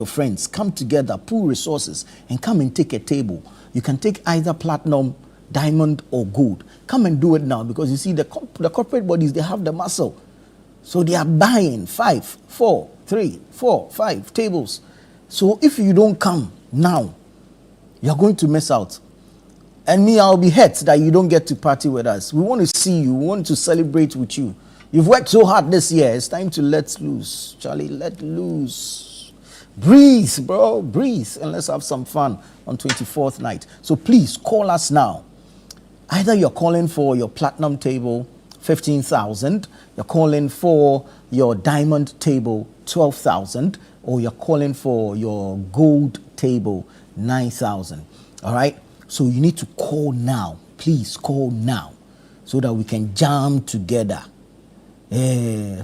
your friends, come together, pool resources, and come and take a table. You can take either platinum, diamond, or gold. Come and do it now, because you see the corporate bodies, they have the muscle. So they are buying 5, 4, 3, 4, 5 tables. So if you don't come now, you're going to miss out. And me, I'll be hurt that you don't get to party with us. We want to see you. We want to celebrate with you. You've worked so hard this year. It's time to let loose. Charlie, let loose. Breathe, bro. Breathe. And let's have some fun on 24th night. So please call us now. Either you're calling for your platinum table, 15,000. You're calling for your diamond table, 12,000. Or you're calling for your gold table, 9,000. All right? So you need to call now. Please call now so that we can jam together.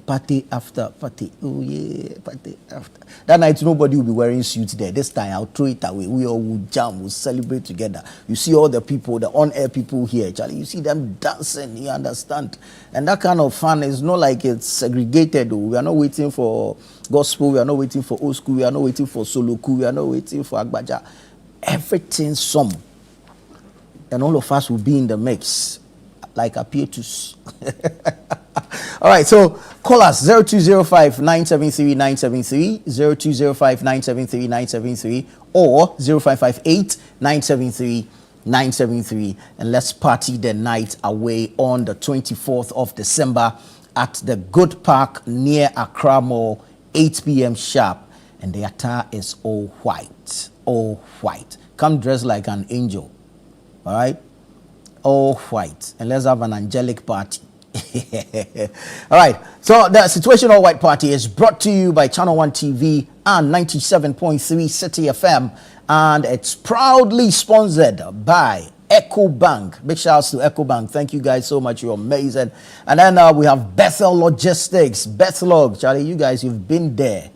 Party after party. Oh yeah, party after. That night nobody will be wearing suits there. This time I'll throw it away. We all will jam, we'll celebrate together. You see all the people, the on-air people here, Charlie. You see them dancing, you understand? And that kind of fun is not like it's segregated. We are not waiting for gospel, we are not waiting for old school, we are not waiting for soloku, we are not waiting for agbaja. Everything some. And all of us will be in the mix, like a Pietus. All right, so call us 0205 973 973, 0205 973 973, or 0558 973 973, and let's party the night away on the 24th of December at the Good Park near Accra Mall, 8 p.m. sharp, and the attire is all white, all white. Come dressed like an angel, all right? All white, and let's have an angelic party. All right, so the Situation All White Party is brought to you by Channel One TV and 97.3 City FM, and it's proudly sponsored by EcoBank. Big shouts to EcoBank. Thank you guys so much. You're amazing. And then we have Bethel Logistics. Bethelog, Charlie, you guys, you've been there.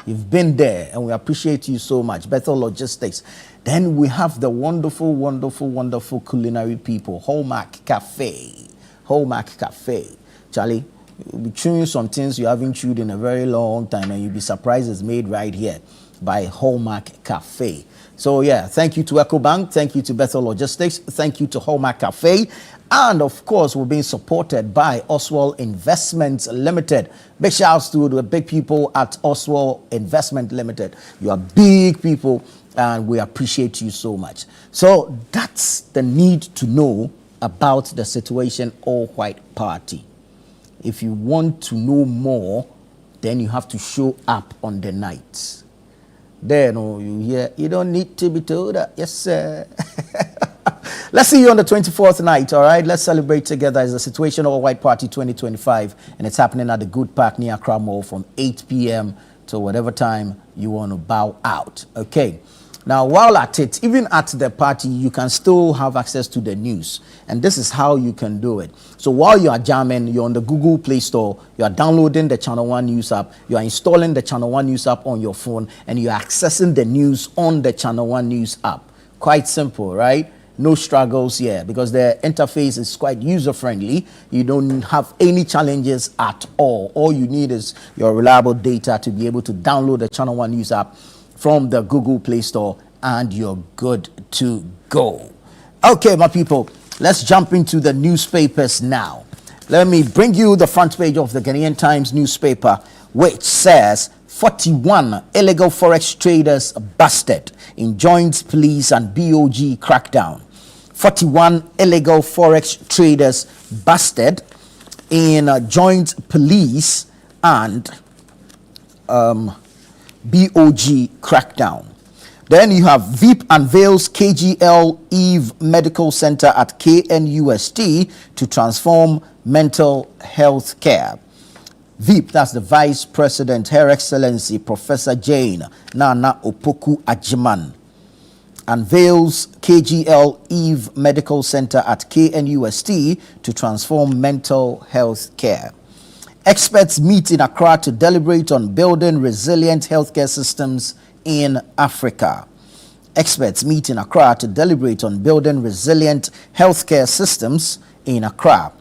You've been there, and we appreciate you so much. Bethel Logistics. Then we have the wonderful, wonderful, wonderful culinary people, Hallmark Cafe. Hallmark Cafe. Charlie, you'll be chewing some things you haven't chewed in a very long time, and you'll be surprised it's made right here by Hallmark Cafe. So yeah, thank you to EcoBank, thank you to Bethel Logistics, thank you to Hallmark Cafe, and of course we're being supported by Oswald Investments Limited. Big shouts to the big people at Oswald Investment Limited. You are big people, and we appreciate you so much. So that's the need to know about the Situation All White Party. If you want to know more, then you have to show up on the night. There, no, you hear, you don't need to be told that. Yes, sir. Let's see you on the 24th night, all right? Let's celebrate together as the Situation All White Party 2025, and it's happening at the Good Park near Accra Mall from 8 p.m. to whatever time you want to bow out, okay? Now, while at it, even at the party, you can still have access to the news. And this is how you can do it. So while you are jamming, you're on the Google Play Store, you are downloading the Channel One News app, you are installing the Channel One News app on your phone, and you are accessing the news on the Channel One News app. Quite simple, right? No struggles here, because the interface is quite user-friendly. You don't have any challenges at all. All you need is your reliable data to be able to download the Channel One News app from the Google Play Store, and you're good to go. Okay, my people, let's jump into the newspapers now. Let me bring you the front page of the Ghanaian Times newspaper, which says 41 illegal forex traders busted in joint police and BOG crackdown. 41 illegal forex traders busted in joint police and BOG crackdown. Then you have VIP unveils KGL Eve Medical Center at KNUST to transform mental health care. VIP, that's the Vice President, Her Excellency Professor Jane Nana Opoku Ajiman, unveils KGL Eve Medical Center at KNUST to transform mental health care. Experts meet in Accra to deliberate on building resilient healthcare systems in Africa. Experts meet in Accra to deliberate on building resilient healthcare systems in Accra.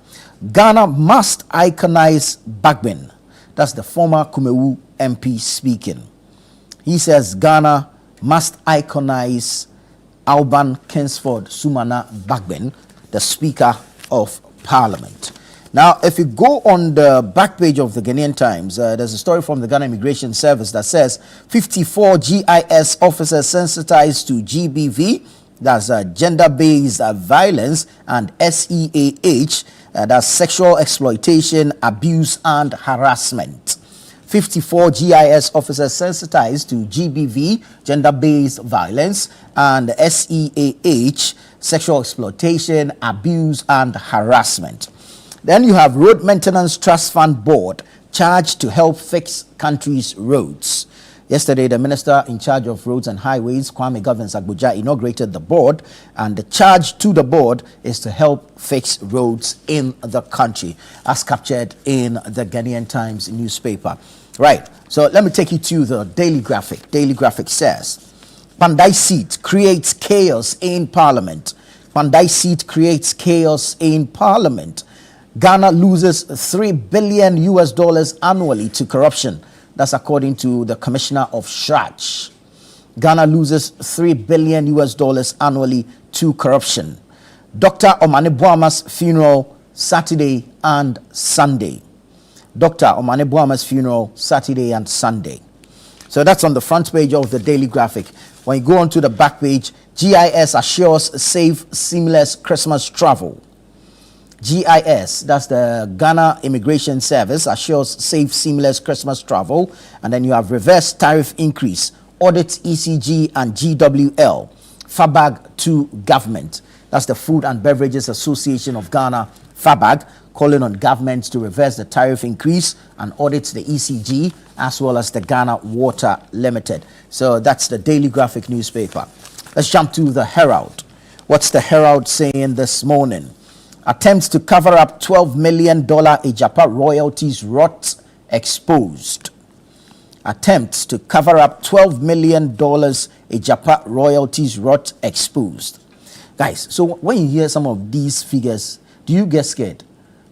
Ghana must iconize Bagbin. That's the former Kumewu MP speaking. He says Ghana must iconize Alban Kingsford Sumana Bagben, the Speaker of Parliament. Now, if you go on the back page of the Ghanaian Times, there's a story from the Ghana Immigration Service that says 54 GIS officers sensitized to GBV, that's gender-based violence, and SEAH, that's sexual exploitation, abuse, and harassment. 54 GIS officers sensitized to GBV, gender-based violence, and SEAH, sexual exploitation, abuse, and harassment. Then you have Road Maintenance Trust Fund Board, charged to help fix country's roads. Yesterday, the Minister in charge of Roads and Highways, Kwame Govins-Agbodza, inaugurated the board, and the charge to the board is to help fix roads in the country, as captured in the Ghanaian Times newspaper. Right, so let me take you to the Daily Graphic. Daily Graphic says, Pandai seat creates chaos in Parliament. Pandai seat creates chaos in Parliament. Ghana loses $3 billion annually to corruption. That's according to the Commissioner of SHRAJ. Ghana loses $3 billion annually to corruption. Dr. Omane Boama's funeral Saturday and Sunday. Dr. Omane Boama's funeral Saturday and Sunday. So that's on the front page of the Daily Graphic. When you go on to the back page, GIS assures safe, seamless Christmas travel. GIS, that's the Ghana Immigration Service, assures safe, seamless Christmas travel. And then you have reverse tariff increase, audits ECG and GWL, FABAG to government. That's the Food and Beverages Association of Ghana, FABAG, calling on governments to reverse the tariff increase and audits the ECG as well as the Ghana Water Limited. So that's the Daily Graphic newspaper. Let's jump to the Herald. What's the Herald saying this morning? Attempts to cover up $12 million Ejapa royalties rot exposed. Attempts to cover up $12 million Ejapa royalties rot exposed. Guys, so when you hear some of these figures, do you get scared?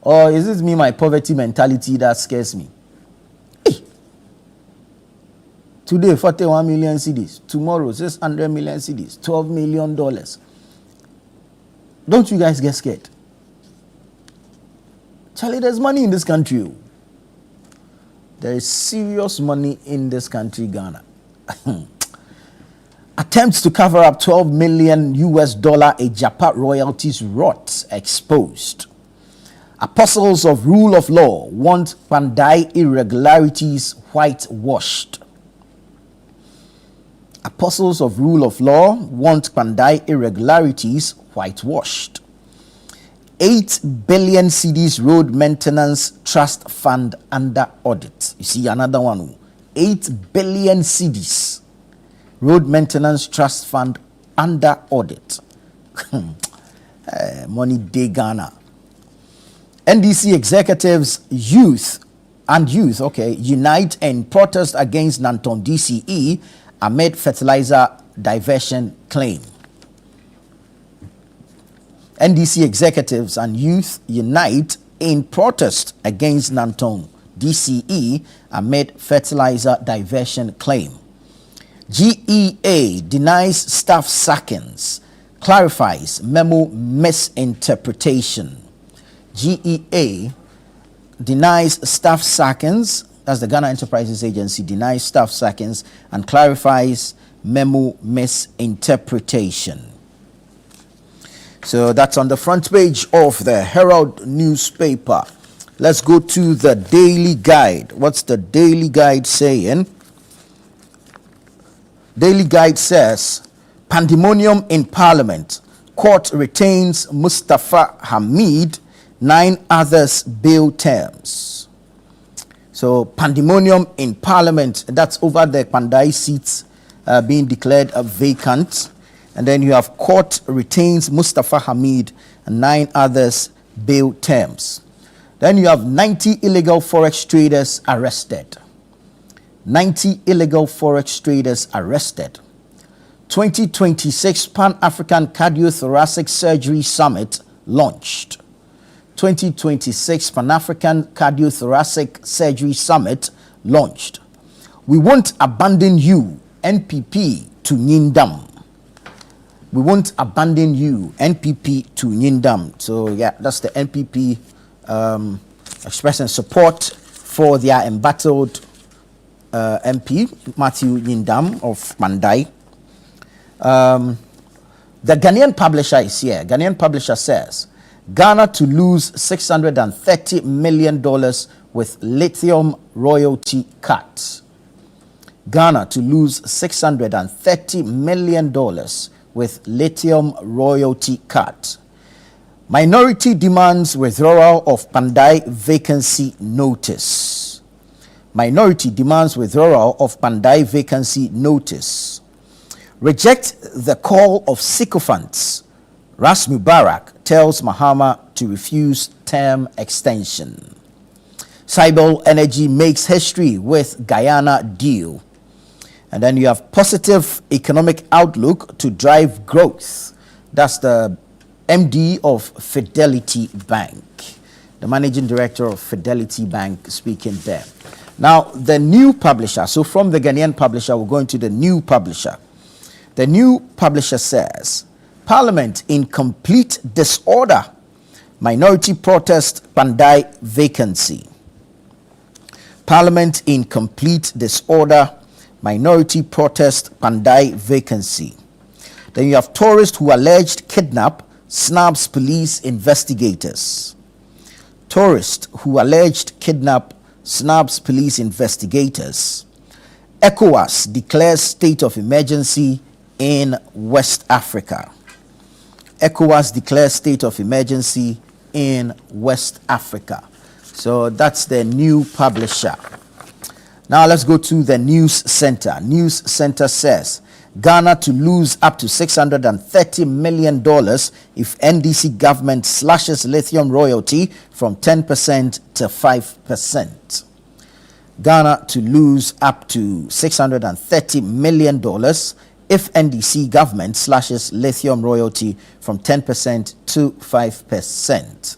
Or is it me, my poverty mentality, that scares me? Hey. Today, 41 million cedis. Tomorrow, 600 million cedis. $12 million. Don't you guys get scared? Charlie, there's money in this country. There is serious money in this country, Ghana. Attempts to cover up $12 million Ejapa royalties rot exposed. Apostles of rule of law want Pandai irregularities whitewashed. Apostles of rule of law want Pandai irregularities whitewashed. 8 billion cedis road maintenance trust fund under audit. You see another one. 8 billion cedis road maintenance trust fund under audit. Money day Ghana. NDC executives youth unite in protest against Nanton DCE amid fertilizer diversion claim. NDC executives and youth unite in protest against Nanton DCE amid fertilizer diversion claim. GEA denies staff sackings, clarifies memo misinterpretation. GEA denies staff sackings, that's the Ghana Enterprises Agency, denies staff sackings and clarifies memo misinterpretation. So that's on the front page of the Herald newspaper. Let's go to the Daily Guide. What's the Daily Guide saying? Daily Guide says, pandemonium in Parliament. Court retains Mustafa Hamid. 9 others bail terms. So pandemonium in Parliament. That's over the Pandai seats being declared vacant. And then you have court retains Mustafa Hamid and 9 others bail terms. Then you have 90 illegal forex traders arrested. 90 illegal forex traders arrested. 2026 Pan-African Cardiothoracic Surgery Summit launched. 2026 Pan-African Cardiothoracic Surgery Summit launched. We won't abandon you, NPP to Nyindam. We won't abandon you, NPP to Nyindam. So yeah, that's the NPP expressing support for their embattled MP, Matthew Nyindam of Pandai. The Ghanaian publisher is here. Ghanaian publisher says, Ghana to lose $630 million with lithium royalty cut. Ghana to lose $630 million with lithium royalty cut. Minority demands withdrawal of Pandai vacancy notice. Minority demands withdrawal of Pandai vacancy notice. Reject the call of sycophants. Ras Mubarak tells Mahama to refuse term extension. Cybele Energy makes history with Guyana deal. And then you have positive economic outlook to drive growth. That's the MD of Fidelity Bank, the managing director of Fidelity Bank speaking there. Now, the new publisher, so from the Ghanaian publisher, we're going to the new publisher. The new publisher says, Parliament in complete disorder, minority protest Pandai vacancy. Parliament in complete disorder, minority protest Pandai vacancy. Then you have tourists who alleged kidnap snubs police investigators. Tourists who alleged kidnap snubs police investigators. ECOWAS declares state of emergency in West Africa. ECOWAS declares state of emergency in West Africa. So that's the new publisher. Now let's go to the News Center. News Center says Ghana to lose up to $630 million if NDC government slashes lithium royalty from 10% to 5%. Ghana to lose up to $630 million if NDC government slashes lithium royalty from 10% to 5%.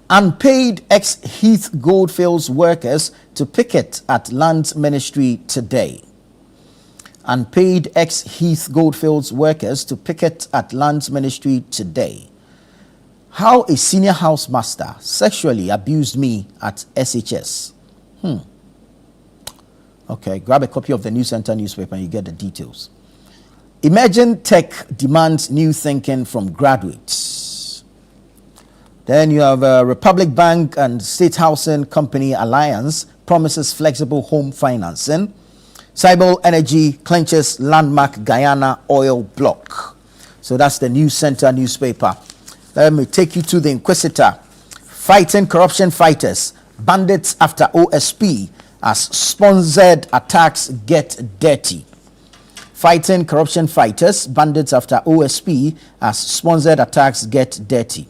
Unpaid ex-Heath Goldfields workers to picket at Lands Ministry today. Unpaid ex-Heath Goldfields workers to picket at Lands Ministry today. How a senior housemaster sexually abused me at SHS. Okay, grab a copy of the News Center newspaper and you get the details. Emerging tech demands new thinking from graduates. Then you have Republic Bank and State Housing Company Alliance promises flexible home financing. Cybele Energy clinches landmark Guyana oil block. So that's the News Center newspaper. Let me take you to the Inquisitor. Fighting corruption fighters, bandits after OSP as sponsored attacks get dirty. Fighting corruption fighters, bandits after OSP as sponsored attacks get dirty.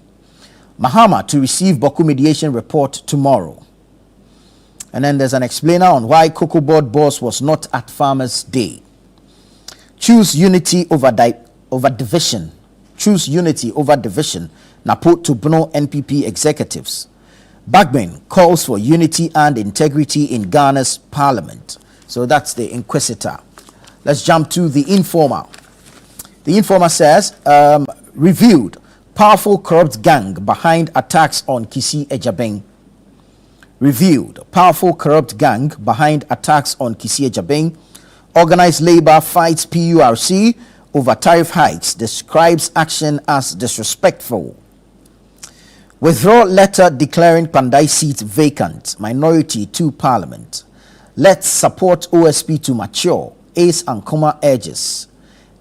Mahama to receive Boku mediation report tomorrow. And then there's an explainer on why Cocoa Board boss was not at Farmers' Day. Choose unity over division. Choose unity over division. Napo to Bono NPP executives. Bagman calls for unity and integrity in Ghana's parliament. So that's the Inquisitor. Let's jump to the Informer. The Informer says, reviewed. Powerful corrupt gang behind attacks on Kisi Ejabeng. Reviewed. Powerful corrupt gang behind attacks on Kisi Ejabeng. Organized labor fights PURC over tariff hikes. Describes action as disrespectful. Withdraw letter declaring Pandai seat vacant. Minority to parliament. Let's support OSP to mature. Ace Ankoma urges.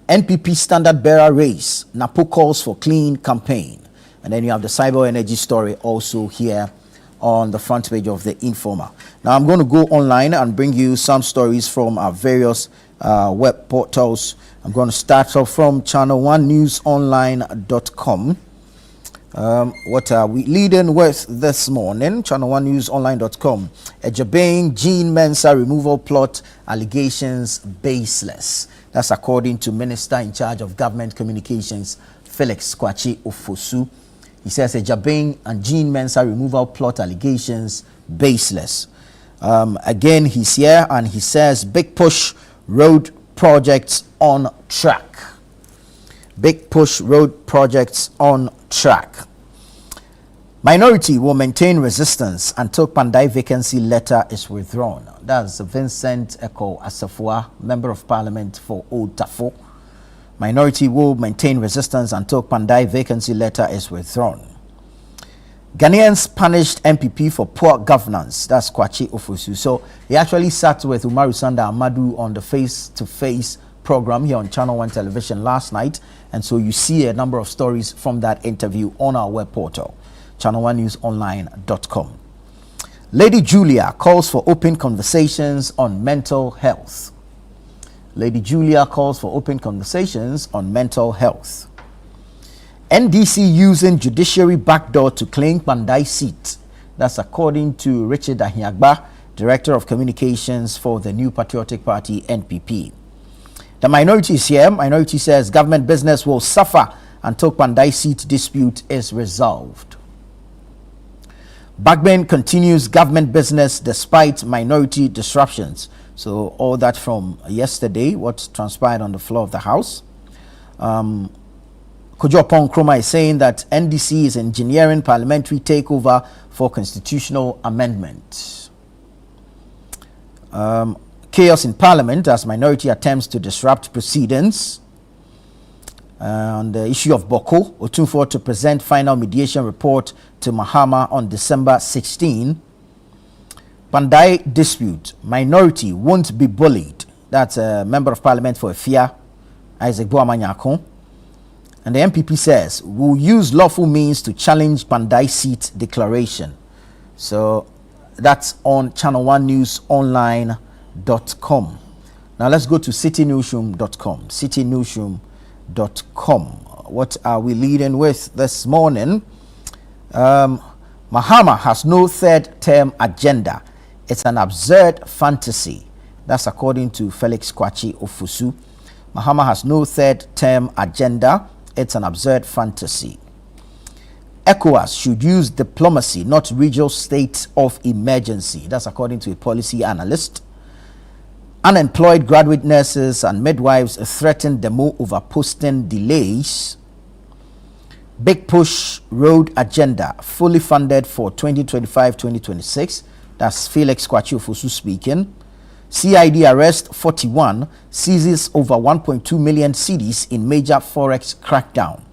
NPP standard bearer race. Napo calls for clean campaign. And then you have the Cybele Energy story also here on the front page of the Informer. Now I'm going to go online and bring you some stories from our various web portals. I'm going to start off from channel1newsonline.com. What are we leading with this morning? Channel1newsonline.com. Ejabeng Jean Mensah removal plot allegations baseless. That's according to Minister in charge of Government Communications, Felix Kwakye Ofosu. He says Ejabeng and Jean Mensah removal plot allegations baseless. Again, he's here and he says big push road projects on track. Big push road projects on track. Minority will maintain resistance until Pandai vacancy letter is withdrawn. That's Vincent Eko Asafua, Member of Parliament for Old Tafo. Minority will maintain resistance until Pandai vacancy letter is withdrawn. Ghanaians punished MPP for poor governance. That's Kwachi Ofosu. So he actually sat with Umaru Sanda Amadu on the face-to-face program here on Channel 1 television last night. And so you see a number of stories from that interview on our web portal, channel1newsonline.com. Lady Julia calls for open conversations on mental health. Lady Julia calls for open conversations on mental health. NDC using judiciary backdoor to claim Pandai seat. That's according to Richard Ahiagba, Director of Communications for the New Patriotic Party, NPP. The minority is here. Minority says government business will suffer until Pandai seat dispute is resolved. Bagbin continues government business despite minority disruptions. So all that from yesterday, what transpired on the floor of the House. Kojo Pong Kroma is saying that NDC is engineering parliamentary takeover for constitutional amendment. Chaos in Parliament as minority attempts to disrupt proceedings. On the issue of Boko, Otunfo to present final mediation report to Mahama on December 16. Pandai dispute, minority won't be bullied. That's a Member of Parliament for Efia, Isaac Boamanyako. And the MPP says, we'll use lawful means to challenge Pandai seat declaration. So that's on channel1newsonline.com. Now let's go to citynewsroom.com. citynewsroom.com. What are we leading with this morning? Mahama has no third term agenda. It's an absurd fantasy. That's according to Felix Kwachi Ofosu. Mahama has no third term agenda. It's an absurd fantasy. ECOWAS should use diplomacy, not regional state of emergency. That's according to a policy analyst. Unemployed graduate nurses and midwives threaten demo over posting delays. Big push road agenda fully funded for 2025-2026. That's Felix Kwachi Ofosu speaking. CID arrest 41, seizes over 1.2 million cedis in major forex crackdown.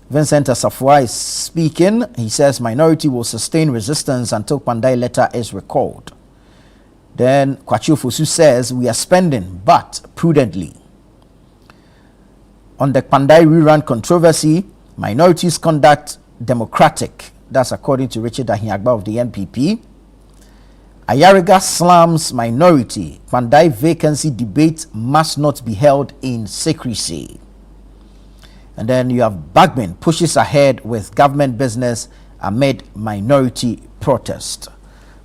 Vincent Asafua is speaking. He says minority will sustain resistance until Pandai letter is recalled. Then Kwachi Ofosu says we are spending, but prudently. On the Pandai rerun controversy, minorities conduct democratic. That's according to Richard Ahiagba of the NPP. Ayariga slams minority. Pandai vacancy debate must not be held in secrecy. And then you have Bagbin pushes ahead with government business amid minority protest.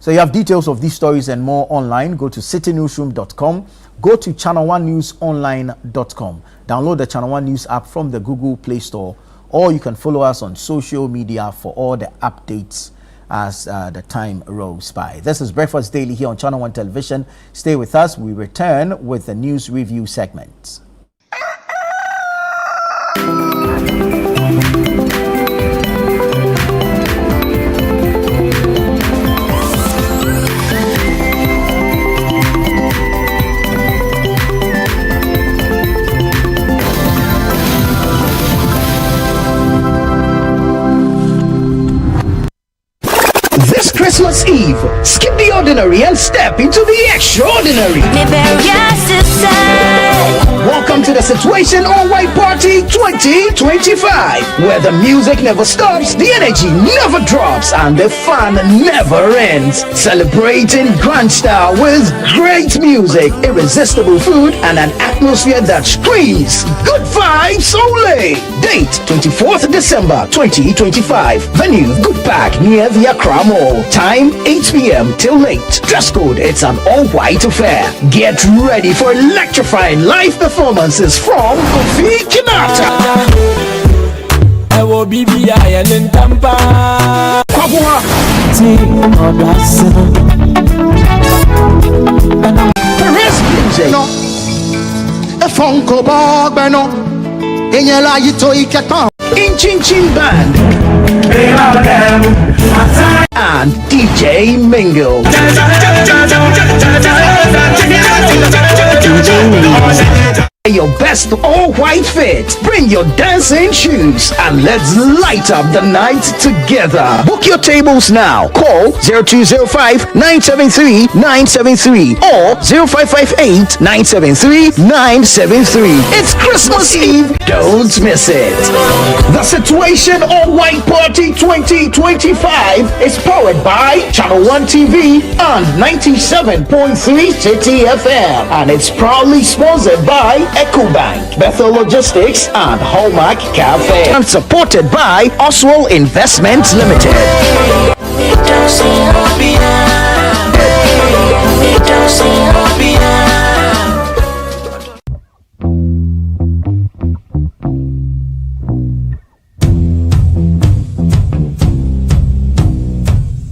So you have details of these stories and more online. Go to citynewsroom.com. Go to channel1newsonline.com. Download the Channel 1 News app from the Google Play Store, or you can follow us on social media for all the updates as the time rolls by. This is Breakfast Daily here on Channel 1 Television. Stay with us. We return with the news review segment. This Christmas Eve, skip the ordinary and step into the extraordinary. Welcome to the Situation All-White Party 2025, where the music never stops, the energy never drops, and the fun never ends. Celebrating grand style with great music, irresistible food, and an atmosphere that screams good vibes only. Date 24th December 2025. Venue Good Park near the Accra Mall. Time 8 p.m. till late. Dress code, it's an all-white affair. Get ready for electrifying live performances from Kofi Kinata, Perez Music, Funko Bogbano, Enyela Yito Iketon, Inchin Chin Band, and DJ Mingle. Your best all-white fit. Bring your dancing shoes and let's light up the night together. Book your tables now. Call 0205-973-973 or 0558-973-973. It's Christmas Eve. Don't miss it. The Situation All-White Party 2025 is powered by Channel 1 TV and 97.3 City FM, and it's proudly sponsored by EcoBank, Bethel Logistics, and Hallmark Cafe, and supported by Oswald Investments Limited.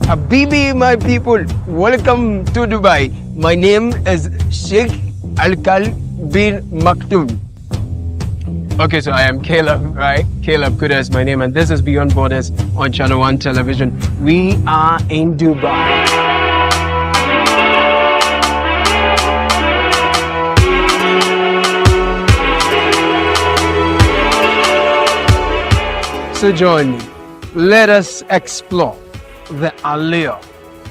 Habibi, my people, welcome to Dubai. My name is Sheikh Alkal bin Maktoum. Okay, so I am Caleb, right? Caleb Kuda is my name, and this is Beyond Borders on Channel 1 Television. We are in Dubai. So join me. Let us explore the allure,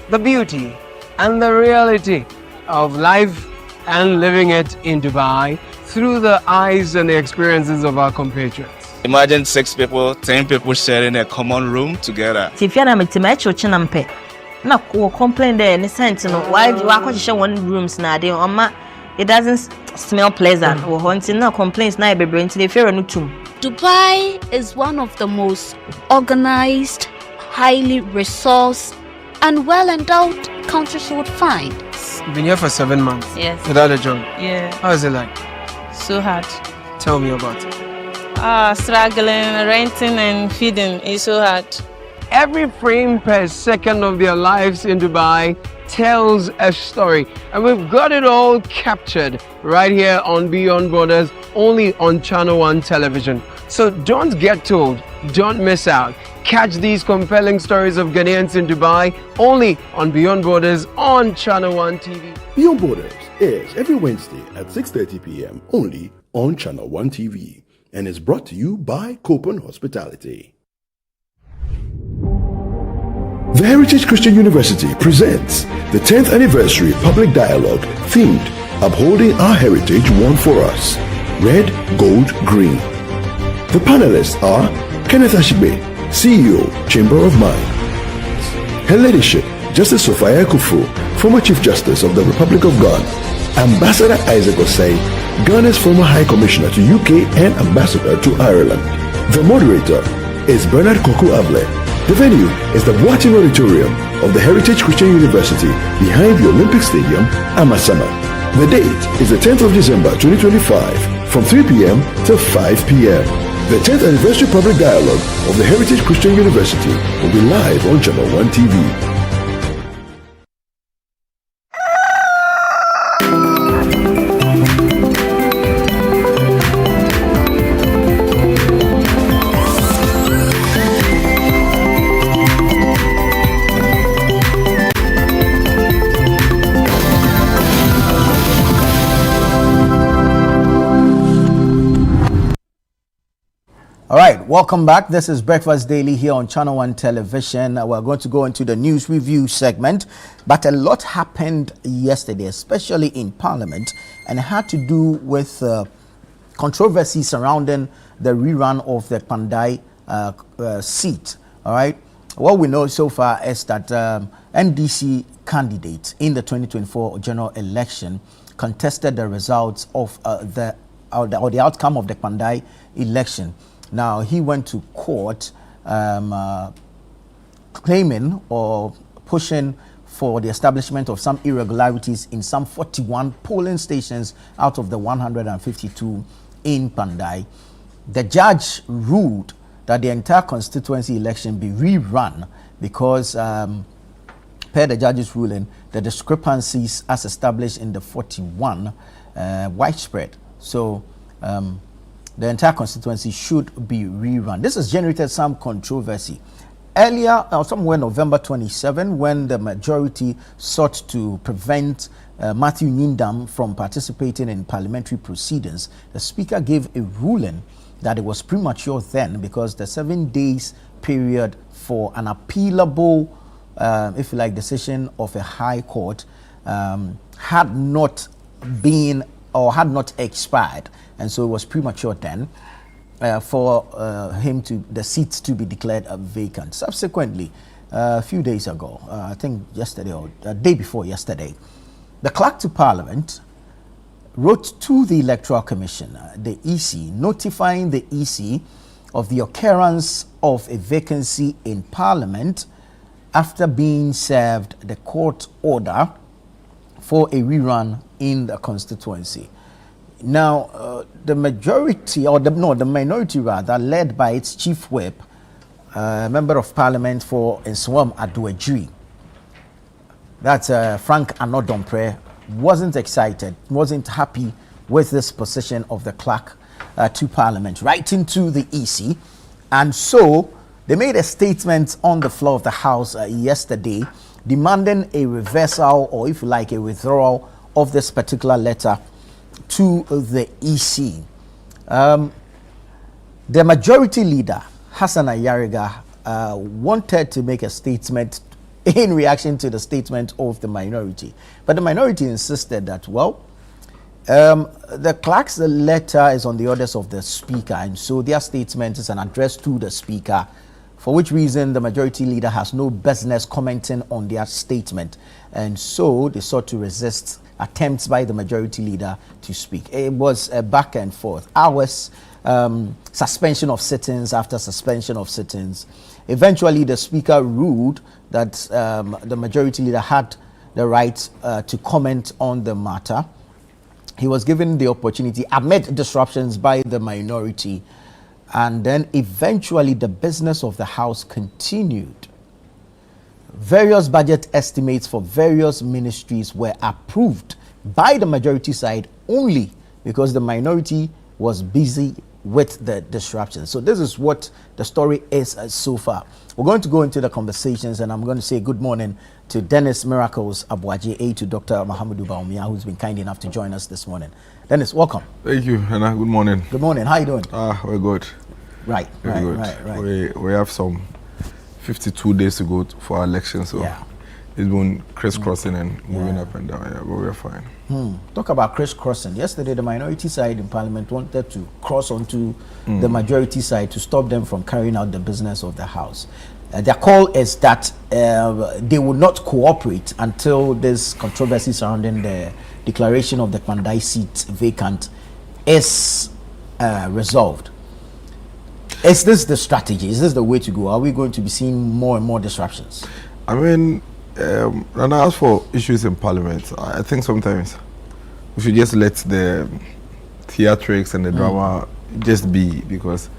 the beauty, and the reality of life and living it in Dubai through the eyes and the experiences of our compatriots. Imagine 6 people, 10 people sharing a common room together. If you're not to chinampe, no, we'll complain there in the sense, why do I share one rooms now? It doesn't smell pleasant. Or haunting no complaints now, baby, until they fear a new tomb. Dubai is one of the most organized, highly resourced, and well-endowed countries you would find. You've been here for 7 months. Yes. Without a job. Yeah. How is it like? So hard. Tell me about it. Struggling, renting and feeding is so hard. Every frame per second of their lives in Dubai tells a story, and we've got it all captured right here on Beyond Borders, only on Channel 1 Television. So don't get told, don't miss out. Catch these compelling stories of Ghanaians in Dubai only on Beyond Borders on Channel 1 TV. Beyond Borders airs every Wednesday at 6:30 p.m. only on Channel 1 TV and is brought to you by Copen Hospitality. The Heritage Christian University presents the 10th anniversary public dialogue themed Upholding Our Heritage Won For Us, Red, Gold, Green. The panelists are Kenneth Ashibe, CEO, Chamber of Mines. Her Ladyship, Justice Sophia Kufu, former Chief Justice of the Republic of Ghana. Ambassador Isaac Osei, Ghana's former High Commissioner to UK and Ambassador to Ireland. The moderator is Bernard Koku Able. The venue is the Boatin Auditorium of the Heritage Christian University behind the Olympic Stadium, Amasama. The date is the 10th of December 2025 from 3 p.m. to 5 p.m. The 10th anniversary public dialogue of the Heritage Christian University will be live on Channel 1 TV. All right, welcome back. This is Breakfast Daily here on Channel 1 Television. We're going to go into the news review segment, but a lot happened yesterday, especially in Parliament, and it had to do with controversy surrounding the rerun of the Pandai seat. All right, what we know so far is that NDC candidate in the 2024 general election contested the results of the outcome of the Pandai election. Now, he went to court claiming or pushing for the establishment of some irregularities in some 41 polling stations out of the 152 in Pandai. The judge ruled that the entire constituency election be rerun because, per the judge's ruling, the discrepancies as established in the 41 widespread. So the entire constituency should be rerun. This has generated some controversy. Earlier, somewhere November 27, when the majority sought to prevent Matthew Nyindam from participating in parliamentary proceedings, the Speaker gave a ruling that it was premature then because the 7 days period for an appealable, if you like, decision of a high court had not been or had not expired, and so it was premature then for the seat to be declared vacant. Subsequently, a few days ago, I think yesterday or the day before yesterday, the clerk to Parliament wrote to the Electoral Commission, the EC, notifying the EC of the occurrence of a vacancy in Parliament after being served the court order for a rerun in the constituency. Now, the majority, or the minority rather, led by its chief whip, member of Parliament for Nsawam Aduajiri, that's Frank Anodompre, wasn't excited, wasn't happy with this position of the clerk to Parliament, writing to the EC. And so they made a statement on the floor of the House yesterday demanding a reversal, or if you like, a withdrawal of this particular letter to the EC. The majority leader, Hassan Ayariga, wanted to make a statement in reaction to the statement of the minority. But the minority insisted that, well, the clerk's letter is on the orders of the Speaker, and so their statement is an address to the Speaker, for which reason the majority leader has no business commenting on their statement. And so they sought to resist attempts by the majority leader to speak. It was a back and forth. Hours, suspension of sittings after suspension of sittings. Eventually, the Speaker ruled that the majority leader had the right to comment on the matter. He was given the opportunity amid disruptions by the minority, and then eventually the business of the House continued. Various budget estimates for various ministries were approved by the majority side only because the minority was busy with the disruption. So this is what the story is so far. We're going to go into the conversations, and I'm going to say good morning to Dennis Miracles Abuaje, aide to Dr. Mahamudu Bawumia, who's been kind enough to join us this morning. Dennis, welcome. Thank you, Hannah. Good morning. Good morning. How are you doing? We're good. Right. We have some 52 days to go for our election, so it's been crisscrossing and moving up and down, but we're fine. Talk about crisscrossing. Yesterday, the minority side in Parliament wanted to cross onto the majority side to stop them from carrying out the business of the House. Their call is that they will not cooperate until this controversy surrounding the declaration of the Kwandai seat vacant is resolved. Is this the strategy? Is this the way to go? Are we going to be seeing more and more disruptions? I mean, and as for issues in Parliament, I think sometimes we should just let the theatrics and the drama just be, because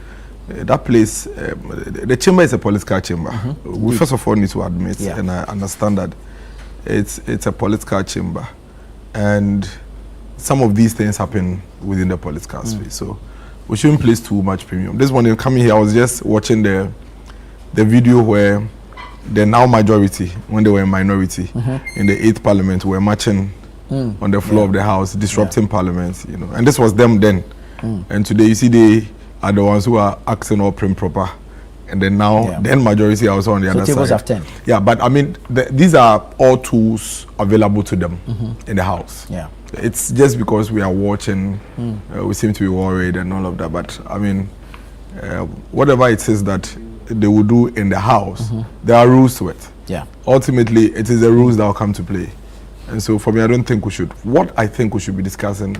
that place, the chamber is a political chamber. We first of all need to admit and I understand that it's a political chamber, and some of these things happen within the political space. So we shouldn't place too much premium. This morning coming here, I was just watching the video where the now majority, when they were in minority in the 8th Parliament, were marching on the floor of the House, disrupting Parliament, you know. And this was them then. And today, you see, they are the ones who are acting all prim proper. And then now, then majority are also on the other side. Tables have turned. Yeah, but I mean, these are all tools available to them in the House. Yeah. It's just because we are watching, we seem to be worried and all of that. But I mean, whatever it is that they will do in the House, there are rules to it. Yeah. Ultimately, it is the rules that will come to play. And so for me, I don't think we should. What I think we should be discussing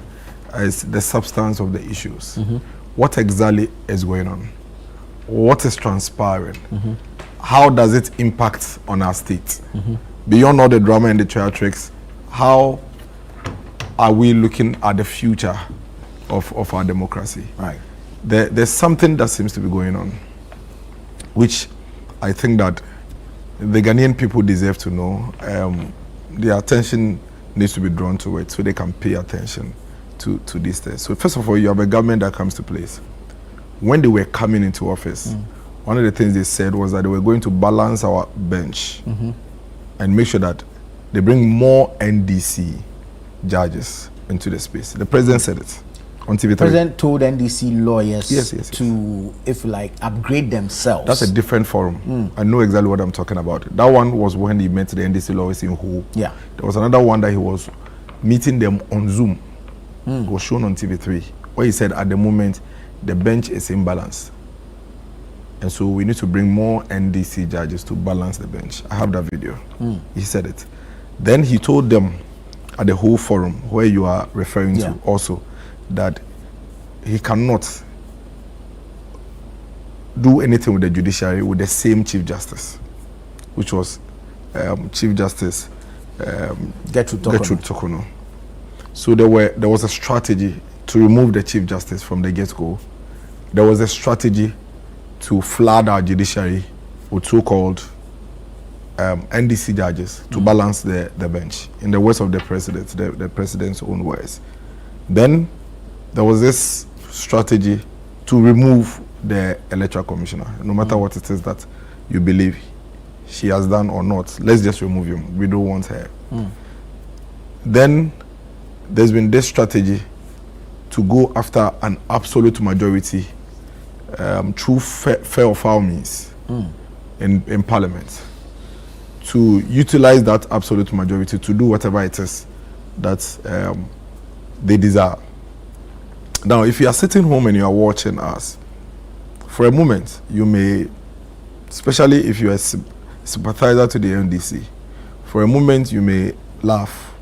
is the substance of the issues. What exactly is going on? What is transpiring? How does it impact on our state? Beyond all the drama and the theatrics, how are we looking at the future of our democracy? Right. There's something that seems to be going on, which I think that the Ghanaian people deserve to know. Their attention needs to be drawn to it so they can pay attention to these things. So first of all, you have a government that comes to place. When they were coming into office, one of the things they said was that they were going to balance our bench and make sure that they bring more NDC judges into the space. The president said it on TV3. The president told NDC lawyers yes. to, if you like, upgrade themselves. That's a different forum. I know exactly what I'm talking about. That one was when he met the NDC lawyers in Who. Yeah. There was another one that he was meeting them on Zoom. It was shown on TV3, where he said at the moment the bench is imbalanced. And so we need to bring more NDC judges to balance the bench. I have that video. He said it. Then he told them at the whole forum where you are referring to also that he cannot do anything with the judiciary with the same Chief Justice, which was Chief Justice Gertrude Torkornoo. So there was a strategy to remove the Chief Justice from the get-go. There was a strategy to flood our judiciary with so-called NDC judges to balance the bench, in the words of the president, the president's own words. Then there was this strategy to remove the electoral commissioner, no matter what it is that you believe she has done or not. Let's just remove him. We don't want her. Then there's been this strategy to go after an absolute majority through fair or foul means in parliament, to utilize that absolute majority to do whatever it is that they desire. Now, if you are sitting home and you are watching us, for a moment, you may, especially if you are a sympathizer to the NDC, for a moment you may laugh,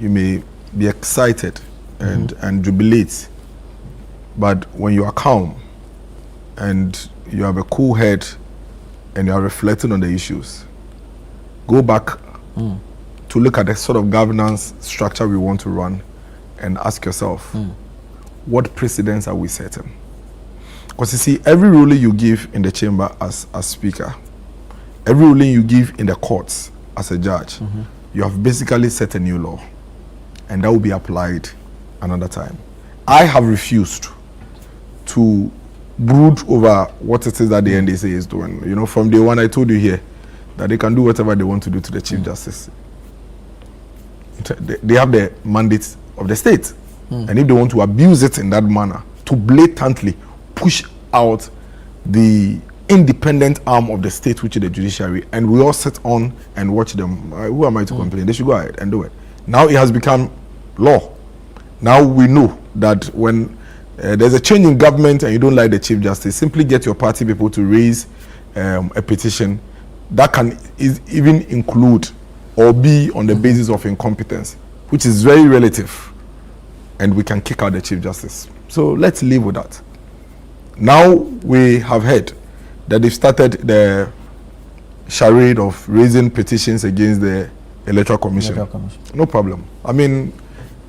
you may be excited and jubilate. But when you are calm and you have a cool head and you are reflecting on the issues, go back to look at the sort of governance structure we want to run and ask yourself, what precedents are we setting? Because you see, every ruling you give in the chamber as speaker, every ruling you give in the courts as a judge, you have basically set a new law, and that will be applied another time. I have refused to brood over what it is that the NDC is doing. You know, from day one, I told you here that they can do whatever they want to do to the Chief Justice. They have the mandate of the state. And if they want to abuse it in that manner, to blatantly push out the independent arm of the state, which is the judiciary, and we all sit on and watch them, who am I to complain? They should go ahead and do it. Now it has become law. Now we know that when there's a change in government and you don't like the Chief Justice, simply get your party people to raise a petition that can even include or be on the basis of incompetence, which is very relative, and we can kick out the Chief Justice. So let's live with that. Now we have heard that they've started the charade of raising petitions against the Electoral Commission. No problem. I mean,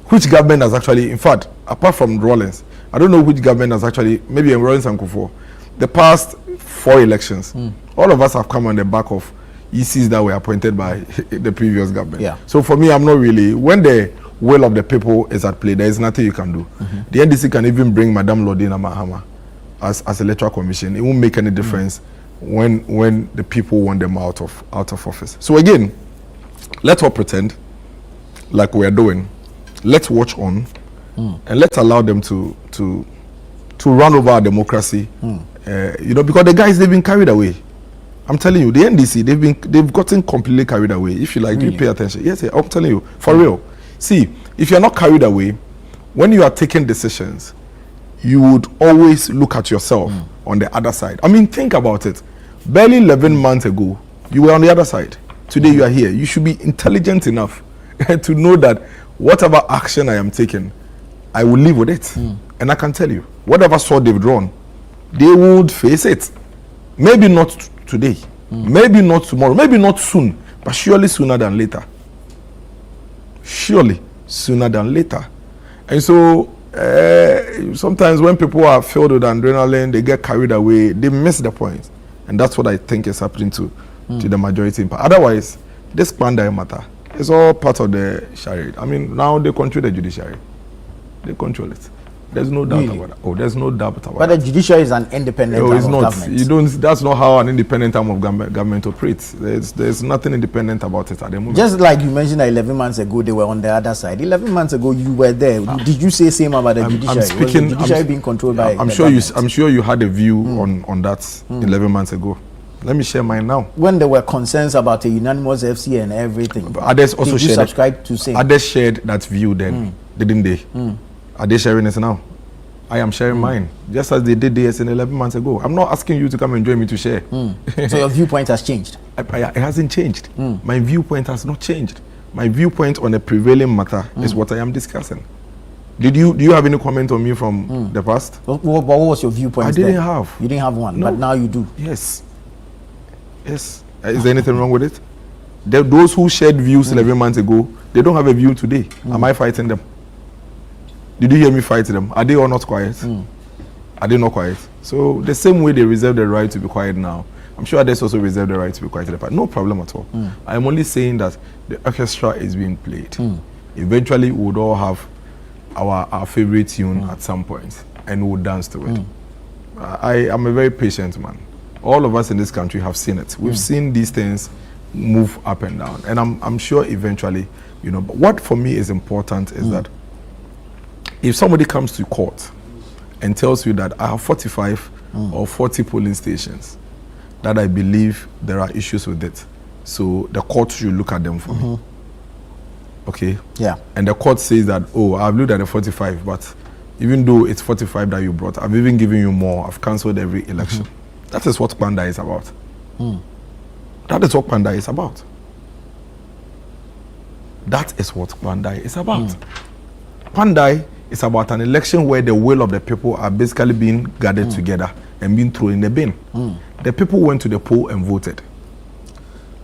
which government has actually, in fact, apart from Rawlings, I don't know which government has actually, maybe in Rawlings and Kufuor, the past 4 elections, all of us have come on the back of ECs that were appointed by the previous government. Yeah. So for me, I'm not really, when the will of the people is at play, there is nothing you can do. The NDC can even bring Madam Lordina Mahama as Electoral Commission. It won't make any difference when the people want them out of office. So again, let's all pretend like we're doing. Let's watch on and let's allow them to run over our democracy. You know, because the guys, they've been carried away. I'm telling you, the NDC, they've gotten completely carried away. If you like, you pay attention. Yes, I'm telling you, for real. See, if you're not carried away, when you are taking decisions, you would always look at yourself on the other side. I mean, think about it. Barely 11 months ago, you were on the other side. Today you are here. You should be intelligent enough to know that whatever action I am taking, I will live with it. And I can tell you, whatever sword they've drawn, they would face it. Maybe not today, maybe not tomorrow, maybe not soon, but surely sooner than later. Surely sooner than later. And so sometimes when people are filled with adrenaline, they get carried away, they miss the point. And that's what I think is happening to the majority. Otherwise, this plan doesn't matter. It's all part of the charade. I mean, now they control the judiciary. They control it. There's no doubt Really? about that. Oh, there's no doubt about But that. the judiciary is an independent No, arm it's of not. government. You don't. That's not how an independent arm of government operates. There's nothing independent about it at the moment. Just like you mentioned that 11 months ago, they were on the other side. 11 months ago, you were there. Did you say same about the judiciary? Was the judiciary being controlled by I'm the sure government? I'm sure you had a view on that 11 months ago. Let me share mine now. When there were concerns about a unanimous FC and everything, But others also did you shared. subscribe to same? Others shared that view then, didn't they? Are they sharing it now? I am sharing mine, just as they did this 11 months ago. I'm not asking you to come and join me to share. So your viewpoint has changed. It hasn't changed. My viewpoint has not changed. My viewpoint on the prevailing matter is what I am discussing. Do you have any comment on me from the past? What was your viewpoint? I didn't then? have. You didn't have one, No. but now you do. Yes. Yes. Is there anything wrong with it? Those who shared views 11 months ago, they don't have a view today. Am I fighting them? Did you hear me fight them? Are they all not quiet? Are they not quiet? So the same way they reserve the right to be quiet now, I'm sure others also reserve the right to be quiet. No problem at all. I am only saying that the orchestra is being played. Eventually, we would all have our favorite tune at some point, and we would dance to it. I am a very patient man. All of us in this country have seen it. We've seen these things move up and down, and I'm sure eventually, But what for me is important is that if somebody comes to court and tells you that I have 45 or 40 polling stations that I believe there are issues with it, so the court should look at them for me. Okay? Yeah. And the court says that, oh, I've looked at the 45, but even though it's 45 that you brought, I've even given you more. I've cancelled every election. That is what Kwanda is about. That is what Kwanda is about. That is what Kwanda is about. Kwanda is about an election where the will of the people are basically being gathered together and being thrown in the bin. The people went to the poll and voted.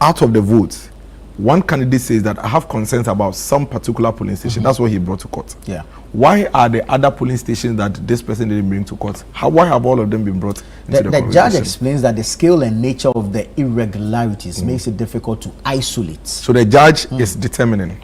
Out of the votes, one candidate says that I have concerns about some particular polling station. That's what he brought to court. Yeah. Why are the other polling stations that this person didn't bring to court? Why have all of them been brought into the The judge conversation? explains that the scale and nature of the irregularities makes it difficult to isolate. So the judge is determining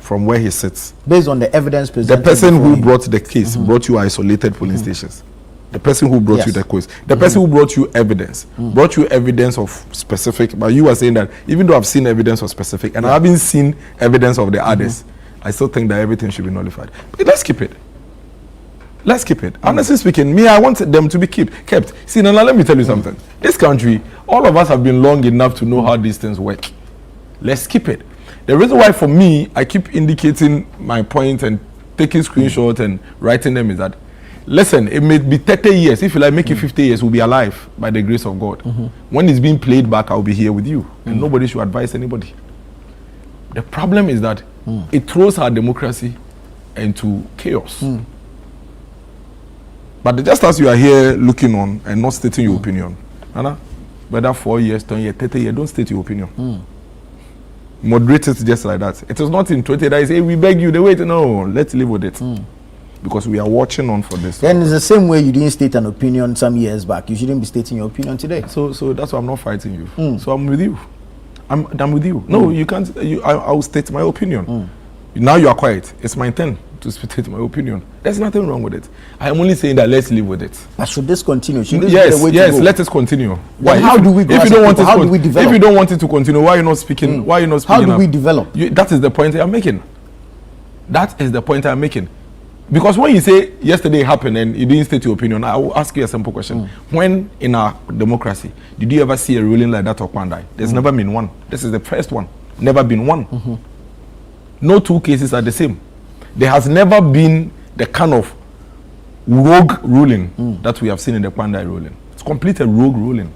from where he sits. Based on the evidence The presented. person before who him. brought the case brought you isolated polling stations. The person who brought you Yes. the case. The person who brought you evidence. Brought you evidence of specific. But you were saying that even though I've seen evidence of specific and I haven't seen evidence of the others, I still think that everything should be nullified. But let's keep it. Let's keep it. Honestly speaking, me, I want them to be kept. See, now let me tell you something. This country, all of us have been long enough to know how these things work. Let's keep it. The reason why for me, I keep indicating my point and taking screenshots and writing them is that, listen, it may be 30 years. If you like, make it 50 years, we'll be alive by the grace of God. When it's being played back, I'll be here with you. And nobody should advise anybody. The problem is that it throws our democracy into chaos. But just as you are here looking on and not stating your opinion, Anna, whether 4 years, 10 years, 30 years, don't state your opinion. Moderate it just like that. It is not in 20 that I say, we beg you, they wait. No, let's live with it. Because we are watching on for this. Then it's the same way you didn't state an opinion some years back. You shouldn't be stating your opinion today. So that's why I'm not fighting you. So I'm with you. I'm with you. No, you can't. I will state my opinion. Now you are quiet. It's my turn to state my opinion. There's nothing wrong with it. I am only saying that let's live with it. But should this continue? Should this be the way to Yes. go? Let us continue. Why? how do we go If as you a don't want people? it, How do we develop? If you don't want it to continue, why are you not speaking? Why are you not speaking? How do up? we develop? That is the point I'm making. That is the point I'm making. Because when you say yesterday happened and you didn't state your opinion, I will ask you a simple question. When in our democracy, did you ever see a ruling like that of Kwandai? There's never been one. This is the first one. Never been one. No two cases are the same. There has never been the kind of rogue ruling that we have seen in the Kwandai ruling. It's complete a rogue ruling.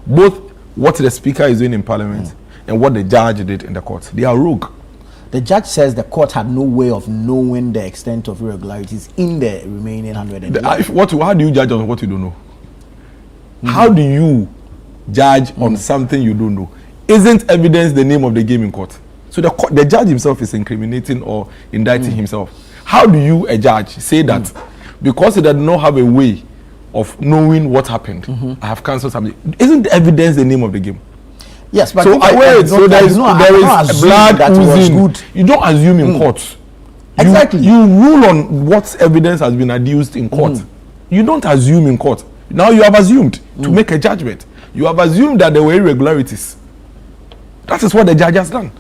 Both what the speaker is doing in parliament and what the judge did in the court. They are rogue. The judge says the court had no way of knowing the extent of irregularities in the remaining 111. How do you judge on what you don't know? How do you judge on something you don't know? Isn't evidence the name of the game in court? So the judge himself is incriminating or indicting himself. How do you, a judge, say that because he does not have a way of knowing what happened, I have cancelled something? Isn't evidence the name of the game? Yes, but So there is blood oozing. You don't assume in court. Exactly. You rule on what evidence has been adduced in court. You don't assume in court. Now you have assumed to make a judgment. You have assumed that there were irregularities. That is what the judge has done.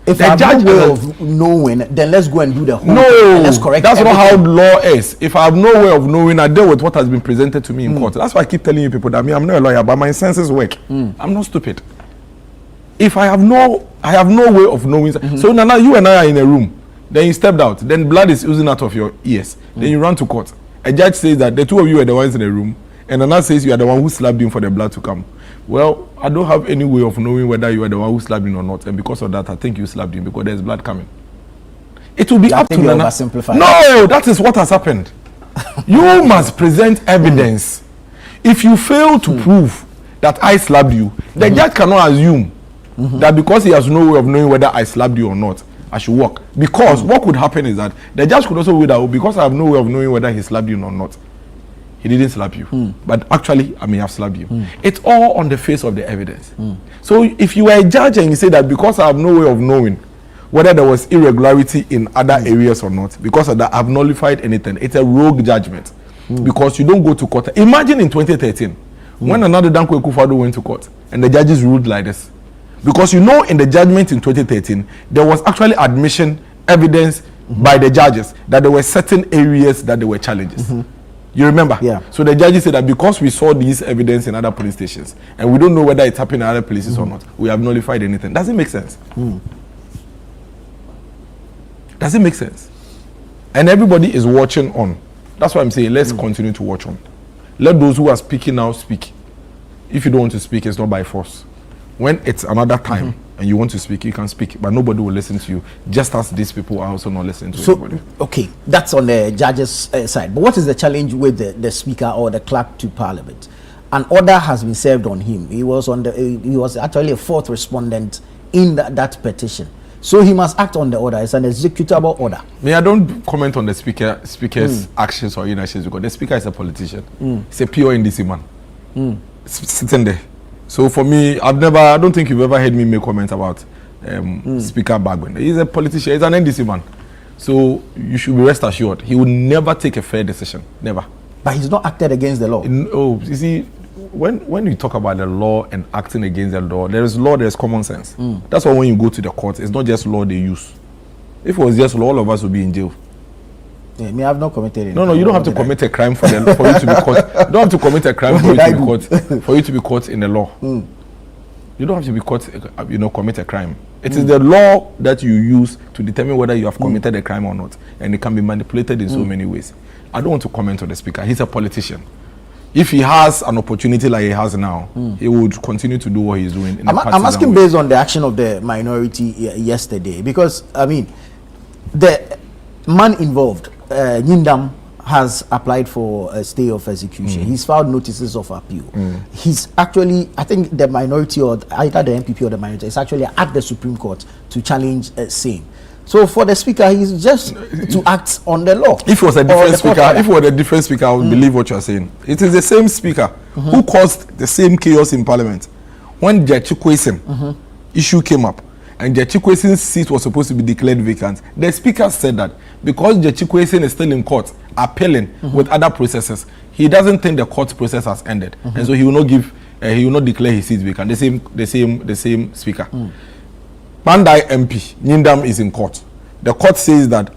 If the I have judge no way has- of knowing, then let's go and do the whole thing. No, And let's correct that's not how everything. law is. If I have no way of knowing, I deal with what has been presented to me in court. That's why I keep telling you people that I'm not a lawyer, but my senses work. I'm not stupid. If I have no way of knowing. So now you and I are in a room. Then you stepped out. Then blood is oozing out of your ears. Then you run to court. A judge says that the two of you are the ones in the room, and another says you are the one who slapped him for the blood to come. Well, I don't have any way of knowing whether you are the one who slapped him or not, and because of that, I think you slapped him because there's blood coming. It will be I up to think you Nana. oversimplify. No, that is what has happened. You must present evidence. If you fail to prove that I slapped you, the judge cannot assume that because he has no way of knowing whether I slapped you or not, I should walk. Because what could happen is that the judge could also rule that, oh, because I have no way of knowing whether he slapped you or not, he didn't slap you. But actually, I may have slapped you. It's all on the face of the evidence. So if you were a judge and you say that because I have no way of knowing whether there was irregularity in other areas or not, because of that, I've nullified anything. It's a rogue judgment. Because you don't go to court. Imagine in 2013, when another Danko Akufo-Addo went to court, and the judges ruled like this. Because you know in the judgment in 2013, there was actually admission, evidence by the judges that there were certain areas that there were challenges. You remember? Yeah. So the judges said that because we saw these evidence in other police stations, and we don't know whether it's happening in other places or not, we have nullified anything. Does it make sense? Does it make sense? And everybody is watching on. That's why I'm saying let's continue to watch on. Let those who are speaking now speak. If you don't want to speak, it's not by force. When it's another time and you want to speak, you can speak, but nobody will listen to you, just as these people are also not listening to anybody. Okay, that's on the judge's side. But what is the challenge with the speaker or the clerk to parliament? An order has been served on him. He was he was actually a fourth respondent in that petition. So he must act on the order. It's an executable order. I don't comment on the speaker's actions or inactions because the speaker is a politician. He's a pure NDC man. Sitting there. So for me, I don't think you've ever heard me make comments about Speaker Bagwin. He's a politician. He's an NDC man. So you should be rest assured. He will never take a fair decision. Never. But he's not acted against the law. Oh, you see, when you talk about the law and acting against the law, there is law, there is common sense. That's why when you go to the court, it's not just law they use. If it was just law, all of us would be in jail. Yeah, me, I've not committed any. No, you don't have to commit a crime for you to be caught. You don't have to commit a crime for you to be caught. For you to be caught in the law. You don't have to be caught. Commit a crime. It is the law that you use to determine whether you have committed a crime or not, and it can be manipulated in so many ways. I don't want to comment on the speaker. He's a politician. If he has an opportunity like he has now, he would continue to do what he's doing. I'm asking based on the action of the minority yesterday, because I mean, the man involved, Nyindam, has applied for a stay of execution. He's filed notices of appeal. He's actually, I think the minority, or either the MPP or the minority, is actually at the Supreme Court to challenge same. So for the speaker, he's just to act on the law. If it was a different speaker, I would believe what you are saying. It is the same speaker who caused the same chaos in Parliament when Judge Chikwueze issue came up, and Judge Chikwueze's seat was supposed to be declared vacant. The speaker said that because Judge Chikwueze is still in court appealing with other processes, he doesn't think the court process has ended, and so he will not give, he will not declare his seat vacant. The same speaker. Mandai MP Nyindam is in court. The court says that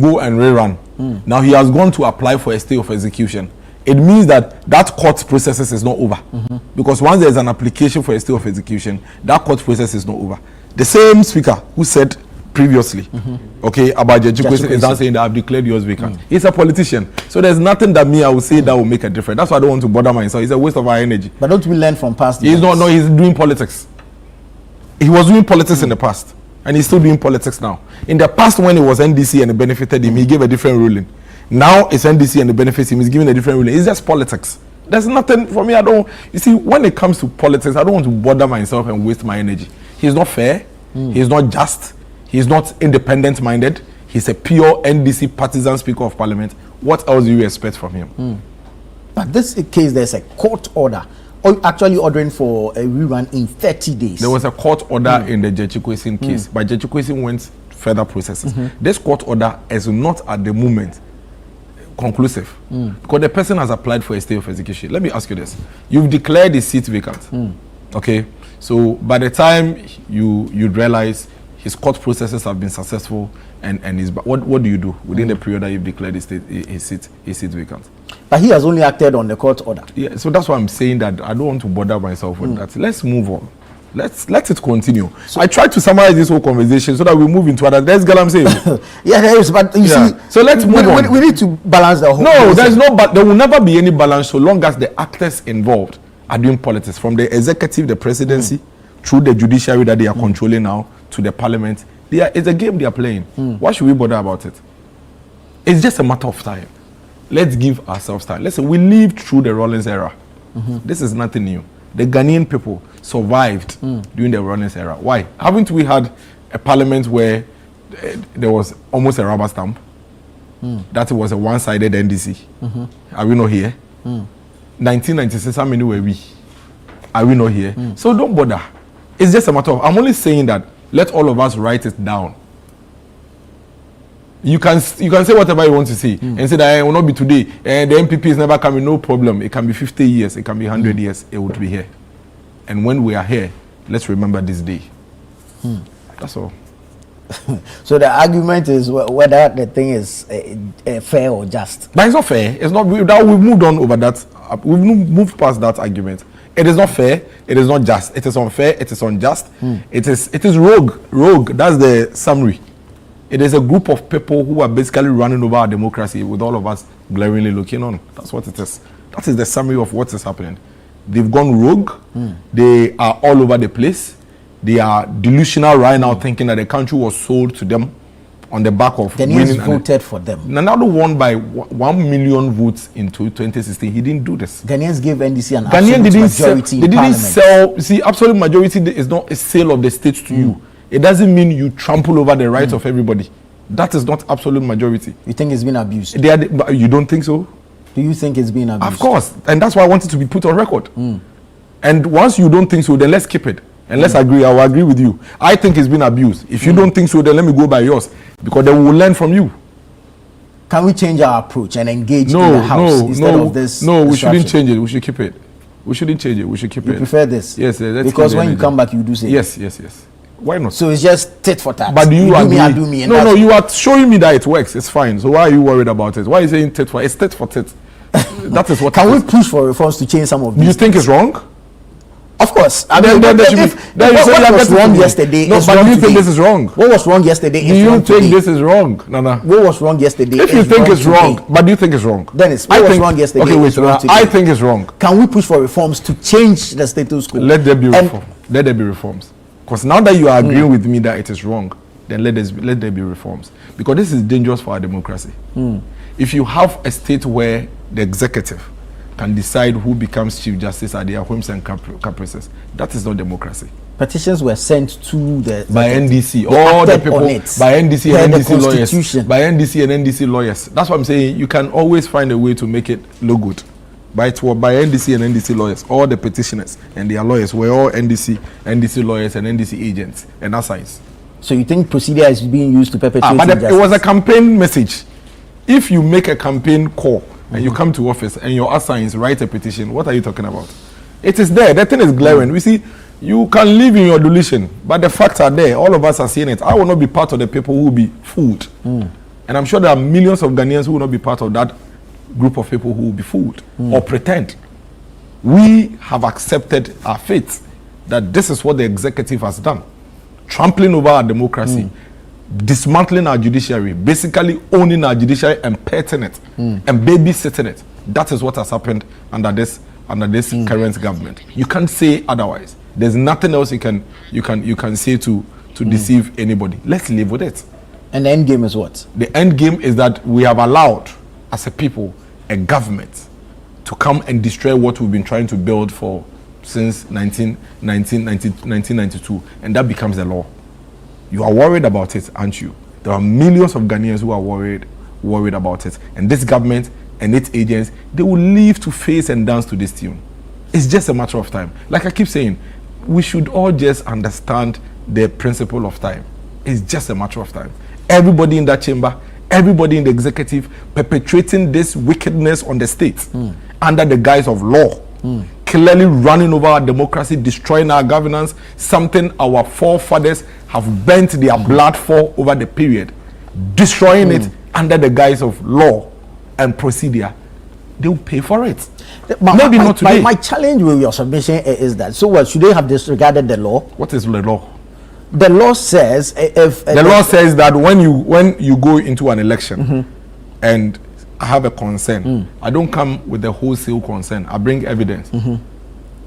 go and rerun. Now he has gone to apply for a stay of execution. It means that court process is not over, because once there is an application for a stay of execution, that court process is not over. The same speaker who said previously, about Judge Chikwueze is now saying that I've declared yours vacant. He's a politician, so there's nothing that I will say that will make a difference. That's why I don't want to bother myself. It's a waste of our energy. But don't we learn from past? He's not. No, he's doing politics. He was doing politics in the past, and he's still doing politics now. In the past, when it was NDC and it benefited him, he gave a different ruling. Now it's NDC and it benefits him, he's giving a different ruling. It's just politics. There's nothing for me. You see, when it comes to politics, I don't want to bother myself and waste my energy. He's not fair. He's not just. He's not independent-minded. He's a pure NDC partisan Speaker of Parliament. What else do you expect from him? But this case, there's a court order actually ordering for a rerun in 30 days. There was a court order in the Judge Chikwueze case, but Judge Chikwueze went further processes. This court order is not at the moment conclusive because the person has applied for a stay of execution. Let me ask you this: you've declared the seat vacant. Okay, so by the time you realize his court processes have been successful and his, what do you do within the period that you've declared his seat vacant? But he has only acted on the court order. Yeah, so that's why I'm saying that I don't want to bother myself with that. Let's move on. Let it continue. So I tried to summarize this whole conversation so that we move into other. That's what I'm saying. Yeah, there is, but you see, so let's move on. We need to balance the whole. No, there's no, but there will never be any balance so long as the actors involved are doing politics, from the executive, the presidency, through the judiciary that they are controlling now, to the parliament. It's a game they are playing. Why should we bother about it? It's just a matter of time. Let's give ourselves time. Listen, we lived through the Rawlings era. This is nothing new. The Ghanaian people survived during the Rawlings era. Why? Haven't we had a parliament where there was almost a rubber stamp? That was a one-sided NDC. Are we not here? 1996, how many were we? Are we not here? So don't bother. It's just a matter of, I'm only saying that let all of us write it down. You can say whatever you want to say and say that it will not be today. The MPP is never coming, no problem. It can be 50 years, it can be 100 years, it would be here. And when we are here, let's remember this day. That's all. So the argument is whether the thing is fair or just. But it's not fair. It's not. We've moved on over that. We've moved past that argument. It is not fair. It is not just. It is unfair. It is unjust. It is rogue. Rogue. That's the summary. It is a group of people who are basically running over our democracy with all of us glaringly looking on. That's what it is. That is the summary of what is happening. They've gone rogue. They are all over the place. They are delusional right now, thinking that the country was sold to them on the back of Ghanaians voted for them. Nanado won by 1 million votes in 2016. He didn't do this. Ghanaians gave NDC an Ghanaian absolute didn't sell, majority they in didn't parliament. sell. See, absolute majority is not a sale of the state to you. It doesn't mean you trample over the rights of everybody. That is not absolute majority. You think it's been abused? You don't think so? Do you think it's been abused? Of course. And that's why I wanted to be put on record. And once you don't think so, then let's keep it. And let's agree. I will agree with you. I think it's been abused. If you don't think so, then let me go by yours. Because they will learn from you. Can we change our approach and engage in the house instead of this? No, we shouldn't change it. We should keep it. We shouldn't change it. We should keep it. You prefer this? Yes. Because when you come back, you do say yes. Why not? So it's just tit for tat. But do you agree? Do me, I do me. No, you are showing me that it works. It's fine. So why are you worried about it? Why are you saying tit for? It's tit for tit. That is what. Can we push for reforms to change some of these? Do you think it's wrong? Of course. I mean, what was wrong yesterday? No, but do you think this is wrong? What was wrong yesterday? Do you think this is wrong, Nana? What was wrong yesterday? If you think it's wrong, but do you think it's wrong? Then it's what was wrong yesterday? Okay, wait. I think it's wrong. Can we push for reforms to change the status quo? Let there be reform. Let there be reforms. Because now that you are agreeing with me that it is wrong, then let there be reforms. Because this is dangerous for our democracy. If you have a state where the executive can decide who becomes chief justice at their whims and caprices, that is not democracy. Petitions were sent to the by NDC, all the people by NDC and NDC lawyers, by NDC and NDC lawyers. That's what I'm saying. You can always find a way to make it look good. By NDC and NDC lawyers, all the petitioners and their lawyers were all NDC lawyers and NDC agents and assigns. So you think procedure is being used to perpetuate injustice? It was a campaign message. If you make a campaign call and you come to office and your assigns write a petition, what are you talking about? It is there. That thing is glaring. We see, you can live in your delusion, but the facts are there. All of us are seeing it. I will not be part of the people who will be fooled. And I'm sure there are millions of Ghanaians who will not be part of that group of people who will be fooled or pretend. We have accepted our fate that this is what the executive has done. Trampling over our democracy, dismantling our judiciary, basically owning our judiciary and petting it and babysitting it. That is what has happened under this current government. You can't say otherwise. There's nothing else you can say to deceive anybody. Let's live with it. And the end game is what? The end game is that we have allowed, as a people, a government to come and destroy what we've been trying to build for since 1992, and that becomes the law. You are worried about it, aren't you? There are millions of Ghanaians who are worried about it, and this government and its agents, they will live to face and dance to this tune. It's just a matter of time. Like I keep saying, we should all just understand the principle of time. It's just a matter of time. Everybody in that chamber, everybody in the executive, perpetrating this wickedness on the state under the guise of law, clearly running over our democracy, destroying our governance, something our forefathers have burnt their blood for over the period, destroying it under the guise of law and procedure. They will pay for it. Maybe not today. My challenge with your submission is that, so what, should they have disregarded the law? What is the law? The law says if the law says that when you go into an election and I have a concern, I don't come with the wholesale concern. I bring evidence.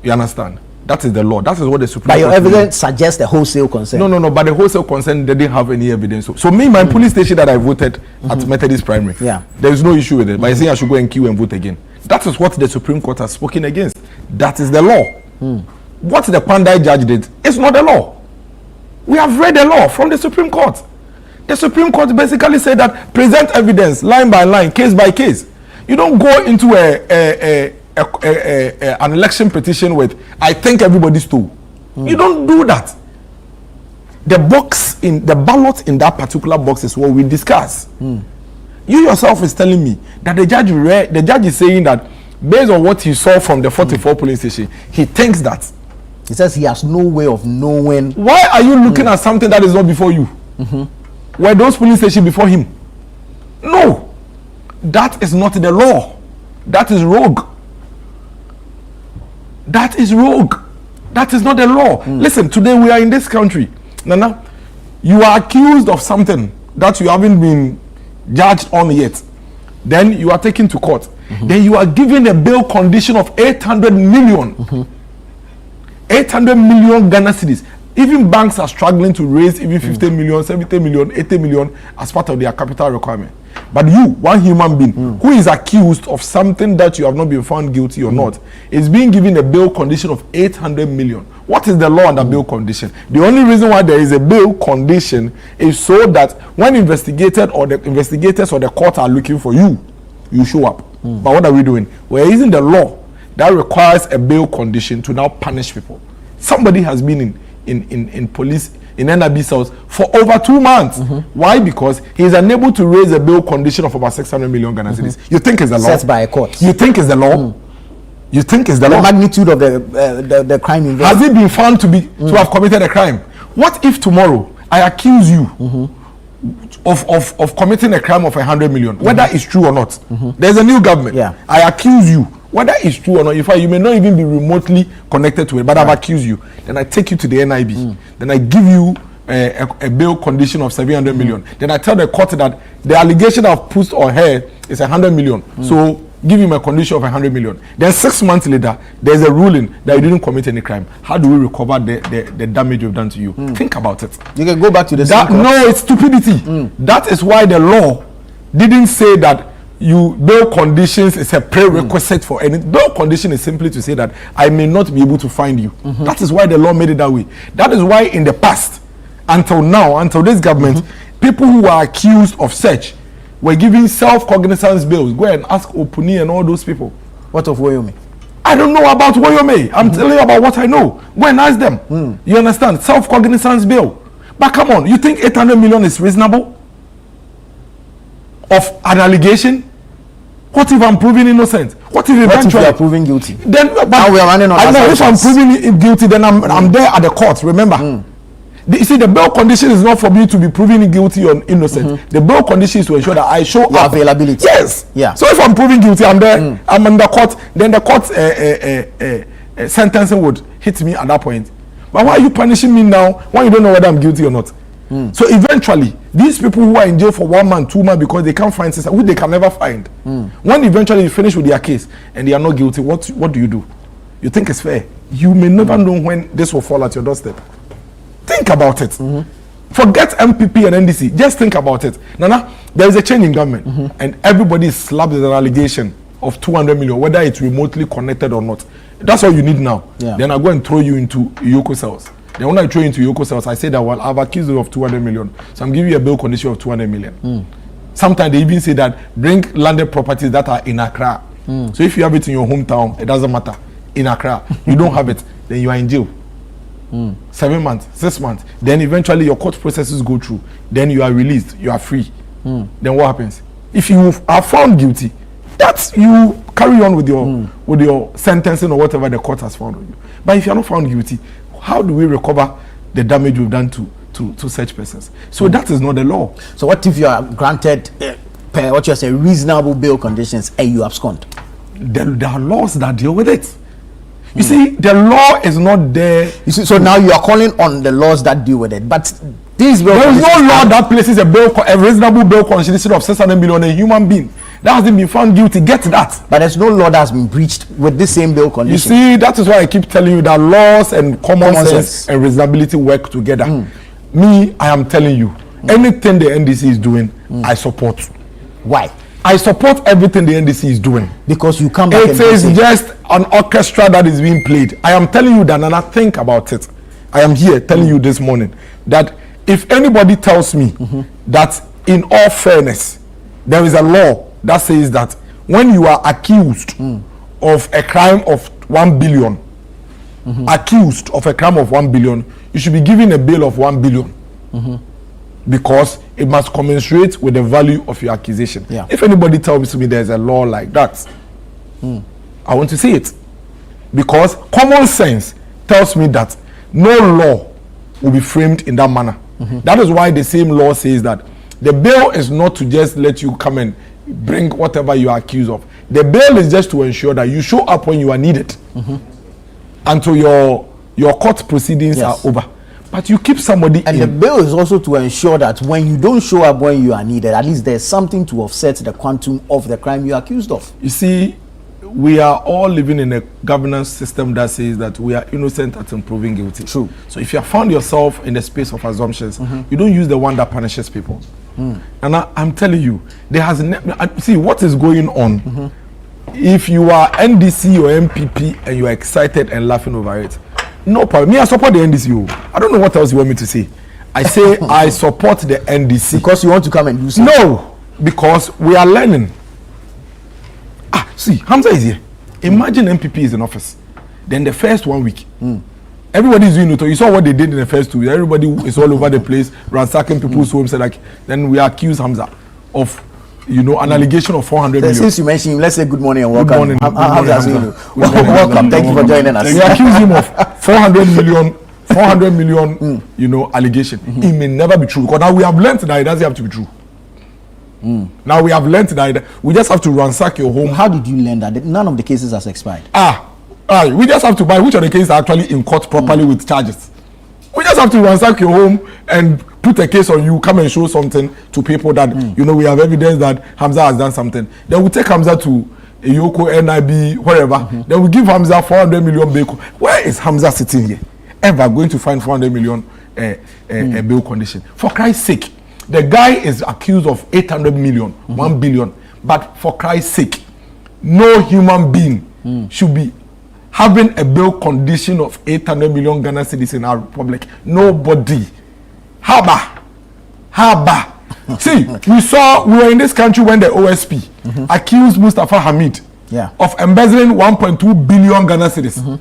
You understand? That is the law. That is what the Supreme Court. But your evidence suggests the wholesale concern. No. But the wholesale concern, they didn't have any evidence. So me, my police station that I voted at Methodist Primary, there is no issue with it. But I say I should go and queue and vote again. That is what the Supreme Court has spoken against. That is the law. What the Pandai judge did is not the law. We have read the law from the Supreme Court. The Supreme Court basically said that present evidence line by line, case by case. You don't go into an election petition with I think everybody stole. You don't do that. The ballot in that particular box is what we discuss. You yourself is telling me that the judge is saying that based on what he saw from the 44 polling station, he thinks that. He says he has no way of knowing. Why are you looking at something that is not before you? Were those polling stations before him? No. That is not the law. That is rogue. That is rogue. That is not the law. Listen, today we are in this country. Nana, you are accused of something that you haven't been judged on yet. Then you are taken to court. Then you are given a bail condition of 800 million. 800 million Ghana cedis. Even banks are struggling to raise even 50 million, 70 million, 80 million as part of their capital requirement. But you, one human being who is accused of something that you have not been found guilty or not, is being given a bail condition of 800 million. What is the law under bail condition? The only reason why there is a bail condition is so that when investigated or the investigators or the court are looking for you, you show up. But what are we doing? We're using the law that requires a bail condition to now punish people. Somebody has been in police, in NIB cells for over 2 months. Why? Because he is unable to raise a bail condition of about 600 million Ghana cedis. You think it's the law? Set by a court. You think it's the law? You think it's the law? The magnitude of the crime involved. Has it been found to have committed a crime? What if tomorrow I accuse you of committing a crime of 100 million, whether it's true or not? There's a new government. I accuse you, whether it's true or not. In fact, you may not even be remotely connected to it, but I've accused you. Then I take you to the NIB. Then I give you a bail condition of 700 million. Then I tell the court that the allegation I've put on her is 100 million. So give him a condition of 100 million. Then 6 months later, there's a ruling that you didn't commit any crime. How do we recover the damage you've done to you? Think about it. You can go back to the no, it's stupidity. That is why the law didn't say that bail conditions is a prerequisite for any. Bail condition is simply to say that I may not be able to find you. That is why the law made it that way. That is why in the past, until now, until this government, people who are accused of such were given self-cognizance bails. Go and ask Opuni and all those people. What of Woyome? I don't know about Woyome. I'm telling you about what I know. Go and ask them. You understand? Self-cognizance bail. But come on, you think 800 million is reasonable? Of an allegation? What if I'm proven innocent? What if eventually you are proven guilty? Then now we are running on. I know if I'm proven guilty, then I'm there at the court. Remember, you see, the bail condition is not for me to be proven guilty or innocent. The bail condition is to ensure that I show your up. Availability. Yes. Yeah. So if I'm proven guilty, I'm there. I'm in the court. Then the court sentencing would hit me at that point. But why are you punishing me now when you don't know whether I'm guilty or not? So eventually, these people who are in jail for 1 month, 2 months because they can't find sister, who they can never find. When eventually you finish with their case and they are not guilty, what do? You think it's fair? You may never know when this will fall at your doorstep. Think about it. Forget MPP and NDC. Just think about it. Nana, there is a change in government and everybody is slapped with an allegation of 200 million, whether it's remotely connected or not. That's all you need now. Then I go and throw you into Yoko cells. Then when I throw you into Yoko cells, I say that, well, I've accused you of 200 million. So I'm giving you a bail condition of 200 million. Sometimes they even say that bring landed properties that are in Accra. So if you have it in your hometown, it doesn't matter. In Accra, you don't have it, then you are in jail. 7 months, 6 months. Then eventually your court processes go through. Then you are released. You are free. Then what happens? If you are found guilty, that's you carry on with your sentencing or whatever the court has found on you. But if you are not found guilty, how do we recover the damage we've done to such persons? So that is not the law. So what if you are granted per what you say reasonable bail conditions and you abscond? There are laws that deal with it. You see, the law is not there. You see, so now you are calling on the laws that deal with it, but these bail there is no conditions law that places a reasonable bail condition of 600 million on a human being that hasn't been found guilty. Get that. But there's no law that has been breached with this same bail condition. You see, that is why I keep telling you that laws and common sense and reasonability work together. Me, I am telling you, anything the NDC is doing, I support. Why? I support everything the NDC is doing. Because you come back it is just an orchestra that is being played. I am telling you that, and I think about it. I am here telling you this morning that if anybody tells me that in all fairness, there is a law that says that when you are accused of a crime of 1 billion, accused of a crime of 1 billion, you should be given a bail of 1 billion. Because it must commensurate with the value of your accusation. Yeah. If anybody tells me there's a law like that, I want to see it. Because common sense tells me that no law will be framed in that manner. That is why the same law says that the bail is not to just let you come and bring whatever you are accused of. The bail is just to ensure that you show up when you are needed until your court proceedings are over. But you keep somebody and the bail is also to ensure that when you don't show up when you are needed, at least there's something to offset the quantum of the crime you are accused of. You see, we are all living in a governance system that says that we are innocent until proven guilty. True. So if you have found yourself in the space of assumptions, you don't use the one that punishes people. And I'm telling you, there has see what is going on. If you are NDC or MPP and you are excited and laughing over it, no problem. Me, I support the NDC. I don't know what else you want me to say. I say I support the NDC. Because you want to come and do something? No, because we are learning. See, Hamza is here. Imagine MPP is in office. Then the first 1 week, everybody is doing it. You saw what they did in the first 2 weeks. Everybody is all over the place, ransacking people's homes. Then we accuse Hamza of, an allegation of 400 million. Since you mentioned him, let's say good morning and welcome. Good morning, Hamza. Welcome. Thank you for joining us. We accuse him of 400 million, allegation. It may never be true because now we have learned that it doesn't have to be true. Now we have learned that we just have to ransack your home. How did you learn that? None of the cases has expired. We just have to buy which of the cases are actually in court properly with charges. We just have to ransack your home and put a case on you, come and show something to people that, we have evidence that Hamza has done something. Then we take Hamza to Yoko, NIB, wherever. Then we give Hamza 400 million bail. Where is Hamza sitting here? Ever going to find 400 million bail condition? For Christ's sake, the guy is accused of 800 million, 1 billion. But for Christ's sake, no human being should be having a bail condition of 800 million Ghana cedis in our republic. Nobody. Haba. See, we were in this country when the OSP accused Mustafa Hamid of embezzling 1.2 billion Ghana cedis.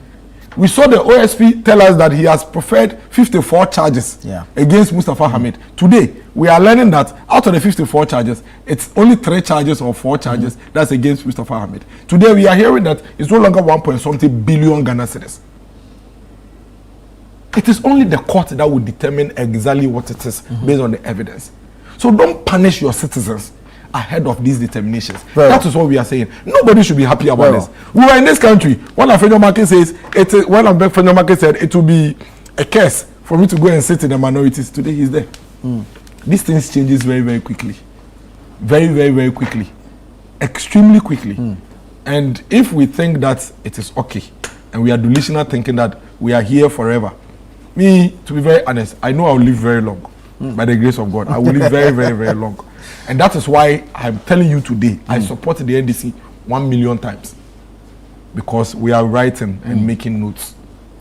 We saw the OSP tell us that he has preferred 54 charges against Mustafa Hamid. Today, we are learning that out of the 54 charges, it's only 3 charges or 4 charges that's against Mustafa Hamid. Today, we are hearing that it's no longer 1.something billion Ghana cedis. It is only the court that will determine exactly what it is based on the evidence. So don't punish your citizens ahead of these determinations. That is what we are saying. Nobody should be happy about this. We were in this country when Afenyo Market says Afenyo Market said it will be a curse for me to go and sit in the minorities. Today he's there. These things changes very, very quickly. Very, very, very quickly. Extremely quickly. And if we think that it is okay, and we are delusional thinking that we are here forever, me, to be very honest, I know I'll live very long. By the grace of God, I will live very, very, very long. And that is why I'm telling you today, I support the NDC 1 million times. Because we are writing and making notes.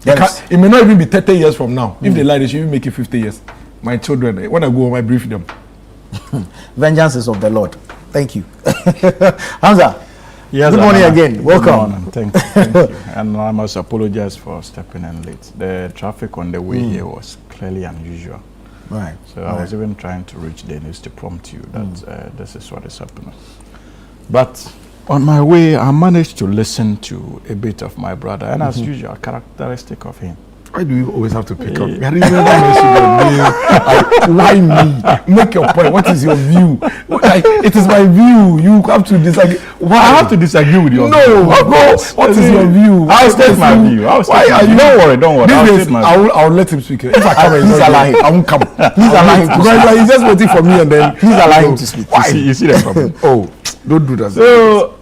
It may not even be 30 years from now. If they lie, they should even make it 50 years. My children, when I go home, I brief them. Vengeance is of the Lord. Thank you. Hamza, Yes, Good morning Anana. again. Welcome. Good morning. Thank you. Thank you. And I must apologize for stepping in late. The traffic on the way here was clearly unusual. Right. So I was even trying to reach the news to prompt you that this is what is happening. But on my way, I managed to listen to a bit of my brother, and as usual, characteristic of him. Why do you always have to pick up? Why me? Make your point. What is your view? It is my view. You have to disagree. Why? I have to disagree with you. No, of course. What is your view? I'll state my view. Why are you? Don't worry. I'll let him speak. If I come and Please allow him. I won't come. Please allow him to Because he's just waiting for me and then Please allow him to speak. Why? You see the problem. Oh, don't do that. So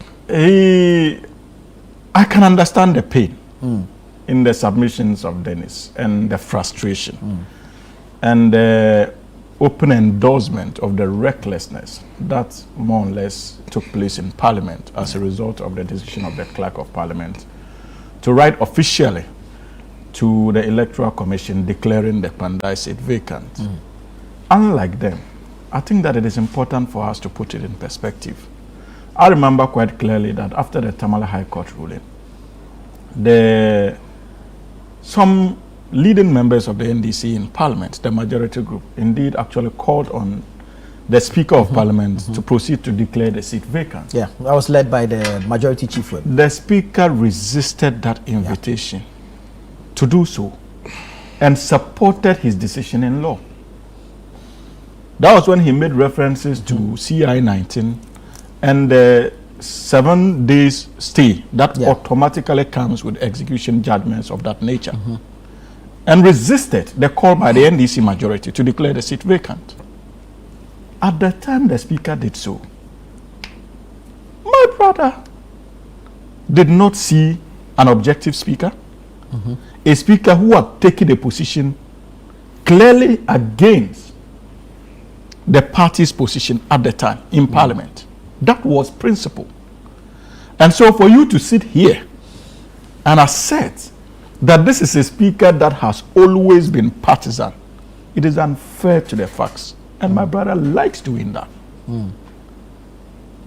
I can understand the pain in the submissions of Dennis and the frustration and the open endorsement of the recklessness that more or less took place in Parliament as a result of the decision of the Clerk of Parliament to write officially to the Electoral Commission declaring the Pandai seat vacant. Unlike them, I think that it is important for us to put it in perspective. I remember quite clearly that after the Tamale High Court ruling, some leading members of the NDC in Parliament, the majority group, indeed actually called on the Speaker of Parliament to proceed to declare the seat vacant. Yeah, that was led by the majority chief whip. The Speaker resisted that invitation to do so and supported his decision in law. That was when he made references to CI 19 and the 7 days stay that automatically comes with execution judgments of that nature, and resisted the call by the NDC majority to declare the seat vacant. At the time the Speaker did so, my brother did not see an objective Speaker, a Speaker who had taken a position clearly against the party's position at the time in Parliament. That was principle. And so for you to sit here and assert that this is a Speaker that has always been partisan, it is unfair to the facts. And my brother likes doing that.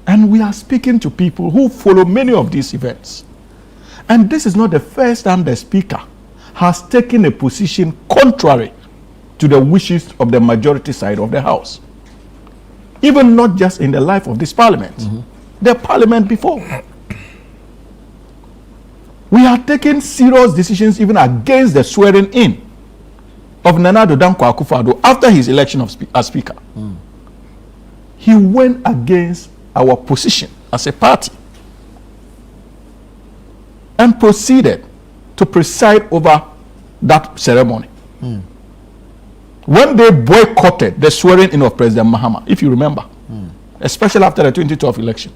And we are speaking to people who follow many of these events. And this is not the first time the Speaker has taken a position contrary to the wishes of the majority side of the House. Even not just in the life of this Parliament, the Parliament before. We are taking serious decisions even against the swearing in of Nana Addo Dankwa Akufo-Addo after his election as Speaker. He went against our position as a party and proceeded to preside over that ceremony. When they boycotted the swearing in of President Mahama, if you remember, especially after the 2012 election.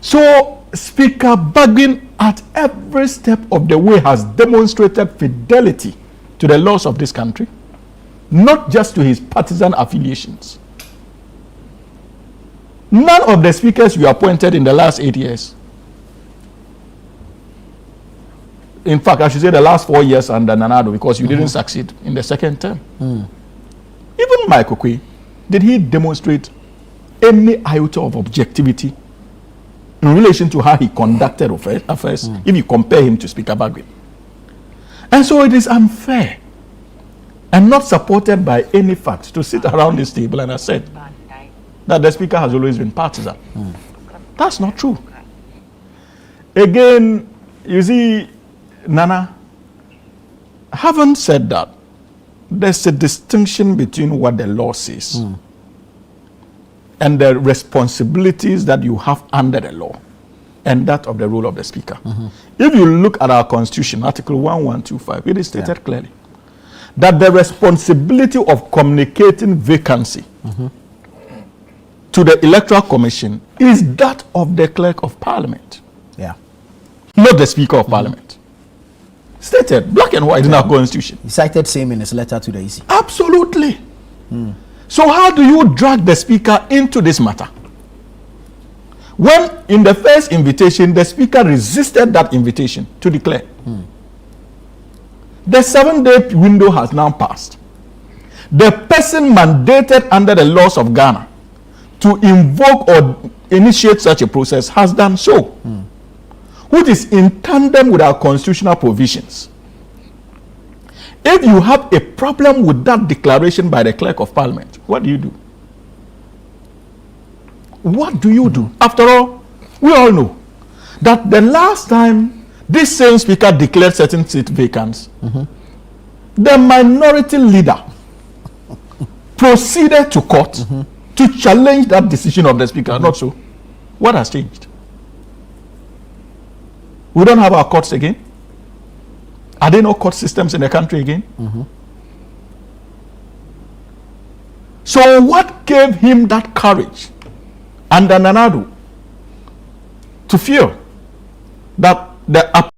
So Speaker Bagbin at every step of the way has demonstrated fidelity to the laws of this country, not just to his partisan affiliations. None of the speakers you appointed in the last 8 years, in fact, I should say the last 4 years under Nana Addo, because you didn't succeed in the second term. Even Mike Okwei, did he demonstrate any iota of objectivity in relation to how he conducted affairs if you compare him to Speaker Bagbin? And so it is unfair and not supported by any facts to sit around this table and assert that the Speaker has always been partisan. That's not true. Again, you see, Nana, having said that, there's a distinction between what the law says and the responsibilities that you have under the law and that of the role of the Speaker. If you look at our Constitution, Article 1125, it is stated clearly that the responsibility of communicating vacancy to the Electoral Commission is that of the Clerk of Parliament, not the Speaker of Parliament. Stated black and white in our Constitution. He cited same in his letter to the EC. Absolutely. So how do you drag the Speaker into this matter? When in the first invitation, the Speaker resisted that invitation to declare. The 7-day window has now passed. The person mandated under the laws of Ghana to invoke or initiate such a process has done so, which is in tandem with our constitutional provisions. If you have a problem with that declaration by the clerk of parliament, what do you do? What do you do? After all, we all know that the last time this same speaker declared certain seat vacant, the minority leader proceeded to court to challenge that decision of the speaker. Not so. What has changed? We don't have our courts again. Are there no court systems in the country again? So what gave him that courage under Nana Addo to feel that the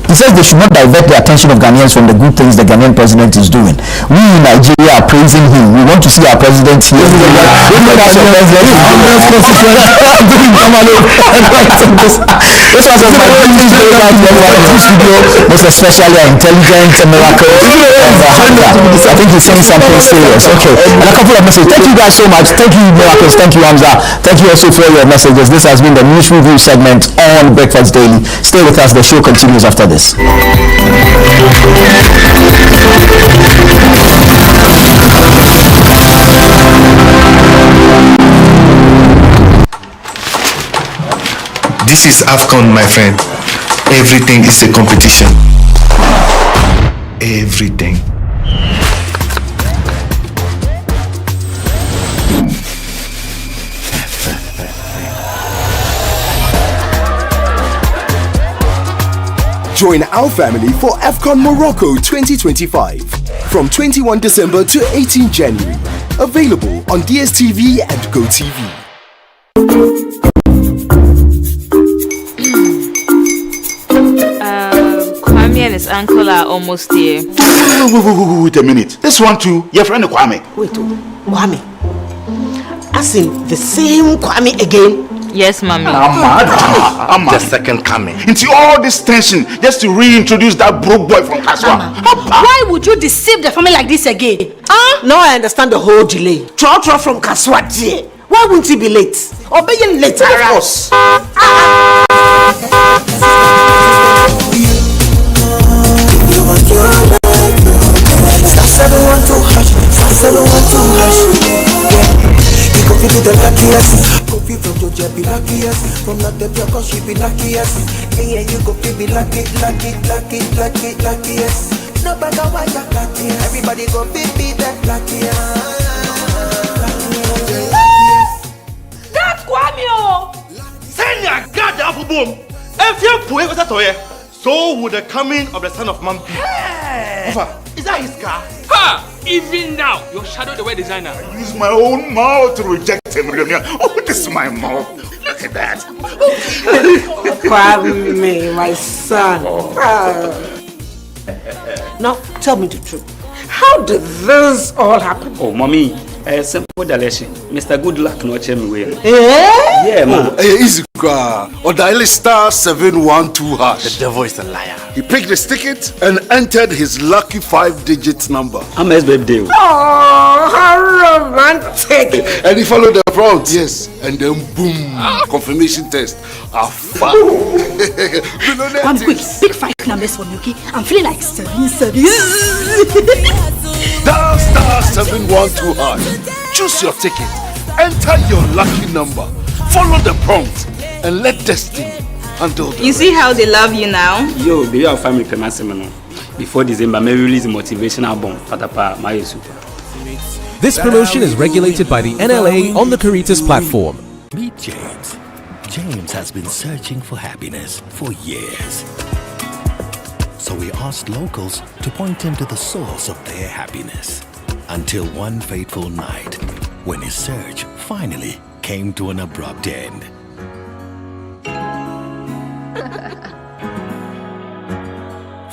He says they should not divert the attention of Ghanaians from the good things the Ghanaian president is doing. We in Nigeria are praising him. We want to see our president here. This was most especially our intelligent miracle. I think he's saying something serious. Okay, and a couple of messages. Thank you guys so much. Thank you, Miracles. Thank you, Hamza. Thank you also for your messages. This has been the News Review segment on Breakfast Daily. Stay with us. The show continues after this. This is AFCON, my friend. Everything is a competition. Everything. Join our family for AFCON Morocco 2025 from 21 December to 18 January. Available on DSTV and GoTV. Kwame and his uncle are almost here. Wait a minute. This one too, your friend Kwame. Wait, Kwame? As in the same Kwame again? Yes, mommy. I'm the second coming. Into all this tension just to reintroduce that broke boy from Kaswa. Why would you deceive the family like this again? Now I understand the whole delay. Trotro from Kaswa. Why wouldn't he be late? Or be late, of course. Coffee be the luckiest. Coffee from Georgia be luckiest. From not the block, she be luckiest. Yeah, you coffee be luckiest. No matter what you're luckiest. Everybody go be that luckiest. That's Kwame! Send your God the apple boom. If you put it toy, so would the coming of the son of man be. Is that his car? Ha! Even now, your shadow the way designer. I use my own mouth to reject him. Oh, this is my mouth. Look at that. Kwame, my son. Now, tell me the truth. How did this all happen? Oh, mommy, simple direction. Mr. Goodluck no check me well. Yeah, man. Easy car. Or dial star 712 hash. The devil is a liar. He picked his ticket and entered his lucky 5-digit number. I'm his birthday. Oh, how romantic. And he followed the prompts. Yes. And then boom. Confirmation test. One quick, pick 5 numbers for Nuki. I'm feeling like 7. Dial star 712 hash. Choose your ticket. Enter your lucky number. Follow the prompt and let destiny handle the You see how they love you now? Yo, baby, our family payment before December, may release a motivational album. Patapa, my super. This promotion is regulated by the NLA on the Caritas platform. Meet James. James has been searching for happiness for years. So we asked locals to point him to the source of their happiness. Until one fateful night, when his search finally came to an abrupt end.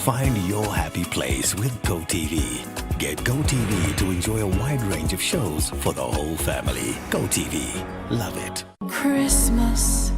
Find your happy place with GoTV. Get GoTV to enjoy a wide range of shows for the whole family. GoTV. Love it. Christmas,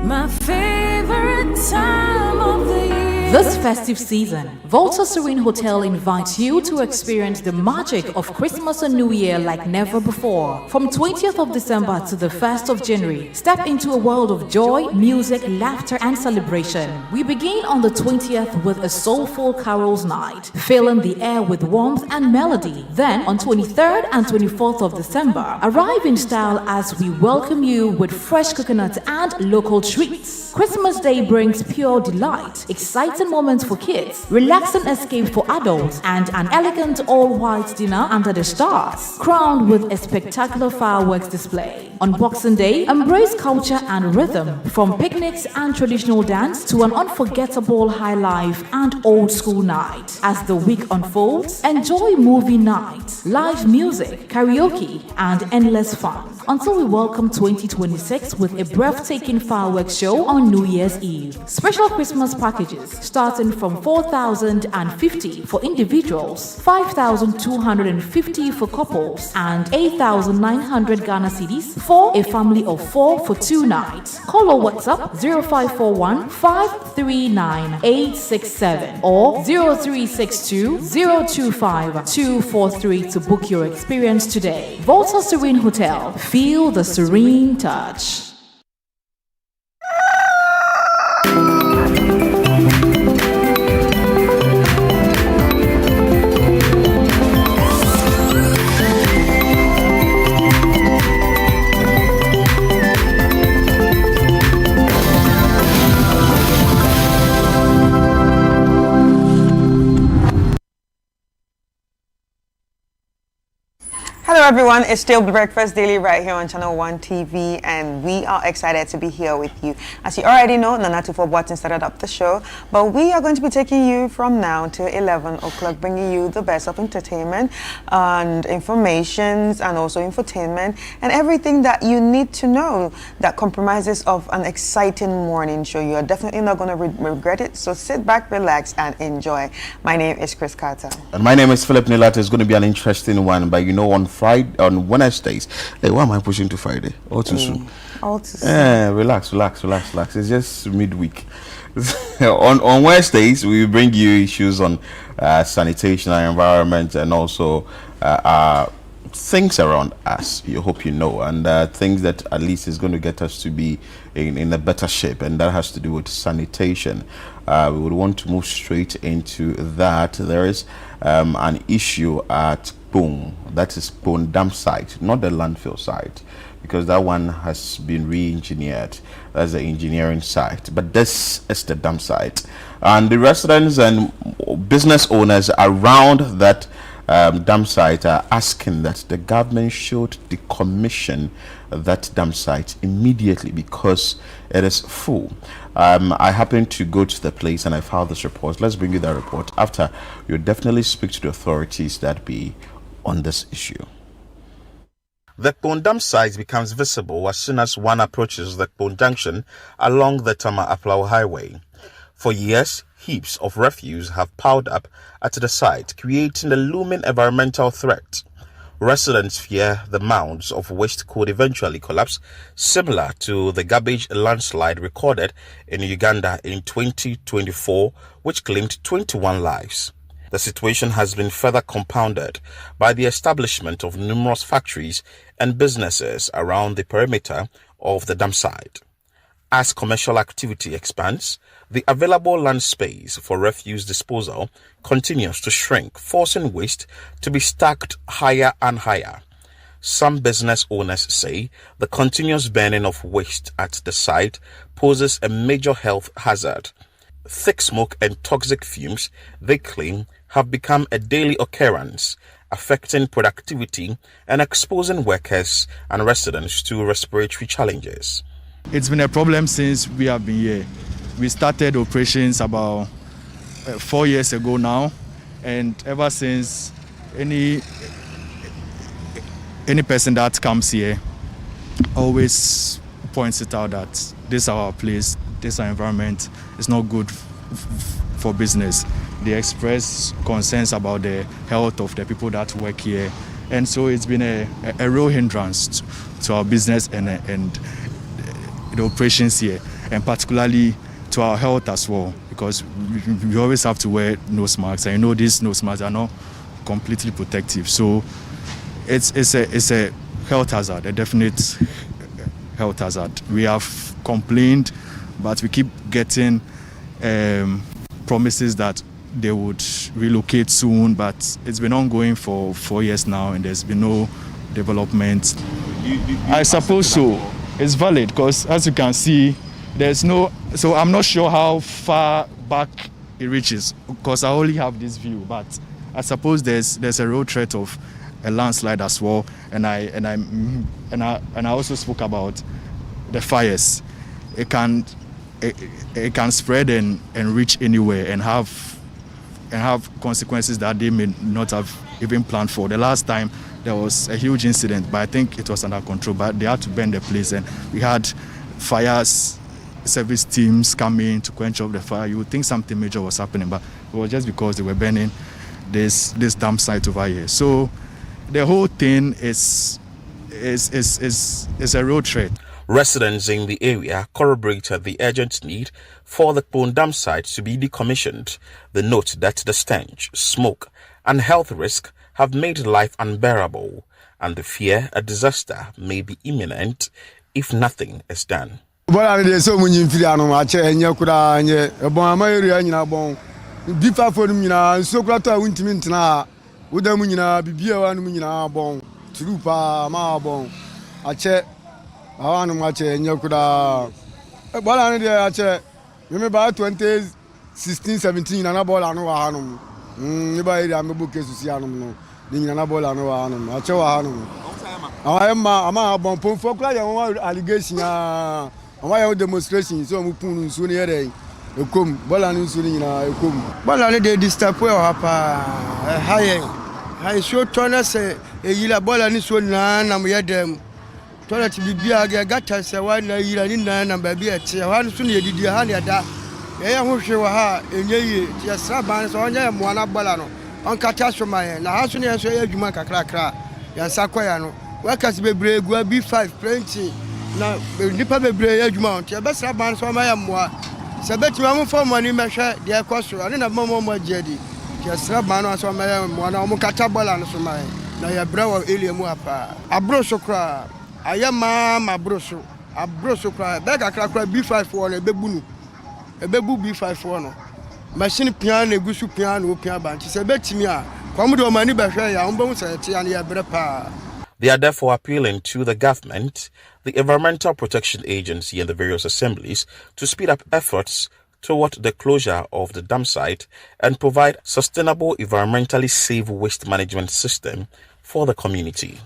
my favorite time of the year. This festive season, Volta Serene Hotel invites you to experience the magic of Christmas and New Year like never before. From 20th of December to the 1st of January, step into a world of joy, music, laughter, and celebration. We begin on the 20th with a soulful carols night, filling the air with warmth and melody. Then, on 23rd and 24th of December, arrive in style as we welcome you with fresh coconut and local treats. Christmas Day brings pure delight, exciting moments for kids, relaxing escape for adults, and an elegant all-white dinner under the stars, crowned with a spectacular fireworks display. On Boxing Day, embrace culture and rhythm, from picnics and traditional dance to an unforgettable high life and old school night. As the week unfolds, enjoy movie night, live music, karaoke, and endless fun, until we welcome 2026 with a breathtaking fireworks show on New Year's Eve. Special Christmas packages starting from 4,050 for individuals, 5,250 for couples, and 8,900 Ghana cedis for a family of 4 for 2 nights. Call or WhatsApp 0541 539 867 or 0362 025 243 to book your experience today. Volta Serene Hotel. Feel the serene touch. Hello everyone, it's still Breakfast Daily right here on Channel 1 TV, and we are excited to be here with you. As you already know, Nana Tufo-Boateng started up the show, but we are going to be taking you from now to 11 o'clock, bringing you the best of entertainment and information and also infotainment and everything that you need to know that compromises of an exciting morning show. You are definitely not going to regret it, so sit back, relax and enjoy. My name is Chris Carter. And my name is Philip Nilat. It's going to be an interesting one, but you know, on Wednesdays. Hey, why am I pushing to Friday? All too soon. All too soon. Relax. It's just midweek. on Wednesdays, we bring you issues on sanitation and environment, and also things around us. You hope you know, and things that at least is going to get us to be in a better shape, and that has to do with sanitation. We would want to move straight into that. There is an issue at Boom, that is Boom Dam site, not the landfill site, because that one has been re-engineered. That's the engineering site, but this is the dam site, and the residents and business owners around that dam site are asking that the government should decommission that dam site immediately because it is full. I happened to go to the place and I found this report. Let's bring you that report after. You'll definitely speak to the authorities that be on this issue. The Kpone Dam site becomes visible as soon as one approaches the Kpone Junction along the Tama-Aflao Highway. For years, heaps of refuse have piled up at the site, creating a looming environmental threat. Residents fear the mounds of waste could eventually collapse, similar to the garbage landslide recorded in Uganda in 2024, which claimed 21 lives. The situation has been further compounded by the establishment of numerous factories and businesses around the perimeter of the dam site. As commercial activity expands, the available land space for refuse disposal continues to shrink, forcing waste to be stacked higher and higher. Some business owners say the continuous burning of waste at the site poses a major health hazard. Thick smoke and toxic fumes, they claim, have become a daily occurrence, affecting productivity and exposing workers and residents to respiratory challenges. It's been a problem since we have been here. We started operations about 4 years ago now, and ever since, any person that comes here always points it out that this is our place, this is our environment, it's not good for business. They express concerns about the health of the people that work here, and so it's been a real hindrance to our business and the operations here, and particularly to our health as well, because we always have to wear nose masks, and you know these nose masks are not completely protective, so it's a health hazard, a definite health hazard. We have complained, but we keep getting promises that they would relocate soon, but it's been ongoing for 4 years now and there's been no development. I suppose so. It's valid because, as you can see, there's no, so I'm not sure how far back it reaches because I only have this view, but I suppose there's a real threat of a landslide as well, and I also spoke about the fires. It can spread and reach anywhere and have consequences that they may not have even planned for. The last time there was a huge incident, but I think it was under control, but they had to burn the place, and we had fires service teams come in to quench off the fire, you would think something major was happening, but it was just because they were burning this dump site over here. So the whole thing is a real threat. Residents in the area corroborated the urgent need for the Kpone dam site to be decommissioned. They note that the stench, smoke, and health risk have made life unbearable, and they fear a disaster may be imminent if nothing is done. Remember 2016, 17, na bola no wa hanum. Niba area me book kesusi hanum no. Ni na bola no wa hanum. Ache wa hanum. Ama bon pon fokla ya won allegation ya. Ama ya demonstration so mu pun nso ne yere. Ekom bola no nso ni na ekom. Bola no dey disturb we hapa. High show tona se eyila bola ni so na mo yedem. Toilet bibia ga gata se wa na yira ni na ba bia tie wa no so ne yedidi ha ne da ye ho hwe wa ha enye tie sraban so onye mo na bola no on kata so man na ha so ne so ye adwuma kakra ya sakoya no workers bebre gu B5 plenty na nipa bebre ye adwuma on tie be sraban so ma ya mo se beti ma mo form money me hwe de ekoso ani na mo jedi tie sraban no so ma ya mo na mo kata bola no so man na ya brawo elie mu apa abro so kra ayama mabroso abroso kra bega kra B5 for no ebebunu ebebu B5 for no machine piano egusu piano piano banchi se betimi a kwamu do mani behwe ya umbo se tie an ya brepa. They are therefore appealing to the government, the Environmental Protection Agency and the various assemblies to speed up efforts toward the closure of the dam site and provide sustainable, environmentally safe waste management system for the community.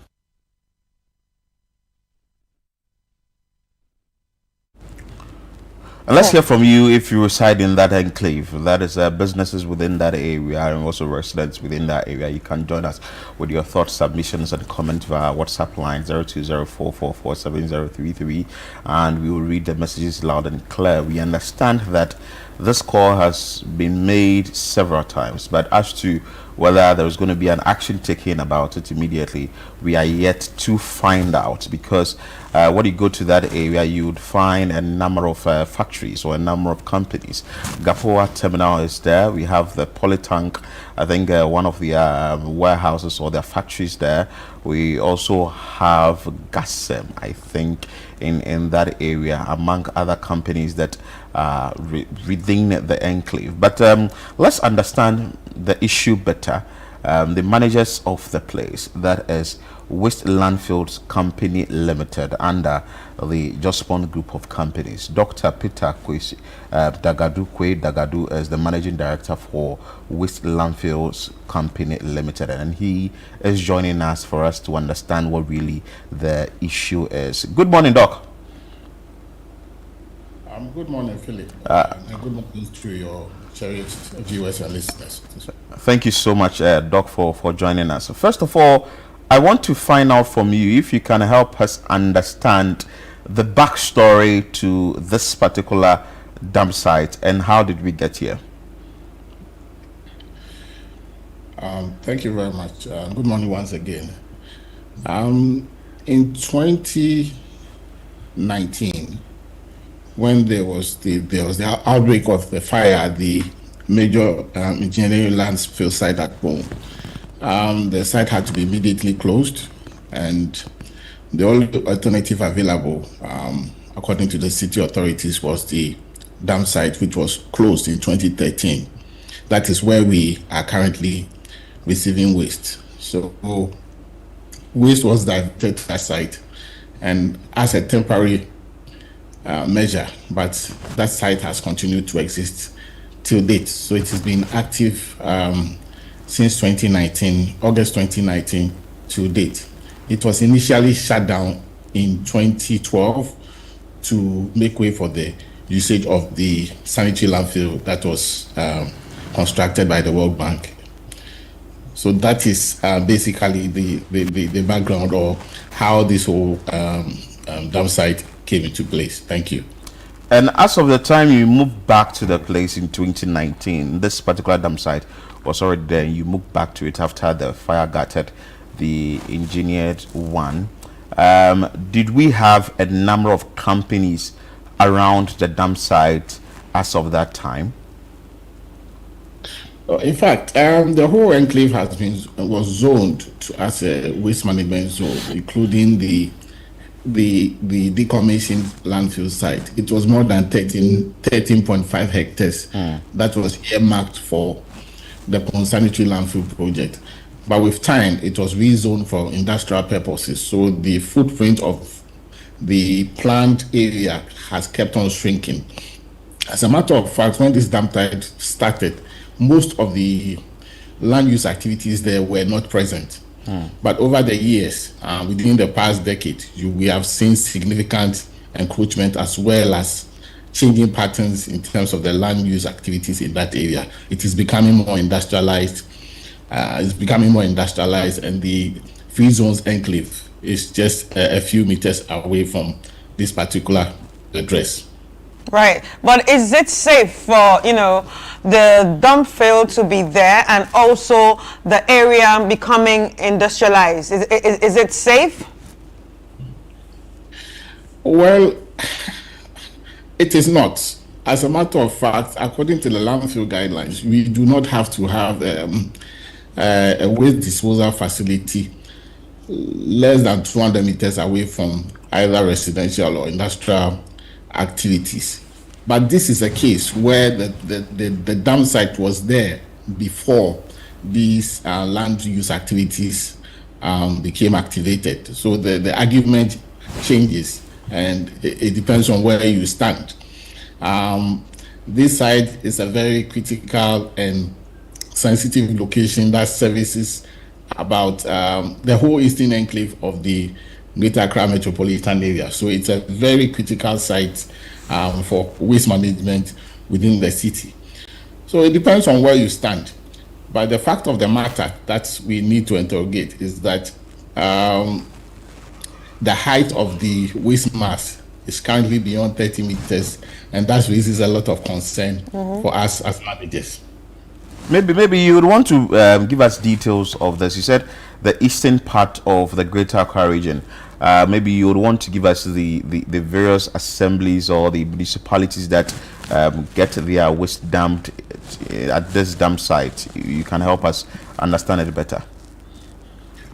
And let's hear from you if you reside in that enclave. That is businesses within that area and also residents within that area. You can join us with your thoughts, submissions, and comments via WhatsApp line 0204447033, and we will read the messages loud and clear. We understand that this call has been made several times, but as to whether there is going to be an action taken about it immediately, we are yet to find out, because when you go to that area, you would find a number of factories or a number of companies. Gapoa Terminal is there. We have the Polytank, I think one of the warehouses or their factories there. We also have Gasem, I think, in that area, among other companies that are within the enclave. But let's understand the issue better. The managers of the place, that is Waste Landfills Company Limited, under the Jospon Group of Companies. Dr. Peter Dagadu is the managing director for Waste Landfills Company Limited, and he is joining us for us to understand what really the issue is. Good morning, Doc. Good morning, Philip. And good morning to your cherished viewers and listeners. Thank you so much, Doc, for joining us. First of all, I want to find out from you if you can help us understand the backstory to this particular dump site and how did we get here? Thank you very much. Good morning once again. In 2019, when there was the outbreak of the fire at the major engineering landfill site at Kpone, the site had to be immediately closed, and the only alternative available, according to the city authorities, was the dam site, which was closed in 2013. That is where we are currently receiving waste. So waste was diverted to that site, and as a temporary measure, but that site has continued to exist till date. So it has been active since 2019, August 2019 to date. It was initially shut down in 2012 to make way for the usage of the sanitary landfill that was constructed by the World Bank. So that is basically the background of how this whole dump site came into place. Thank you. And as of the time you moved back to the place in 2019, this particular dam site was already there. You moved back to it after the fire gutted the engineered one. Did we have a number of companies around the dam site as of that time? In fact, the whole enclave was zoned as a waste management zone, including the decommissioned landfill site. It was more than 13.5 hectares that was earmarked for the Ponsanitary landfill project. But with time, it was rezoned for industrial purposes. So the footprint of the planned area has kept on shrinking. As a matter of fact, when this dam site started, most of the land use activities there were not present. But over the years, within the past decade, we have seen significant encroachment as well as changing patterns in terms of the land use activities in that area. It is becoming more industrialized. And the free zones enclave is just a few meters away from this particular address. Right, but is it safe for the dump field to be there and also the area becoming industrialized? Is it safe? Well, it is not. As a matter of fact, according to the landfill guidelines, we do not have to have a waste disposal facility less than 200 meters away from either residential or industrial activities. But this is a case where the dam site was there before these land use activities became activated. So the argument changes, and it depends on where you stand. This site is a very critical and sensitive location that services about the whole eastern enclave of the Greater Accra metropolitan area. So it's a very critical site for waste management within the city. So it depends on where you stand. But the fact of the matter that we need to interrogate is that the height of the waste mass is currently beyond 30 meters, and that raises a lot of concern for us as managers. Maybe you would want to give us details of this. You said the eastern part of the Greater Accra region. Maybe you would want to give us the various assemblies or the municipalities that get their waste dumped at this dam site. You can help us understand it better.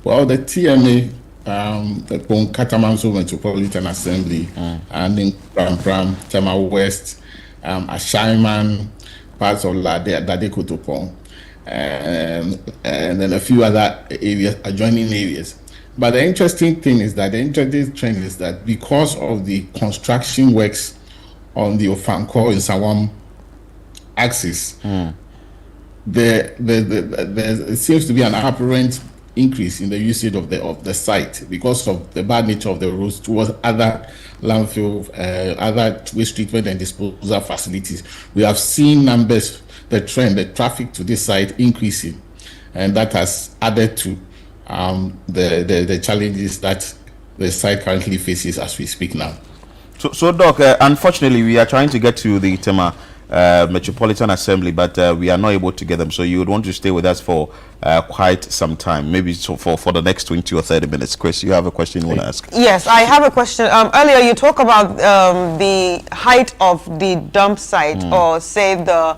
Well, the TMA, the Katamanso Metropolitan Assembly, and in Pram, Tema West, Ashaiman, parts of Dade Kotopong, and then a few other areas, adjoining areas. But the interesting thing is that the interesting trend is that because of the construction works on the Ofanko and Sawam axis, there seems to be an apparent increase in the usage of the site because of the bad nature of the roads towards other landfill, other waste treatment and disposal facilities. We have seen numbers, the traffic to this site increasing, and that has added to the challenges that the site currently faces as we speak now. So Doc, unfortunately, we are trying to get to the Tema Metropolitan Assembly, but we are not able to get them. So you would want to stay with us for quite some time, maybe for the next 20 or 30 minutes. Chris, you have a question you want to ask? Yes, I have a question. Earlier you talked about the height of the dump site, or say the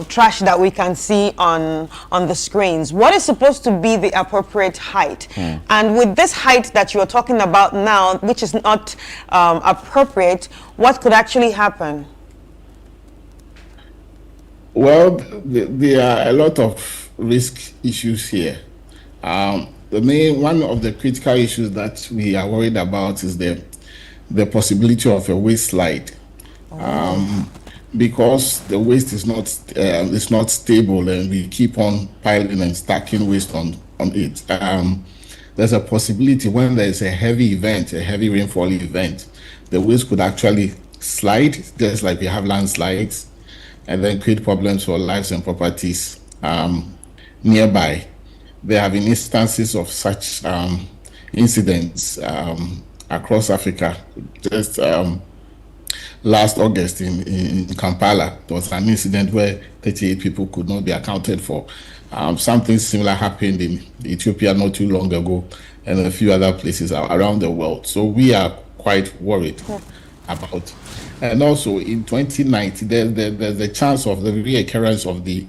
trash that we can see on the screens. What is supposed to be the appropriate height? And with this height that you're talking about now, which is not appropriate, what could actually happen? Well, there are a lot of risk issues here. One of the critical issues that we are worried about is the possibility of a waste slide. Because the waste is not stable, and we keep on piling and stacking waste on it. There's a possibility when there's a heavy rainfall event, the waste could actually slide, just like we have landslides, and then create problems for lives and properties nearby. There have been instances of such incidents across Africa. Just last August in Kampala, there was an incident where 38 people could not be accounted for. Something similar happened in Ethiopia not too long ago, and a few other places around the world. So we are quite worried about. And also in 2019, there's a chance of the reoccurrence of the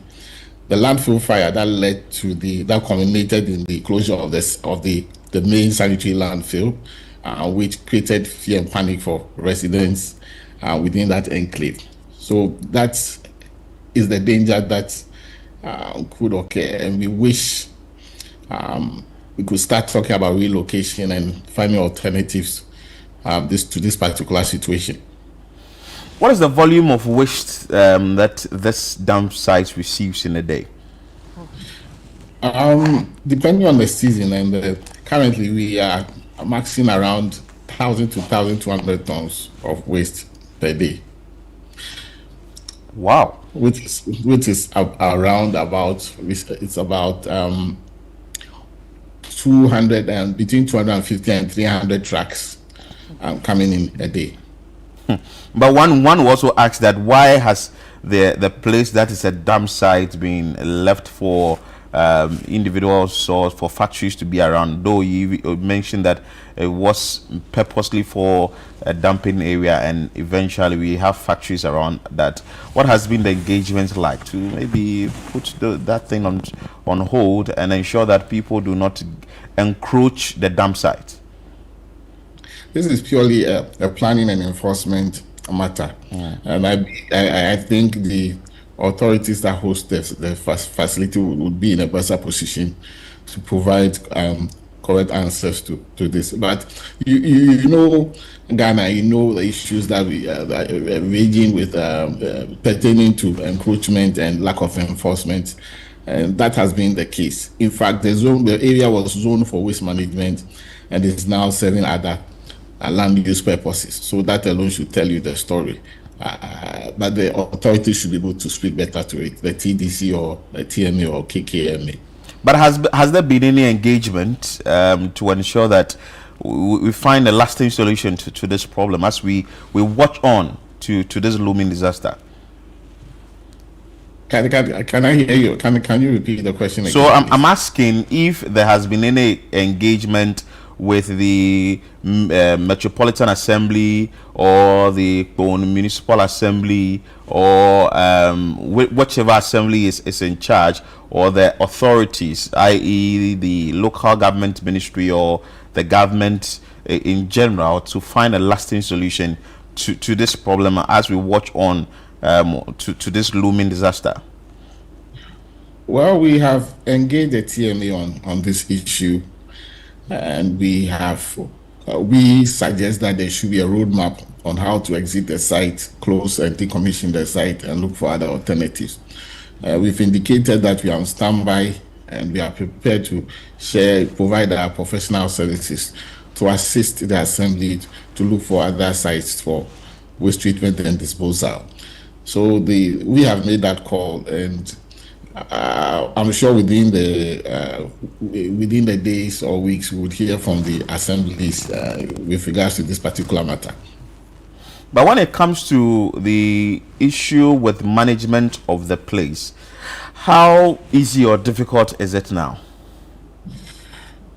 landfill fire that led to that culminated in the closure of the main sanitary landfill, which created fear and panic for residents within that enclave. So that is the danger that could occur, and we wish we could start talking about relocation and finding alternatives to this particular situation. What is the volume of waste that this dump site receives in a day? Depending on the season, and currently we are maxing around 1,000 to 1,200 tons of waste per day. Wow. Which is around about, it's about 200 and between 250 and 300 trucks coming in a day. But one will also ask that why has the place that is a dump site been left for individuals or for factories to be around, though you mentioned that it was purposely for a dumping area and eventually we have factories around that. What has been the engagement like to maybe put that thing on hold and ensure that people do not encroach the dump site? This is purely a planning and enforcement matter. And I think the authorities that host the facility would be in a better position to provide correct answers to this. But you know, Ghana, you know the issues that we are raging with pertaining to encroachment and lack of enforcement, and that has been the case. In fact, the area was zoned for waste management and is now serving other land use purposes. So that alone should tell you the story. But the authorities should be able to speak better to it, the TDC or the TMA or KKMA. But has there been any engagement to ensure that we find a lasting solution to this problem as we watch on to this looming disaster? Can I hear you? Can you repeat the question again? So I'm asking if there has been any engagement with the Metropolitan Assembly or the Municipal Assembly or whichever assembly is in charge, or the authorities, i.e. the local government ministry or the government in general, to find a lasting solution to this problem as we watch on to this looming disaster? Well, we have engaged the TMA on this issue, and we suggest that there should be a roadmap on how to exit the site, close and decommission the site, and look for other alternatives. We've indicated that we are on standby and we are prepared to provide our professional services to assist the assembly to look for other sites for waste treatment and disposal. So we have made that call, and I'm sure within the days or weeks we would hear from the assemblies with regards to this particular matter. But when it comes to the issue with management of the place, how easy or difficult is it now?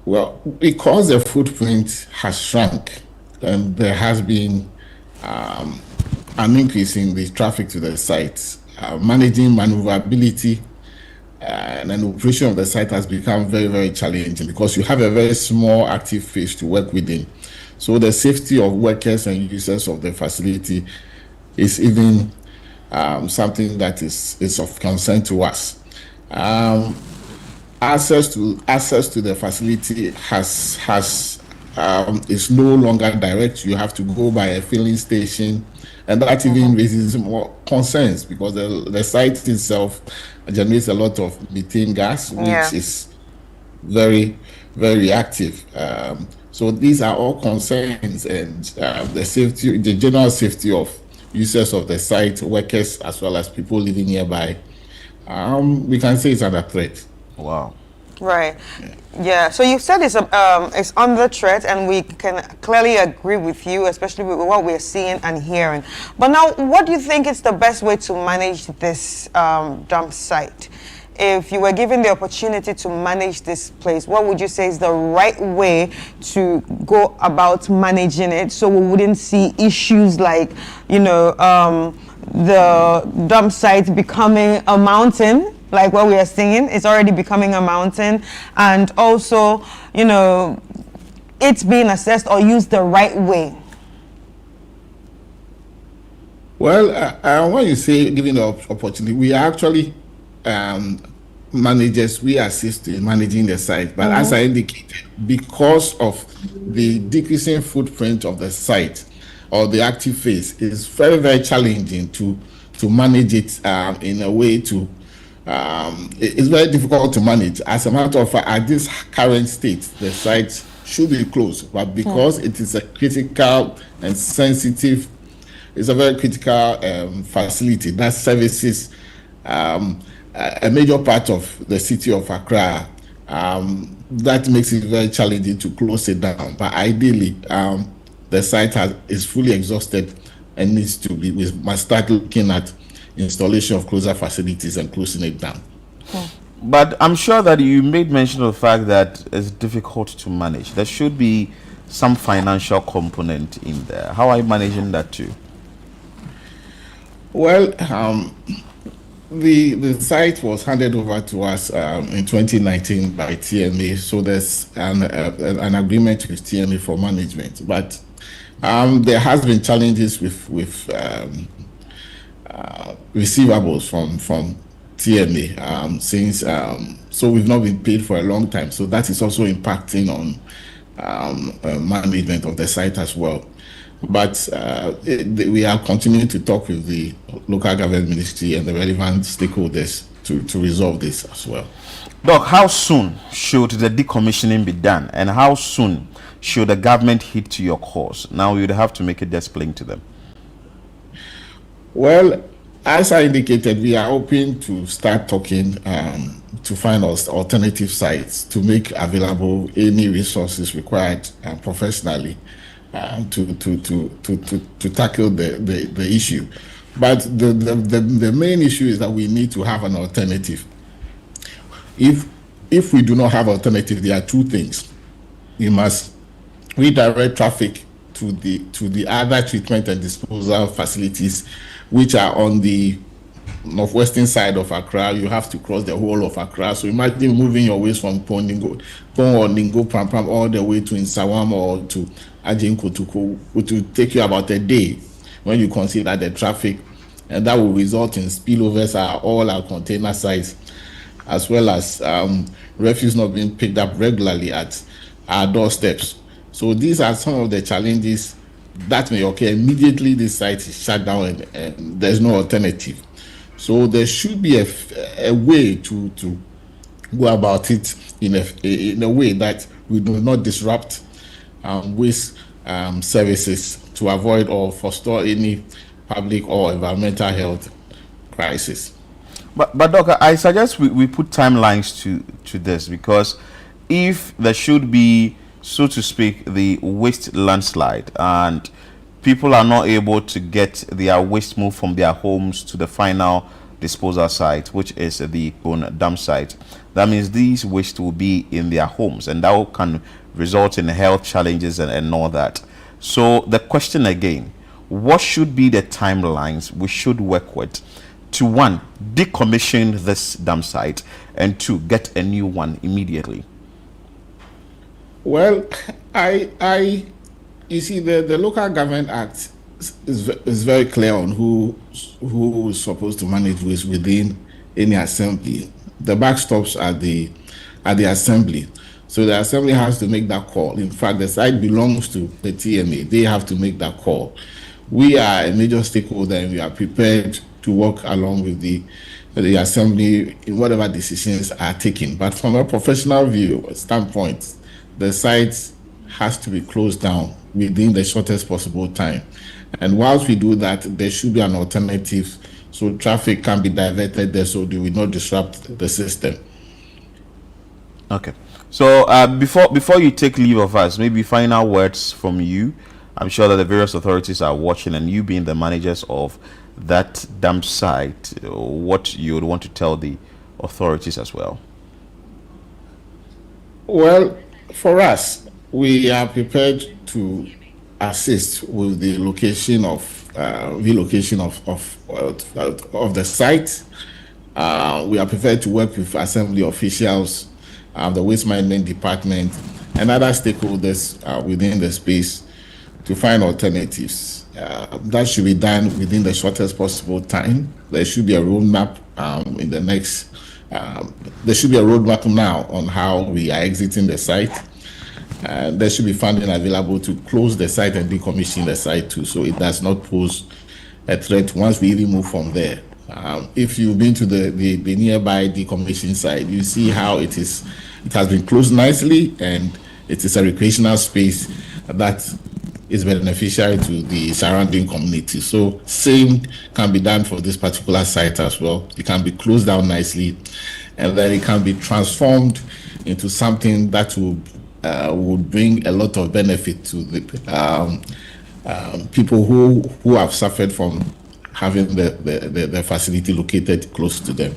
Well, because the footprint has shrunk and there has been an increase in the traffic to the sites, managing maneuverability and an operation of the site has become very, very challenging because you have a very small active phase to work within. So the safety of workers and users of the facility is even something that is of concern to us. Access to the facility is no longer direct. You have to go by a filling station, and that even raises more concerns because the site itself generates a lot of methane gas, which is very, very active. So these are all concerns, and the general safety of users of the site, workers, as well as people living nearby, we can say it's under threat. Wow. Right. Yeah. So you said it's under threat, and we can clearly agree with you, especially with what we're seeing and hearing. But now, what do you think is the best way to manage this dump site? If you were given the opportunity to manage this place, what would you say is the right way to go about managing it so we wouldn't see issues like, the dump site becoming a mountain, like what we are seeing? It's already becoming a mountain, and also, it's being assessed or used the right way? Well, when you say giving the opportunity, we are actually managers, we assist in managing the site. But as I indicated, because of the decreasing footprint of the site or the active phase, it's very, very challenging to manage it in a way to, it's very difficult to manage. As a matter of fact, at this current state, the site should be closed, but because it is a critical and sensitive, it's a very critical facility that services a major part of the city of Accra, that makes it very challenging to close it down. But ideally, the site is fully exhausted and needs to be, we must start looking at installation of closer facilities and closing it down. But I'm sure that you made mention of the fact that it's difficult to manage. There should be some financial component in there. How are you managing that too? Well, the site was handed over to us in 2019 by TMA, so there's an agreement with TMA for management. But there has been challenges with receivables from TMA since so we've not been paid for a long time. So that is also impacting on management of the site as well. But we are continuing to talk with the local government ministry and the relevant stakeholders to resolve this as well. Doc, how soon should the decommissioning be done, and how soon should the government hit to your cause? Now you'd have to make it just plain to them. Well, as I indicated, we are hoping to start talking to find alternative sites to make available any resources required professionally to tackle the issue. But the main issue is that we need to have an alternative. If we do not have alternative, there are two things. We must redirect traffic to the other treatment and disposal facilities which are on the northwestern side of Accra. You have to cross the whole of Accra. So imagine moving your waste from Pong or Ningo Pram all the way to Nsawam or to Ajin Kotuko, which will take you about a day when you consider the traffic, and that will result in spillovers at all our container sites, as well as refuse not being picked up regularly at our doorsteps. So these are some of the challenges that may occur immediately this site is shut down and there's no alternative. So there should be a way to go about it in a way that we do not disrupt waste services to avoid or forestall any public or environmental health crisis. But Doctor, I suggest we put timelines to this, because if there should be, so to speak, the waste landslide and people are not able to get their waste moved from their homes to the final disposal site, which is the dump site, that means these waste will be in their homes, and that can result in health challenges and all that. So the question again, what should be the timelines we should work with to, one, decommission this dump site, and two, get a new one immediately? Well, you see, the Local Government Act is very clear on who is supposed to manage waste within any assembly. The backstops at the assembly. So the assembly has to make that call. In fact, the site belongs to the TMA. They have to make that call. We are a major stakeholder and we are prepared to work along with the assembly in whatever decisions are taken. But from a professional view standpoint, the site has to be closed down within the shortest possible time. And whilst we do that, there should be an alternative so traffic can be diverted there so they will not disrupt the system. Okay. So before you take leave of us, maybe final words from you. I'm sure that the various authorities are watching, and you being the managers of that dump site, what you would want to tell the authorities as well. Well, for us, we are prepared to assist with the location of relocation of the site. We are prepared to work with assembly officials, the waste management department, and other stakeholders within the space to find alternatives. That should be done within the shortest possible time. There should be a roadmap in the next. There should be a roadmap now on how we are exiting the site. There should be funding available to close the site and decommission the site too, so it does not pose a threat once we really move from there. If you've been to the nearby decommission site, you see how it is. It has been closed nicely, and it is a recreational space that is beneficial to the surrounding community. So same can be done for this particular site as well. It can be closed down nicely, and then it can be transformed into something that would bring a lot of benefit to the people who have suffered from having the facility located close to them.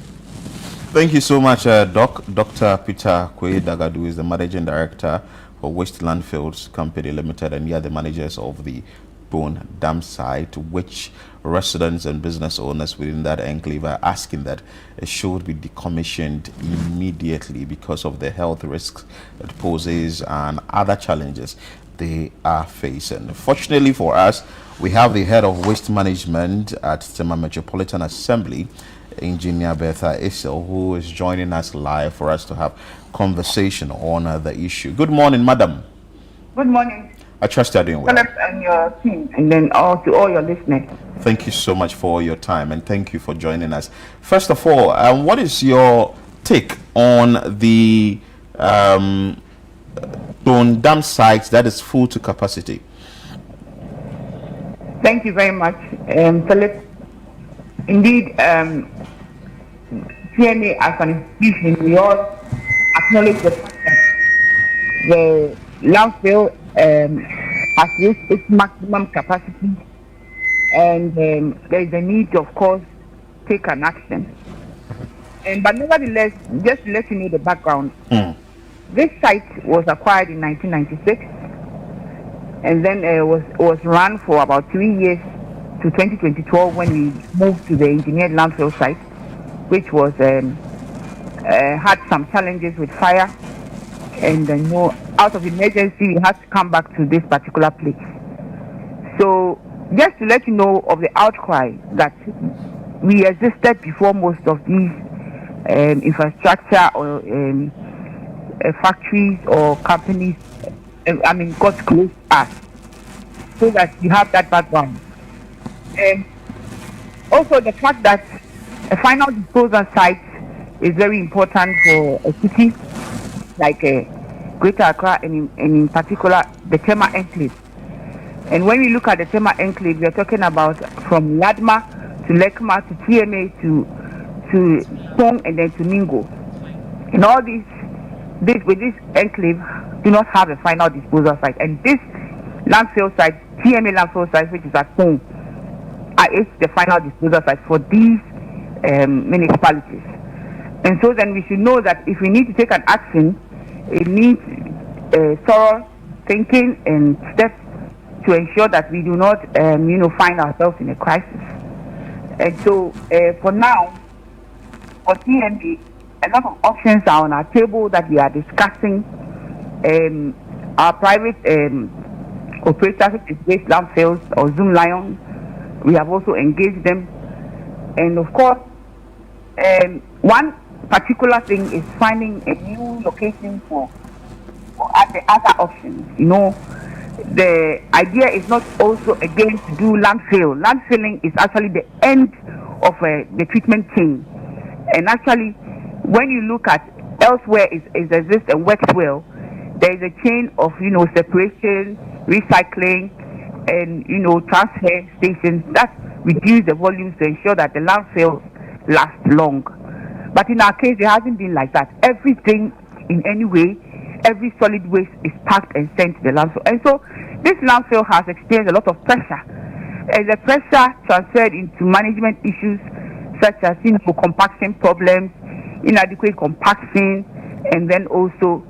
Thank you so much, Dr. Peter Quaye-Dagadu, who is the Managing Director for Waste Landfills Company Limited, and you are the managers of the Bone Dam site, which residents and business owners within that enclave are asking that it should be decommissioned immediately because of the health risks it poses and other challenges they are facing. Fortunately for us, we have the head of waste management at Tema Metropolitan Assembly, Engineer Bertha Issel, who is joining us live for us to have conversation on the issue. Good morning, madam. Good morning. I trust you're doing well. Philip and your team, and then to all your listeners. Thank you so much for your time, and thank you for joining us. First of all, what is your take on the Bone Dam site that is full to capacity? Thank you very much, Philip. Indeed, TMA as an institution, we all acknowledge the fact that the landfill has reached its maximum capacity, and there is a need to, of course, take an action. But nevertheless, just to let you know the background, this site was acquired in 1996, and then was run for about 3 years to 2012 when we moved to the engineered landfill site, which was had some challenges with fire, and out of emergency we had to come back to this particular place. So just to let you know of the outcry that we existed before most of these infrastructure or factories or companies got close to us, so that you have that background. Also the fact that a final disposal site is very important for a city like Greater Accra, and in particular the Tema Enclave. And when we look at the Tema Enclave, we are talking about from Ladma to Lekma to TMA to Pong and then to Ningo. And all these with this enclave do not have a final disposal site. And this landfill site, TMA landfill site, which is at Pong, is the final disposal site for these municipalities. And so then we should know that if we need to take an action, it needs thorough thinking and steps to ensure that we do not find ourselves in a crisis. And so for now, for TMA, a lot of options are on our table that we are discussing. Our private operators, which is Waste Landfills or Zoom Lion, we have also engaged them. And of course, one particular thing is finding a new location for the other options. The idea is not also again to do landfill. Landfilling is actually the end of the treatment chain. And actually, when you look at elsewhere it exists and works well, there is a chain of separation, recycling, and transfer stations that reduce the volumes to ensure that the landfills last long. But in our case, it hasn't been like that. Everything in any way, every solid waste is packed and sent to the landfill. And so this landfill has experienced a lot of pressure. And the pressure transferred into management issues such as compaction problems, inadequate compaction, and then also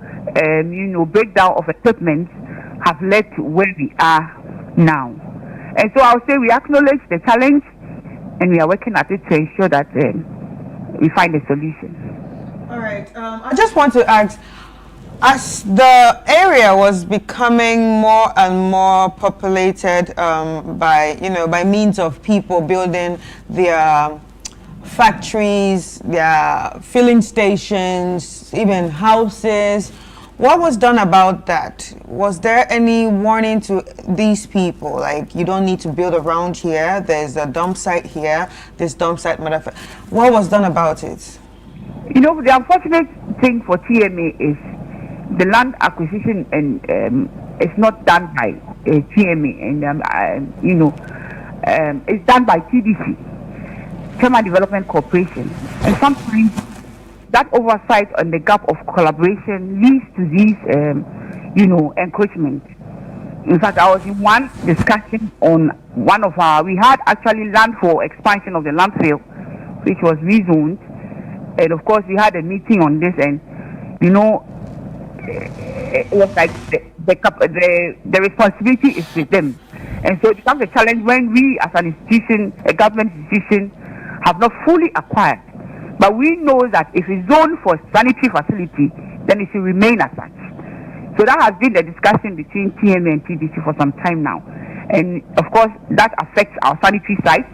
breakdown of equipment have led to where we are now. And so I'll say we acknowledge the challenge and we are working at it to ensure that we find a solution. All right. I just want to ask, as the area was becoming more and more populated by means of people building their factories, their filling stations, even houses, what was done about that? Was there any warning to these people, like you don't need to build around here, there's a dump site here, this dump site, what was done about it? The unfortunate thing for TMA is the land acquisition and it's not done by TMA, and it's done by TDC, Tema Development Corporation, and sometimes that oversight and the gap of collaboration leads to these, encroachment. In fact, I was in one discussion on we had actually land for expansion of the landfill, which was rezoned, and of course we had a meeting on this, and it was like the responsibility is with them, and so it becomes a challenge when we as an institution, a government institution, have not fully acquired. But we know that if it's zoned for sanitary facility, then it should remain as such. So that has been the discussion between TMA and TDC for some time now, and of course that affects our sanitary sites,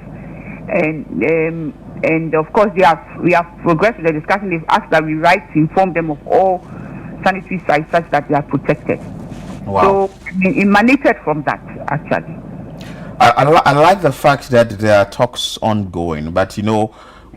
and of course we have progressed with the discussion. They've asked that we write to inform them of all sanitary sites such that they are protected. Wow. So it emanated from that actually. I like the fact that there are talks ongoing, but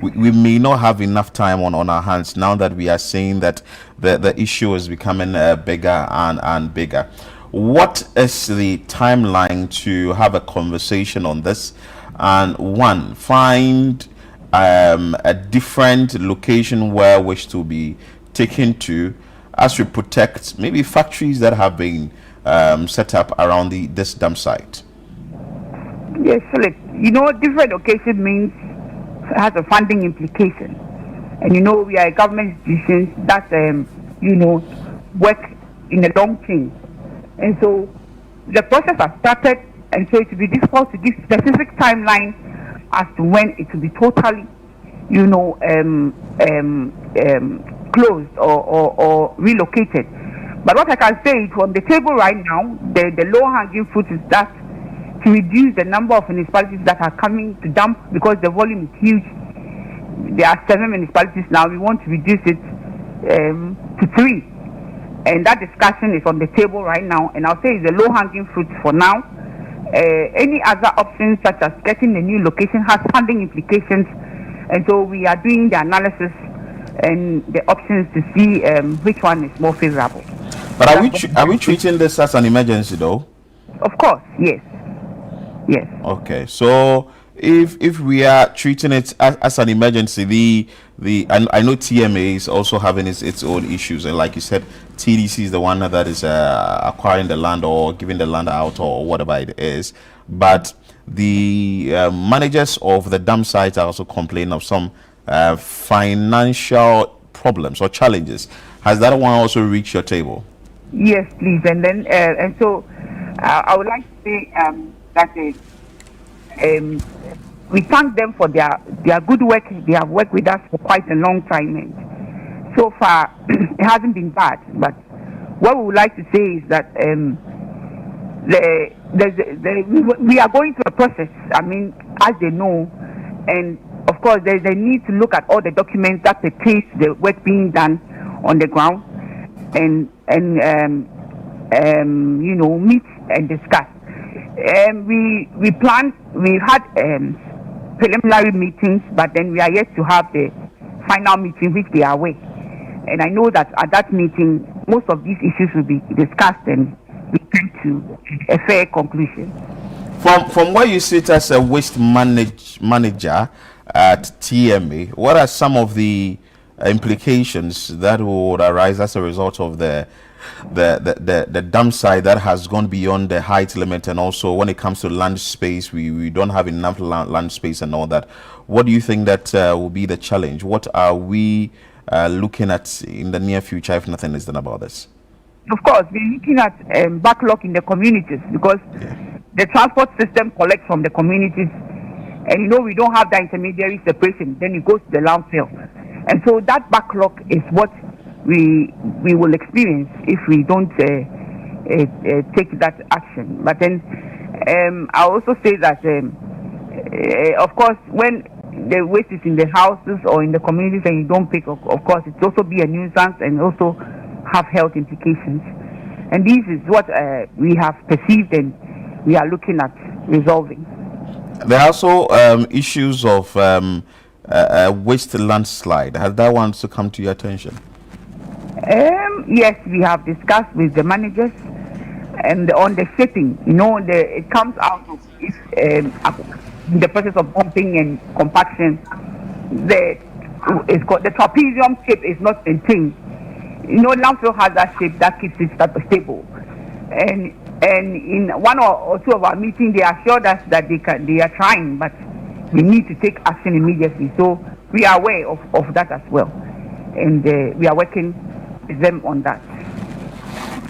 we may not have enough time on our hands now that we are seeing that the issue is becoming bigger and bigger. What is the timeline to have a conversation on this and find a different location where wish to be taken to as we protect maybe factories that have been set up around this dump site? Yes, Philip. Different location means has a funding implication, and we are a government institution that work in a long chain, and so the process has started, and so it will be difficult to give specific timeline as to when it will be totally closed or relocated. But what I can say is on the table right now, the low hanging fruit is that to reduce the number of municipalities that are coming to dump, because the volume is huge. There are 7 municipalities now. We want to reduce it to 3, and that discussion is on the table right now, and I'll say it's a low hanging fruit for now. Any other options such as getting a new location has funding implications, and so we are doing the analysis and the options to see which one is more favorable. But are we treating this as an emergency though? Of course, yes. Yes. Okay, so if we are treating it as an emergency, I know TMA is also having its own issues, and like you said, TDC is the one that is acquiring the land or giving the land out or whatever it is, but the managers of the dump sites are also complaining of some financial problems or challenges. Has that one also reached your table? Yes, please. And then and so I would like to say that we thank them for their good work. They have worked with us for quite a long time, and so far it hasn't been bad. But what we would like to say is that we are going through a process. I mean, as they know, and of course there's a need to look at all the documents that pertain to the work being done on the ground, and meet and discuss. We've had preliminary meetings, but then we are yet to have the final meeting, which they are away. And I know that at that meeting, most of these issues will be discussed and we come to a fair conclusion. From where you sit as a waste manager at TMA, what are some of the implications that would arise as a result of the dam site that has gone beyond the height limit, and also when it comes to land space, we don't have enough land space and all that. What do you think that will be the challenge? What are we looking at in the near future if nothing is done about this? Of course, we're looking at backlog in the communities, because the transport system collects from the communities, and we don't have that intermediary separation. Then it goes to the landfill, and so that backlog is what we will experience if we don't take that action. But then I also say that of course, when the waste is in the houses or in the communities and you don't pick, of course it also be a nuisance and also have health implications. And this is what we have perceived and we are looking at resolving. There are also issues of waste landslide. Has that one to come to your attention? Yes, we have discussed with the managers and on the shaping. It comes out of if the process of bumping and compaction. It's called the trapezium shape is not maintained. Landfill has that shape that keeps it stable. And in one or two of our meetings, they assured us that they are trying, but we need to take action immediately. So we are aware of that as well, and we are working with them on that.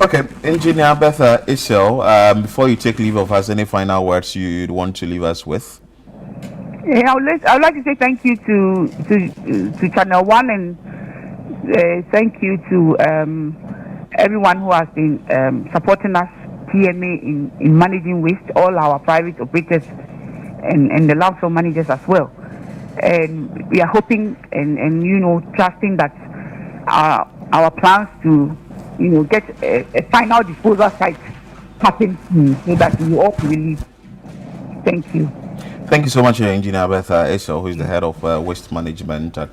Okay, Engineer Bertha Isel, before you take leave of us, any final words you'd want to leave us with? I would like to say thank you to Channel One, and thank you to everyone who has been supporting us, TMA, in managing waste, all our private operators and the landfill managers as well. And we are hoping and trusting that our plans to get a final disposal site happen so that we all relieve. Thank you. Thank you so much, Engineer Bertha Esau, who is the head of waste management at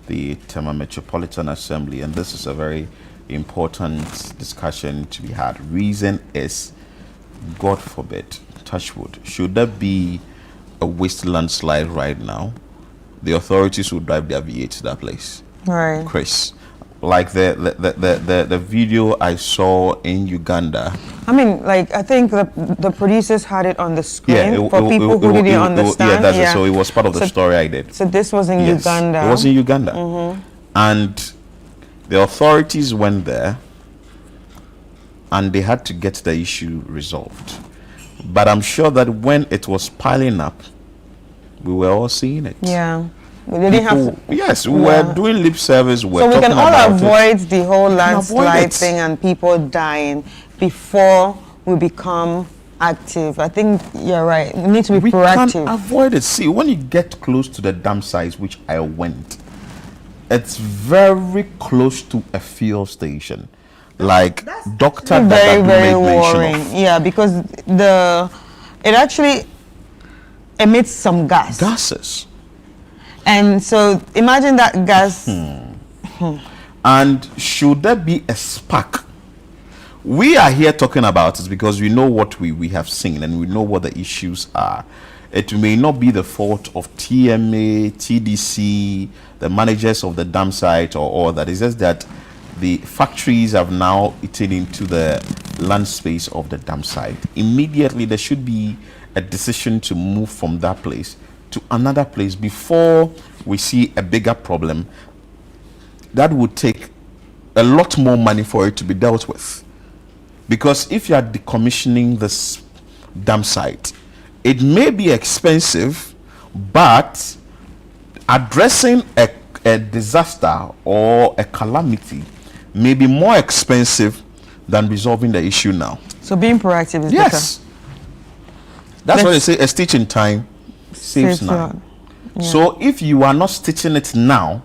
the Tema Metropolitan Assembly. And this is a very important discussion to be had. Reason is, God forbid, touch wood, should there be a waste landslide right now, the authorities would drive their V8 to that place. Right. Chris, like the video I saw in Uganda. I mean, I think the producers had it on the screen for people who didn't understand. Yeah, so it was part of the story I did. So this was in Uganda. It was in Uganda. Mm-hmm. And the authorities went there and they had to get the issue resolved. But I'm sure that when it was piling up, we were all seeing it. Yeah. We didn't have to, yes, we were doing lip service. So we can all avoid the whole landslide thing and people dying before we become active. I think you're right. We need to be proactive. We can avoid it. See, when you get close to the dam sites, which I went, it's very close to a fuel station. Like Dr. Very, Dadadu very made mention worrying. of. Yeah, because it actually emits some gas. Gases. And so imagine that gas. And should there be a spark? We are here talking about it because we know what we have seen and we know what the issues are. It may not be the fault of TMA, TDC, the managers of the dam site or all that. It's just that the factories have now eaten into the land space of the dam site. Immediately, there should be a decision to move from that place to another place before we see a bigger problem that would take a lot more money for it to be dealt with. Because if you are decommissioning this dam site, it may be expensive, but addressing a disaster or a calamity may be more expensive than resolving the issue now. So being proactive is yes. better. That's why they say a stitch in time saves none. Yeah. So if you are not stitching it now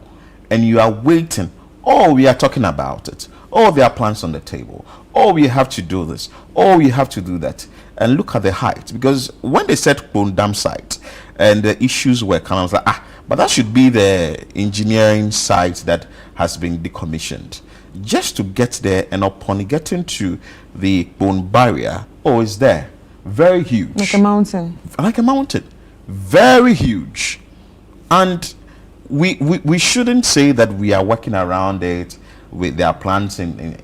and you are waiting, oh, we are talking about it, oh, there are plans on the table, oh, we have to do this, oh, we have to do that, and look at the height. Because when they said Kpone Dam site and the issues were kind of like, but that should be the engineering site that has been decommissioned. Just to get there, and upon getting to the Kpone barrier, oh, it's there. Very huge. Like a mountain. Like a mountain. Very huge. And we shouldn't say that we are working around it with their plans in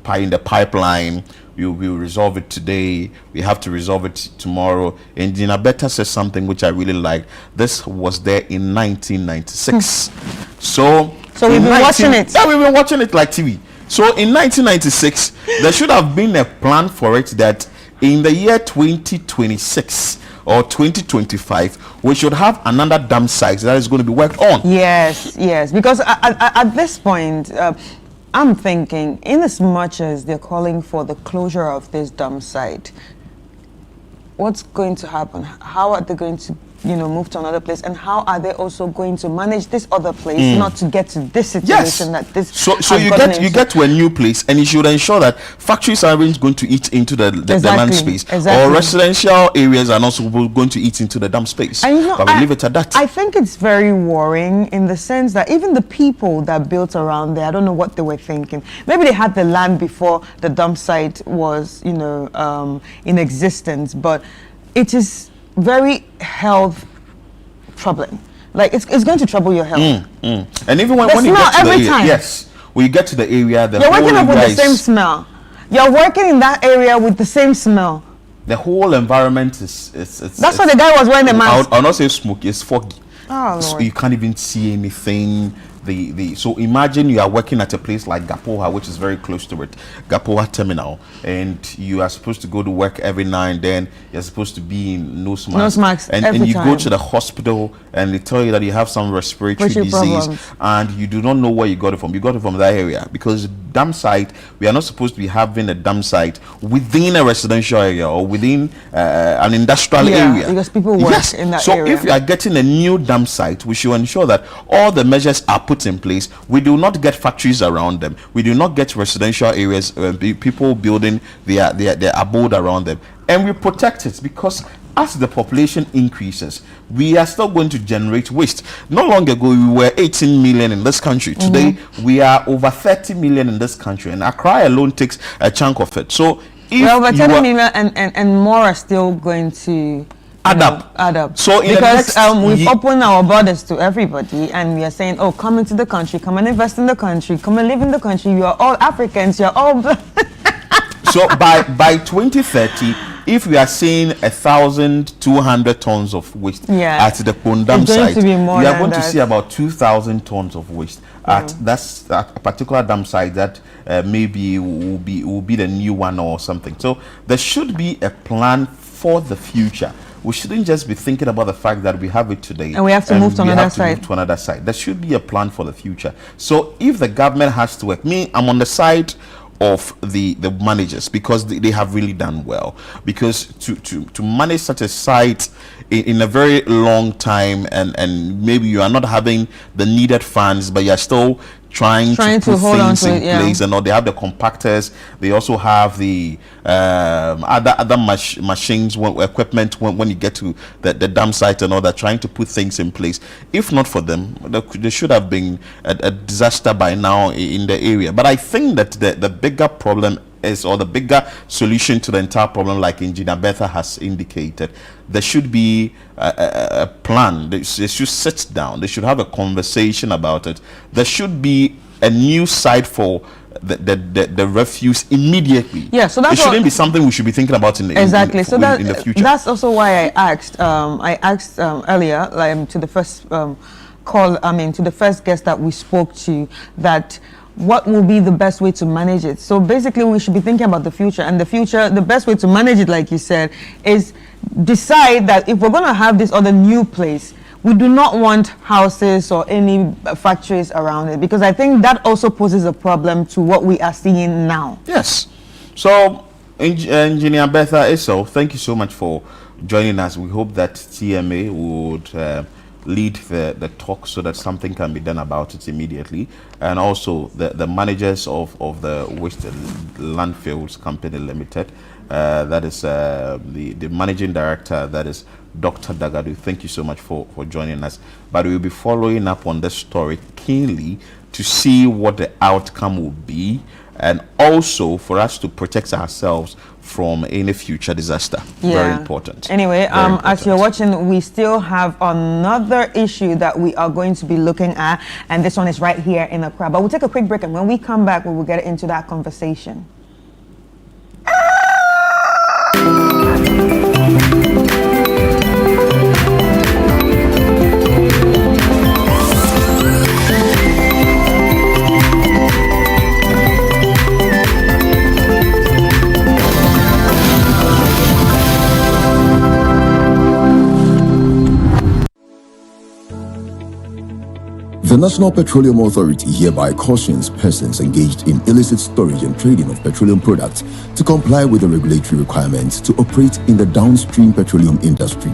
the pipeline. We will resolve it today. We have to resolve it tomorrow. Engineer Betta says something which I really like. This was there in 1996. So we've been watching it. Yeah, we've been watching it like TV. So in 1996, there should have been a plan for it that in the year 2026 or 2025, we should have another dam site that is going to be worked on. Yes, because at this point, I'm thinking, in as much as they're calling for the closure of this dam site, what's going to happen? How are they going to, move to another place, and how are they also going to manage this other place not to get to this situation that this? So you get to a new place, and you should ensure that factories aren't going to eat into the land space, or residential areas are not going to eat into the dam space. And but we leave it at that. I think it's very worrying in the sense that even the people that built around there, I don't know what they were thinking. Maybe they had the land before the dump site was, in existence, but it is very health troubling. Like it's going to trouble your health. And even when you get to the area, when you get to the area, you're waking up with the same smell. You're working in that area with the same smell. The whole environment is that's why the guy was wearing the mask. I'll not say smoky, it's foggy. Oh, so Lord. you can't even see anything. So imagine you are working at a place like Gapoha, which is very close to it, Gapoha Terminal, and you are supposed to go to work every now and then. You're supposed to be in nose masks, and you go to the hospital and they tell you that you have some respiratory disease, and you do not know where you got it from. You got it from that area, because dam site, we are not supposed to be having a dam site within a residential area or within an industrial area, because people work in that area. So if you are getting a new dam site, we should ensure that all the measures are put in place. We do not get factories around them. We do not get residential areas, people building their abode around them, and we protect it, because as the population increases, we are still going to generate waste. Not long ago, we were 18 million in this country. Today, we are over 30 million in this country, and Accra alone takes a chunk of it. So if over 30 million and more are still going to add up. So because we've opened our borders to everybody, and we are saying, oh, come into the country, come and invest in the country, come and live in the country. You are all Africans. You are all. So by 2030, if we are seeing 1,200 tons of waste at the Kondam site, we are going to see about 2,000 tons of waste at a particular dam site that maybe will be the new one or something. So there should be a plan for the future. We shouldn't just be thinking about the fact that we have it today and we have to move to another site. There should be a plan for the future. So if the government has to work, I'm on the side of the managers, because they have really done well, because to manage such a site in a very long time, and maybe you are not having the needed funds, but you're still trying to put things in place, and all. They have the compactors. They also have the other machines, equipment when you get to the dam site and all that, trying to put things in place. If not for them, there should have been a disaster by now in the area. But I think that the bigger problem is, or the bigger solution to the entire problem, like Engineer Betha has indicated, there should be a plan. They should sit down. They should have a conversation about it. There should be a new site for the refuse immediately. Yeah, so that's it shouldn't be something we should be thinking about in the future. That's also why I asked earlier, to the first to the first guest that we spoke to, that what will be the best way to manage it. So basically, we should be thinking about the future, and the best way to manage it, like you said, is decide that if we're going to have this other new place, we do not want houses or any factories around it, because I think that also poses a problem to what we are seeing now. Yes. So, Engineer Betha Esau, thank you so much for joining us. We hope that TMA would lead the talk so that something can be done about it immediately, and also the managers of the Waste Landfills Company Limited, that is the managing director, that is Dr. Dagadu. Thank you so much for joining us. But we'll be following up on this story keenly to see what the outcome will be, and also for us to protect ourselves from any future disaster. Very important. Anyway, Very important. as you're watching, we still have another issue that we are going to be looking at, and this one is right here in Accra. But we'll take a quick break, and when we come back, we will get into that conversation. The National Petroleum Authority hereby cautions persons engaged in illicit storage and trading of petroleum products to comply with the regulatory requirements to operate in the downstream petroleum industry.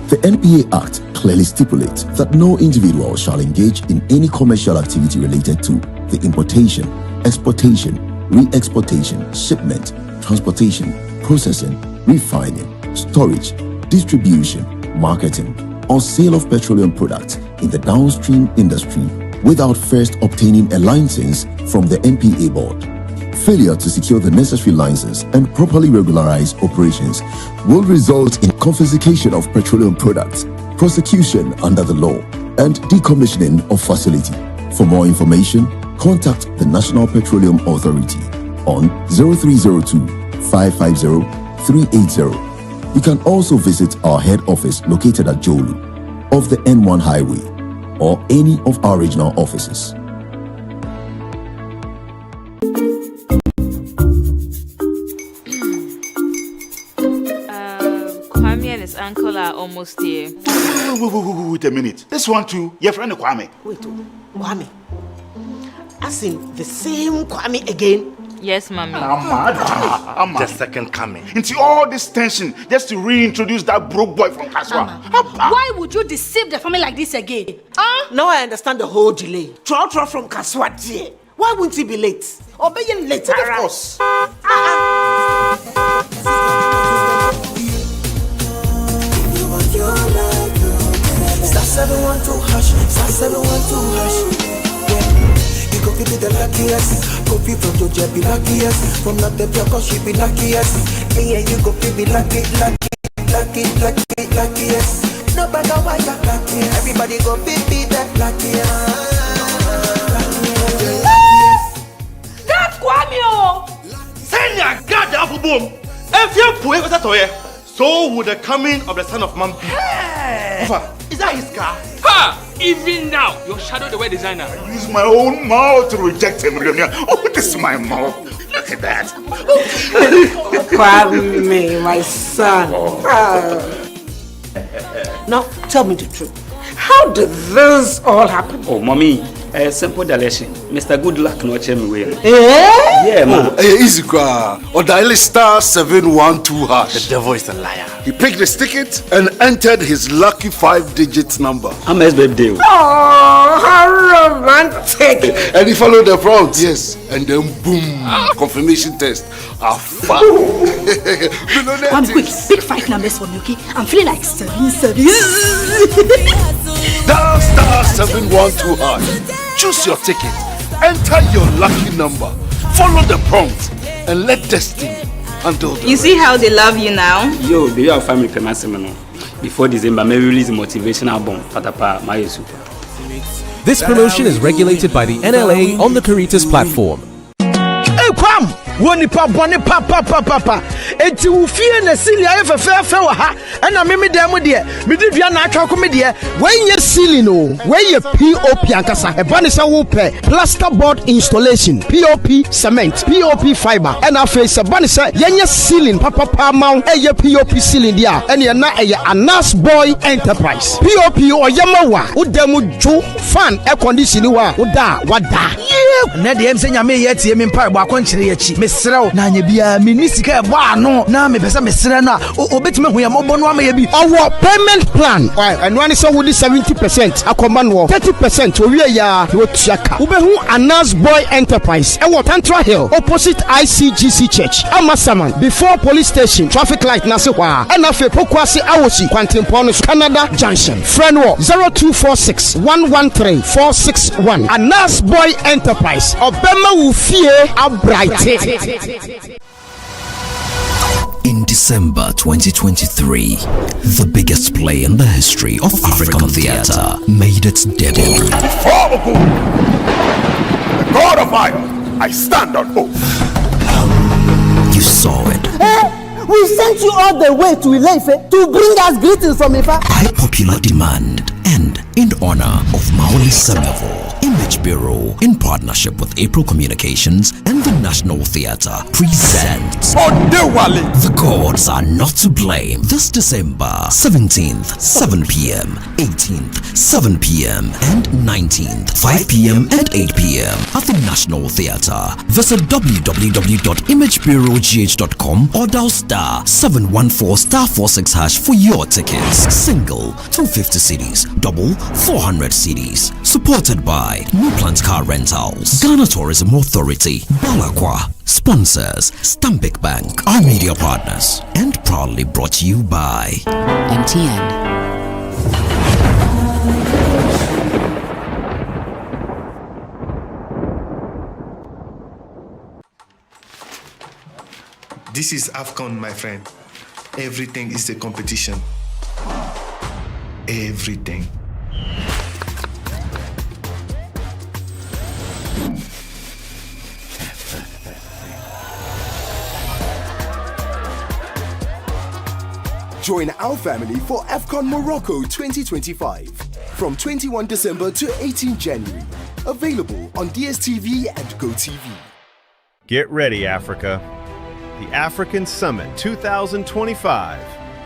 The NPA Act clearly stipulates that no individual shall engage in any commercial activity related to the importation, exportation, re-exportation, shipment, transportation, processing, refining, storage, distribution, marketing, or sale of petroleum products in the downstream industry without first obtaining a license from the NPA board. Failure to secure the necessary license and properly regularize operations will result in confiscation of petroleum products, prosecution under the law, and decommissioning of facility. For more information, contact the National Petroleum Authority on 0302 550 380. You can also visit our head office located at Jolu of the N1 Highway or any of our regional offices. Kwame and his uncle are almost here. Wait a minute. This one too, your friend Kwame. Wait, Kwame. As in the same Kwame again? Yes, mommy. The second coming. Into all this tension just to reintroduce that broke boy from Kaswa. Why would you deceive the family like this again? Now I understand the whole delay. Trotro from Kaswati. Why wouldn't he be late? Obeying later. Of course. Star 712 hash, star 712 hash. You go be the luckiest. Copy from Georgia be luckiest. From not the block, she be luckiest. Yeah, you go be luckiest. No matter why you're luckiest. Everybody go be the luckiest. That's Kwame! Send your God the apple boom. If you put it toye, so would the coming of the Son of Man be. Is that his car? Ha! Even now, your shadow the way designer. I use my own mouth to reject him. Oh, this is my mouth. Look at that. Kwame, my son. Now, tell me the truth. How did this all happen? Oh, mommy, a simple delation. Mr. Good Luck no me way. Yeah, man. Easy car. Or dial star 712 hash. The devil is a liar. He picked his ticket and entered his lucky 5-digit number. I'm a baby. Oh, how romantic. And he followed the prompts. Yes. And then boom. Confirmation test. One quick, pick 5 numbers for me, okay? I'm feeling like 7. Dial star 712 hash. Choose your ticket. Enter your lucky number. Follow the prompts and let destiny handle the You see how they love you now? Yo, do you have family permission? Before December, may release a motivational album. Patapa, my super. This promotion is regulated by the NLA on the Caritas platform. Hey, Kwam! Woni pa boni pa. Enti wo fie na silia e fefe wa ha. Na me dem de. Me di dua na atwa ko me de. When ye ceiling o. When ye POP ankasa. E ba ne se wo pe. Plasterboard installation, POP cement, POP fiber. And afa se ba ne se ye ceiling papa ma e ye POP ceiling dia. Ene na e ye Anas Boy Enterprise. POP o ye ma wa. Wo dem ju fan air condition wa. Wo da wada. Na de em se nyame ye tie me mpa bo akonkyere ye chi. Mesrew na anya bia me nisika e bo ano no na me pesa me sere na obetime hu ya mobo no ama ya bi owo payment plan and one is with 70% akoma no 30% owie ya wo tuaka ubehu Anas Boy Enterprise e wo Tantra Hill opposite ICGC Church Amasaman before police station traffic light na se hwa e na fe pokuase awosi kwantempo no Canada Junction friend wo 0246 113 461 Anas Boy Enterprise obema wo fie abright. In December 2023, the biggest play in the history of African theatre made its debut. The God of Iron, I stand on oath. You saw it. We sent you all the way to Ileife to bring us greetings from Ifa. By popular demand and in honor of Maoli Semevo, Image Bureau, in partnership with April Communications and the National Theatre, presents The Gods Are Not to Blame this December 17th, 7 p.m., 18th, 7 p.m., and 19th, 5 p.m. and 8 p.m. at the National Theatre. Visit www.imagebureaugh.com or dial *714*46# for your tickets. Single 250 CDs, double 400 CDs. Supported by New Plant Car Rentals, Ghana Tourism Authority, Balakwa. Sponsors Stambic Bank, our media partners, and proudly brought to you by MTN. This is AFCON, my friend. Everything is a competition. Everything. Join our family for AFCON Morocco 2025 from 21 December to 18 January. Available on DSTV and GoTV. Get ready, Africa. The African Summit 2025.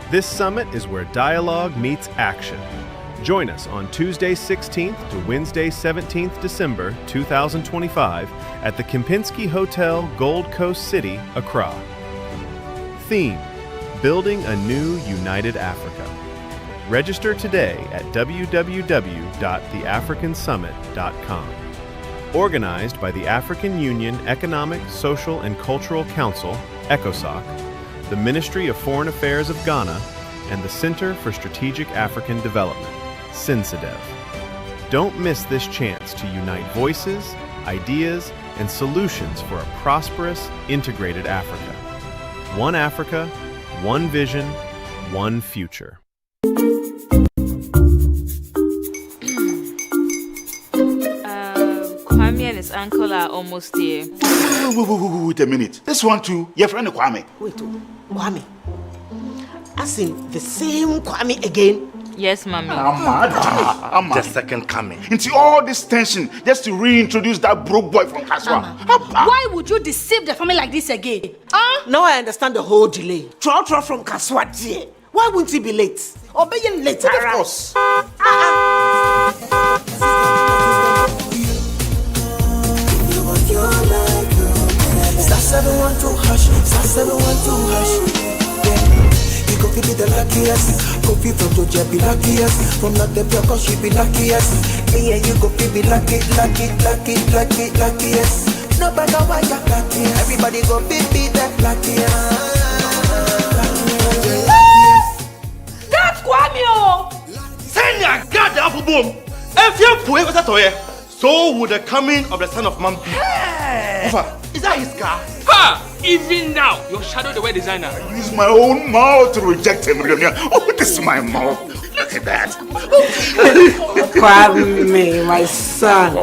This summit is where dialogue meets action. Join us on Tuesday 16th to Wednesday 17th December 2025 at the Kempinski Hotel, Gold Coast City, Accra. Theme: Building a New United Africa. Register today at www.theafricansummit.com. Organized by the African Union Economic, Social, and Cultural Council, ECOSOC, the Ministry of Foreign Affairs of Ghana, and the Center for Strategic African Development, CINSADEV. Don't miss this chance to unite voices, ideas, and solutions for a prosperous, integrated Africa. One Africa, one vision, one future. Kwame and his uncle are almost here. Wait a minute. This one too, your friend Kwame. Wait, Kwame. As in the same Kwame again? Yes, mommy. The second coming. Into all this tension just to reintroduce that broke boy from Kaswa. Why would you deceive the family like this again? Now I understand the whole delay. Trotro from Kaswa. Why wouldn't he be late? Or be late? Of course. Star 712 hash, star 712 hash. Yeah, you go be the luckiest. Copy from Georgia be luckiest. From not the cause she be luckiest. Yeah, you go be luckiest. Nobody know why you're luckiest. Everybody go be the luckiest. That's Kwame! Send your God the apple boom. If you put it so would the coming of the Son of Man be. Is that his car? Ha! Even now, your shadow the way designer. I use my own mouth to reject him. Oh, this is my mouth. Look at that. Kwame, my son.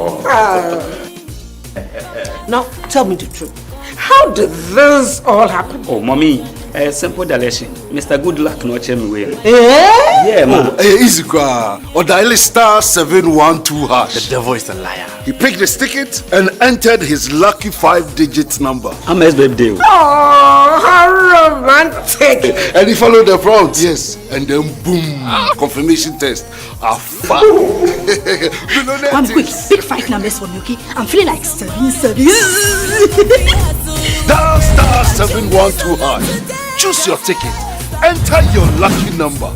Now, tell me the truth. How did this all happen? Oh, mommy, a simple direction. Mr. Good Luck no chemi way. Yeah, man. Easy car. Or dial star 712 hash. The devil is a liar. He picked his ticket and entered his lucky 5-digit number. I'm his baby. Oh, how romantic. And he followed the prompts. Yes. And then boom. Confirmation test. One quick, pick 5 numbers for me, okay? I'm feeling like 7. Dial star 712 712 hash. Choose your ticket. Enter your lucky number.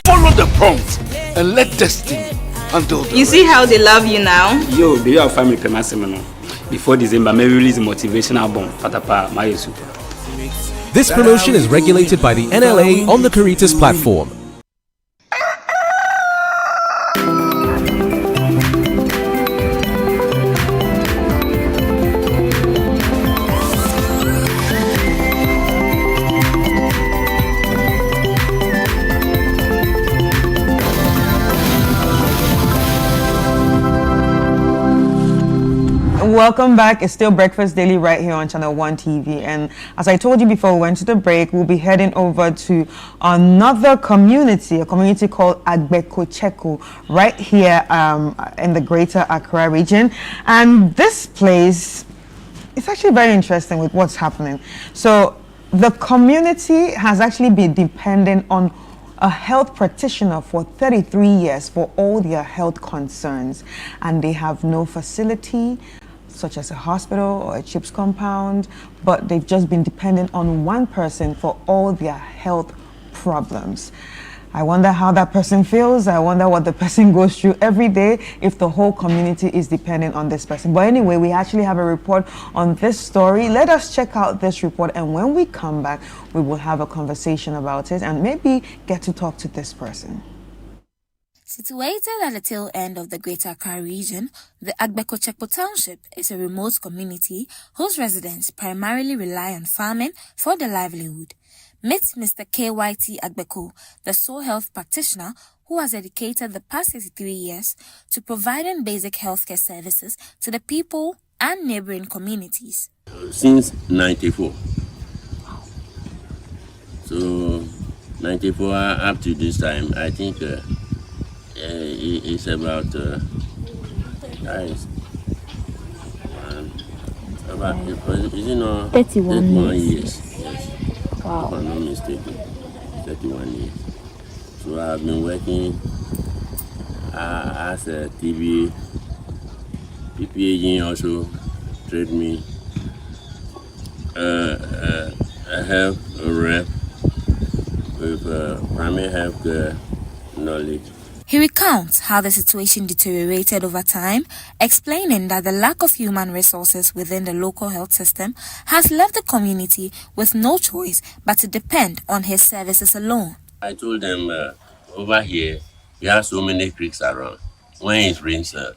Follow the prompts and let destiny handle the You see how they love you now? Yo, do you have family Pemasimeno? Before December, may release a motivational album. Patapa, my super. This promotion is regulated by the NLA on the Caritas platform. Welcome back. It's still Breakfast Daily right here on Channel 1 TV. And as I told you before we went to the break, we'll be heading over to another community, a community called Agbekocheku, right here in the Greater Accra region. And this place is actually very interesting with what's happening. So the community has actually been dependent on a health practitioner for 33 years for all their health concerns, and they have no facility such as a hospital or a CHIPS compound, but they've just been dependent on one person for all their health problems. I wonder how that person feels. I wonder what the person goes through every day if the whole community is dependent on this person. But anyway, we actually have a report on this story. Let us check out this report, and when we come back, we will have a conversation about it and maybe get to talk to this person. Situated at the tail end of the Greater Accra region, the Agbekocheku Township is a remote community whose residents primarily rely on farming for their livelihood. Meet Mr. KYT Agbeko, the soil health practitioner who has dedicated the past 63 years to providing basic healthcare services to the people and neighboring communities. Since 94. So, 94 up to this time, I think it's about 31 years. Yes. Wow. If I'm not mistaken, 31 years. So I've been working as a TV, PPA also trade me, a health rep with primary health knowledge. He recounts how the situation deteriorated over time, explaining that the lack of human resources within the local health system has left the community with no choice but to depend on his services alone. I told them over here we have so many creeks around. When it rains, the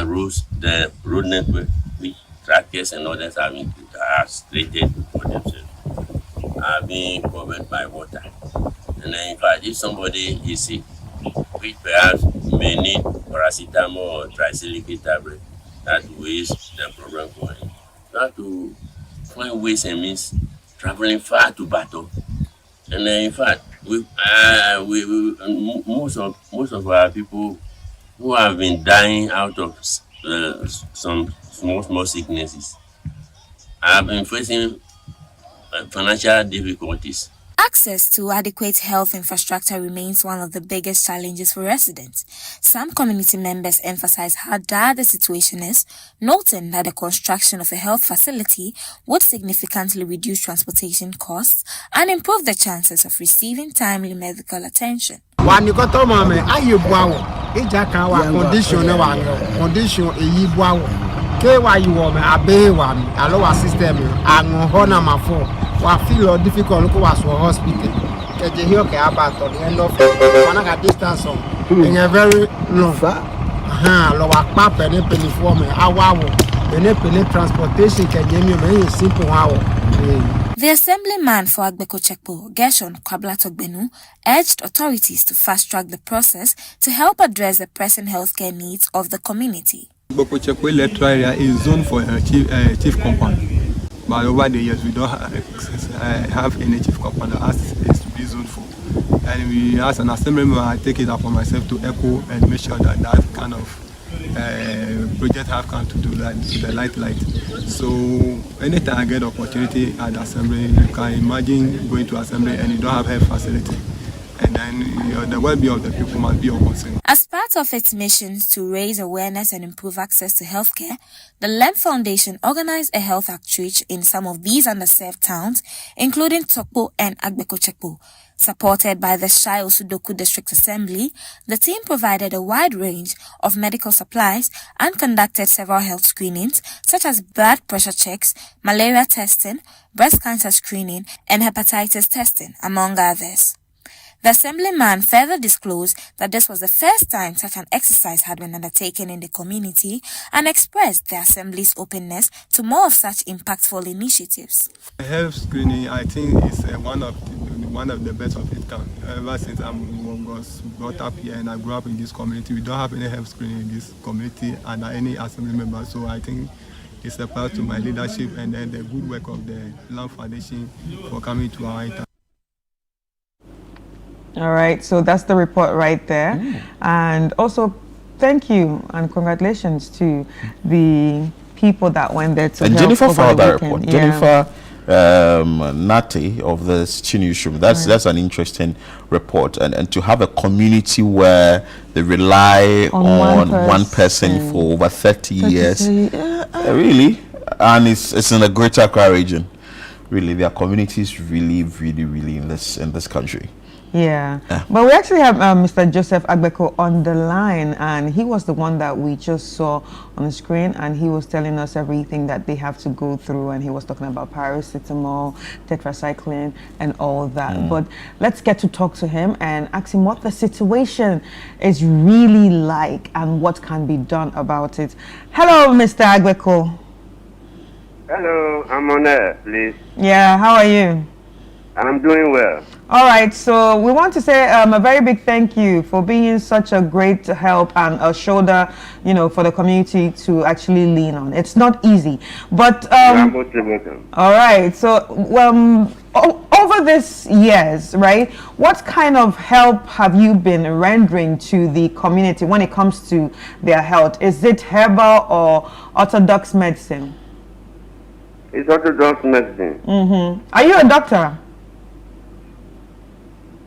road network, which tractors and others are straightened for themselves, are being covered by water. And then in fact, if somebody is sick, which perhaps may need paracetamol or tricyclic tablet, that weighs the problem for him. You have to find ways and means traveling far to battle. And in fact, most of our people who have been dying out of some small sicknesses have been facing financial difficulties. Access to adequate health infrastructure remains one of the biggest challenges for residents. Some community members emphasize how dire the situation is, noting that the construction of a health facility would significantly reduce transportation costs and improve the chances of receiving timely medical attention. Wa feel difficult look was for hospital. Ke here ke about the end of one distance in a very long. Lo wa pa pele for me awawo. Pele transportation ke me simple wow. The assemblyman for Agbekocheku, Gershon Kwabla-Togbenu, urged authorities to fast-track the process to help address the pressing healthcare needs of the community. Agbekocheku electoral area is zoned for a chief compound. But over the years, we don't have any chief compound that is to be zoned for. And we, as an assemblyman, I take it upon myself to echo and make sure that that kind of project have come to do that to the light. So anytime I get opportunity at the assembly, you can imagine going to assembly and you don't have health facility. and then the well-being of the people must be your concern. As part of its mission to raise awareness and improve access to healthcare, the LEM Foundation organized a health outreach in some of these underserved towns, including Tokpo and Agbekochekpo. Supported by the Shai Osudoku District Assembly, the team provided a wide range of medical supplies and conducted several health screenings, such as blood pressure checks, malaria testing, breast cancer screening, and hepatitis testing, among others. The assemblyman further disclosed that this was the first time such an exercise had been undertaken in the community and expressed the assembly's openness to more of such impactful initiatives. Health screening, I think, is one of the best of its kind. Ever since I was brought up here and I grew up in this community, we don't have any health screening in this community and any assembly member. So I think it's a part to my leadership and then the good work of the LEM Foundation for coming to our town. All right, so that's the report right there. And also, thank you and congratulations to the people that went there to and help Jennifer over filed the that weekend. report. Jennifer Nati of the Chinishum. That's an interesting report, and to have a community where they rely on one person for over 30 years, really, and it's in the Greater Accra region. Really, there are communities really in this country. Yeah, but we actually have Mr. Joseph Agbeko on the line, and he was the one that we just saw on the screen, and he was telling us everything that they have to go through, and he was talking about paracetamol, tetracycline, and all that. But let's get to talk to him and ask him what the situation is really like and what can be done about it. Hello, Mr. Agbeko. Hello, I'm on air, please. Yeah, how are you? I'm doing well. All right, so we want to say a very big thank you for being such a great help and a shoulder, for the community to actually lean on. It's not easy, but You're most welcome. all right. So over these years, right, what kind of help have you been rendering to the community when it comes to their health? Is it herbal or orthodox medicine? It's orthodox medicine. Are you a doctor?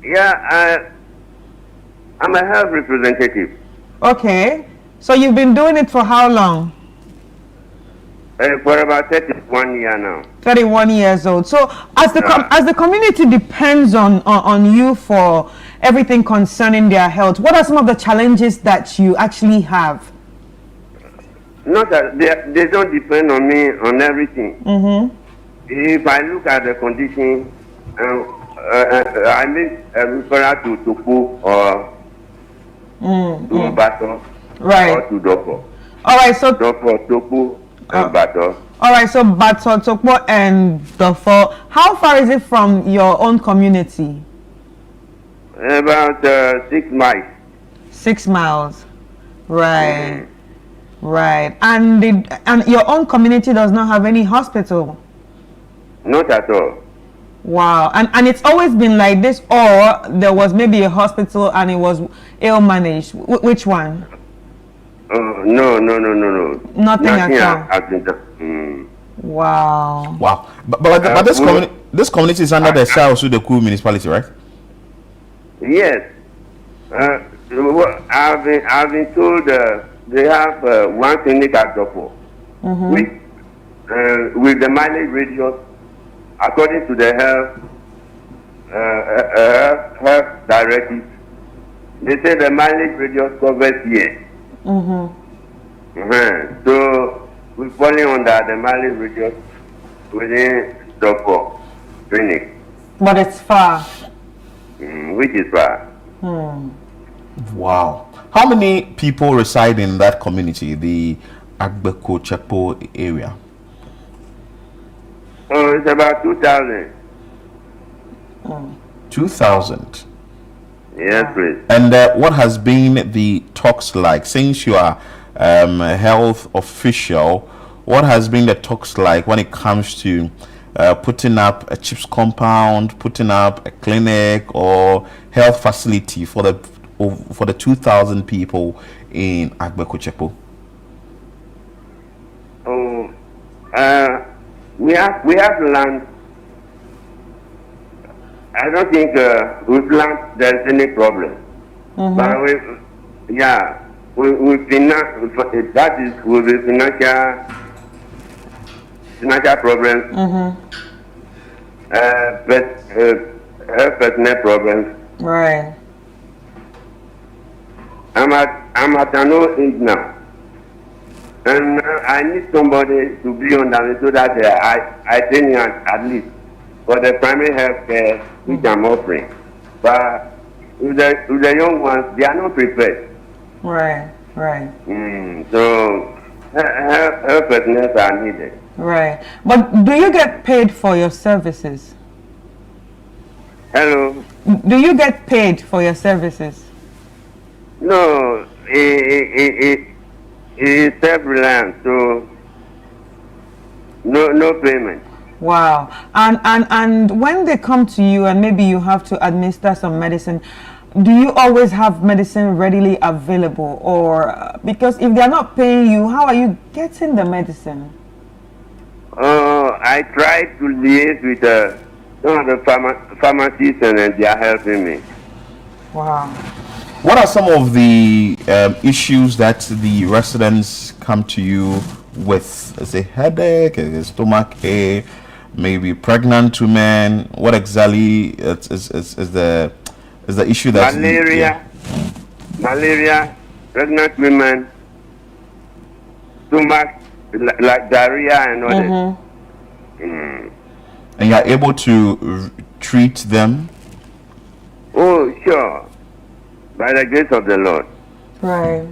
Yeah, I'm a health representative. Okay. So you've been doing it for how long? For about 31 years now. 31 years old. So as the community depends on you for everything concerning their health, what are some of the challenges that you actually have? Not that they don't depend on me on everything. If I look at the condition, I make a referral to Toku or to Bato, or to Doko. All right, so Doko, Toku, and Bato. All right, so Bato, Tokpo, and Dofo. How far is it from your own community? About 6 miles. 6 miles, right? Right, and your own community does not have any hospital. Not at all. Wow, and it's always been like this, or there was maybe a hospital and it was ill managed. Which one? No. Nothing at all. Has been done. Wow. But this community is under the Shai Osudoku municipality, right? Yes. I've been told they have one clinic at Dofo, with the mileage radius. According to the health directive, they say the mileage radius covers here. So we're falling under the mileage radius within Dofo clinic. But it's far. Which is far. Wow. How many people reside in that community, the Agbekochekpo area? Oh, it's about 2,000. 2,000. Yes, please. And what has been the talks like? Since you are a health official, what has been the talks like when it comes to putting up a CHIPS compound, putting up a clinic or health facility for the 2,000 people in Agbekochekpo? We have land I don't think with land there's any problem. But with finance, that is with the financial problems, personal problems. Right. I'm at an old age now, and I need somebody to be under me so that I train at least for the primary health care which I'm offering. But with the young ones, they are not prepared. Right. So health personnel are needed. Right. But do you get paid for your services? Hello. Do you get paid for your services? No, it's self-reliant, so no payment. Wow. And when they come to you and maybe you have to administer some medicine, do you always have medicine readily available? Or because if they're not paying you, how are you getting the medicine? I try to liaise with some of the pharmacists and they are helping me. Wow. What are some of the issues that the residents come to you with? Is it headache, is it stomach ache, maybe pregnant women? What exactly is the issue that malaria, pregnant women, stomach, like diarrhea and others. And you are able to treat them? Oh, sure. By the grace of the Lord. Right.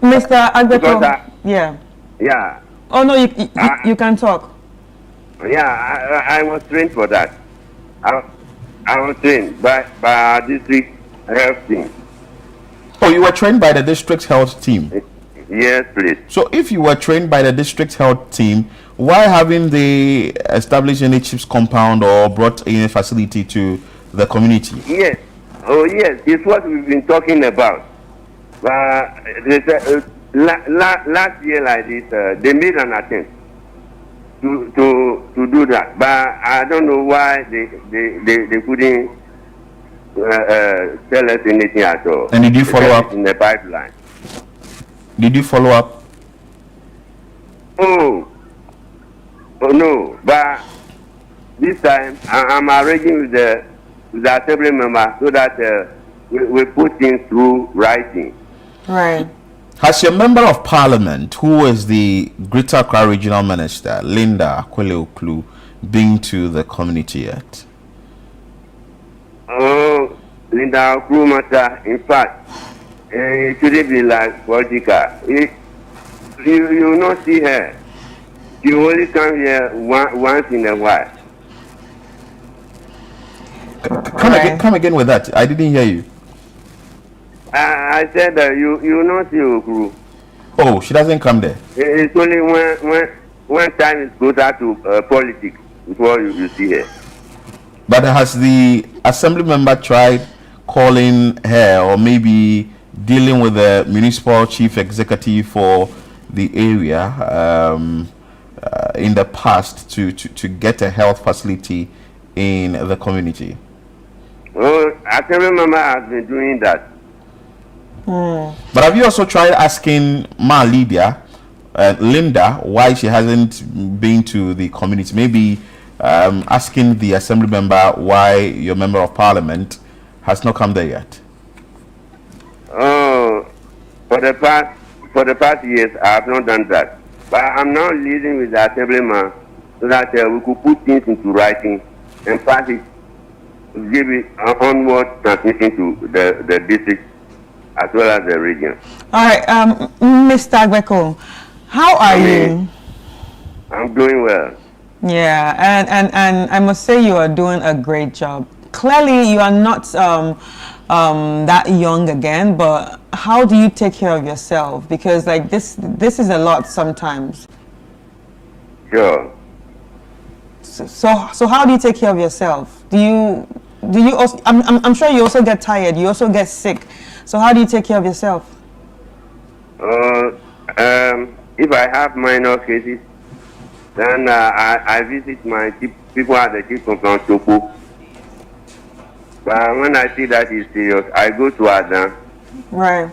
Mr. Agbeto. Yeah. Oh, no, you can talk. Yeah, I was trained for that. I was trained by our district health team. Oh, you were trained by the district health team? Yes, please. So if you were trained by the district health team, why haven't they established any CHIPS compound or brought any facility to the community? Yes. Oh, yes. It's what we've been talking about. But last year like this, they made an attempt to do that. But I don't know why they couldn't tell us anything at all. And did you follow up? In the pipeline. Did you follow up? Oh no, but this time I'm arranging with the assembly member so that we put things through writing. Right. Has your member of parliament, who is the Greater Accra Regional Minister, Linda Akwele-Oklu, been to the community yet? Oh, Linda Oklu matter, in fact, it shouldn't be like political. You will not see her. She only come here once in a while. Come again with that. I didn't hear you. I said that you will not see Oklu. Oh, she doesn't come there. It's only when time is closer to politics before you see her. But has the assembly member tried calling her or maybe dealing with the municipal chief executive for the area in the past to get a health facility in the community? Oh, assembly member has been doing that. But have you also tried asking Linda why she hasn't been to the community? Maybe asking the assembly member why your member of parliament has not come there yet. Oh, for the past years I have not done that. But I'm now liaising with the assemblyman so that we could put things into writing and pass it, give it an onward transmission to the district as well as the region. All right, Mr. Agbeko, how are you? I'm doing well. Yeah, and I must say you are doing a great job. Clearly, you are not that young again, but how do you take care of yourself? Because like this is a lot sometimes. Sure. So how do you take care of yourself? Do you also? I'm sure you also get tired. You also get sick. So how do you take care of yourself? If I have minor cases, then I visit my people at the chief compound Topo But when I see that it's serious, I go to Adan. Right.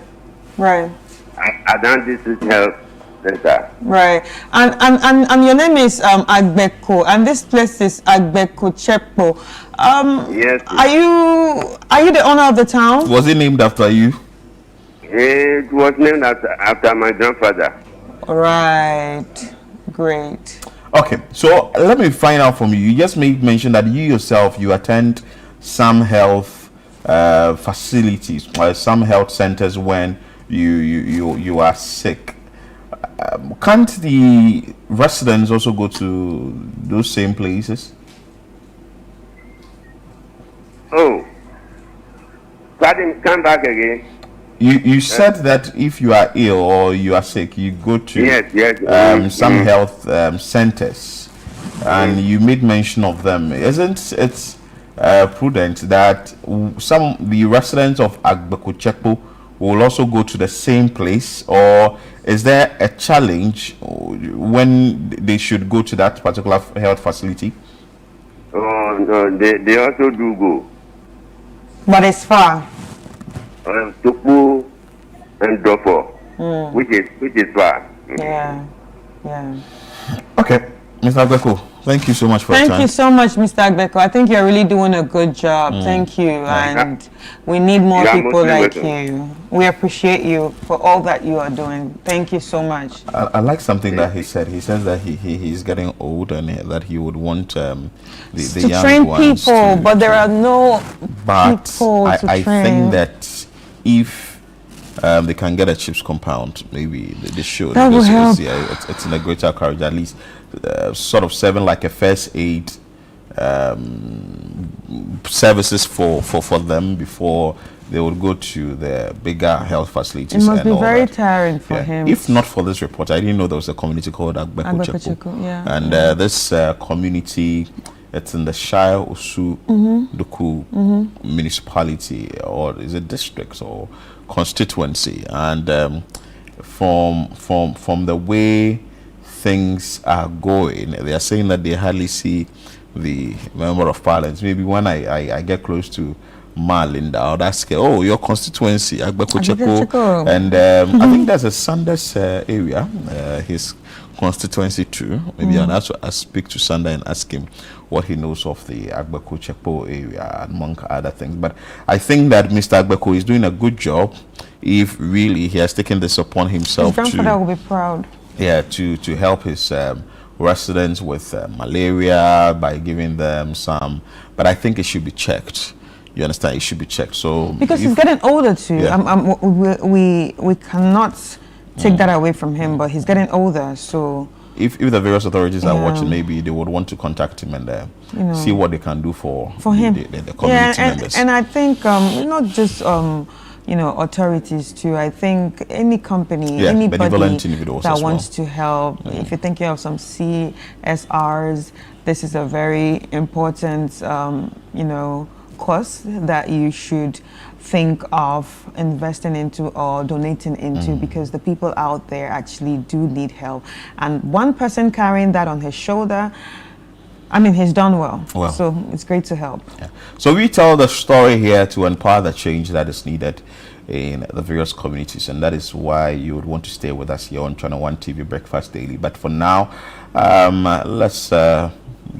Adan District Health Center. Right. And your name is Agbeko, and this place is Agbeko Chekpo. Yes. Are you the owner of the town? Was it named after you? It was named after my grandfather. Right. Great. Okay, so let me find out from you. You just made mention that you yourself, you attend some health facilities, some health centers when you are sick. Can't the residents also go to those same places? Oh, come back again. You said that if you are ill or you are sick, you go to some health centers, and you made mention of them. Isn't it prudent that the residents of Agbeko Chekpo will also go to the same place, or is there a challenge when they should go to that particular health facility? Oh no, they also do go. But it's far. Tupu and Dofo, which is far. Yeah. Okay, Mr. Agbeko, thank you so much for your time. Thank you so much, Mr. Agbeko. I think you're really doing a good job. Thank you, and we need more people like you. We appreciate you for all that you are doing. Thank you so much. I like something that he said. He says that he's getting old and that he would want the young train ones people, but there are no people to I train. think that if they can get a CHIPS compound, maybe they should. That will help. It's in a greater courage, at least sort of serving like a first aid services for them before they would go to the bigger health facilities. It must be very that. tiring for him. If not for this report, I didn't know there was a community called Agbeko Chekpo. And this community, it's in the Shire Osu Duku municipality, or is it district or constituency? And from the way things are going, they are saying that they hardly see the member of parliament. Maybe when I get close to Malinda, I'll ask her, oh, your constituency, Agbeko Chekpo. And I think there's a Sanders area, his constituency too. Maybe I'll also speak to Sander and ask him what he knows of the Agbeko Chekpo area, among other things. But I think that Mr. Agbeko is doing a good job if really he has taken this upon himself. His grandfather will be proud. Yeah, to help his residents with malaria by giving them some. But I think it should be checked. You understand? It should be checked. So because he's getting older too. Yeah. We cannot take that away from him, but he's getting older. So if the various authorities are watching, maybe they would want to contact him and see what they can do for him, the community members. And I think not just authorities too. I think any company, anybody that wants to help. If you're thinking of some CSRs, this is a very important cause that you should think of investing into or donating into, because the people out there actually do need help, and one person carrying that on his shoulder, I mean, he's done well. So it's great to help. So we tell the story here to empower the change that is needed in the various communities, and that is why you would want to stay with us here on Channel One TV Breakfast Daily. But for now, let's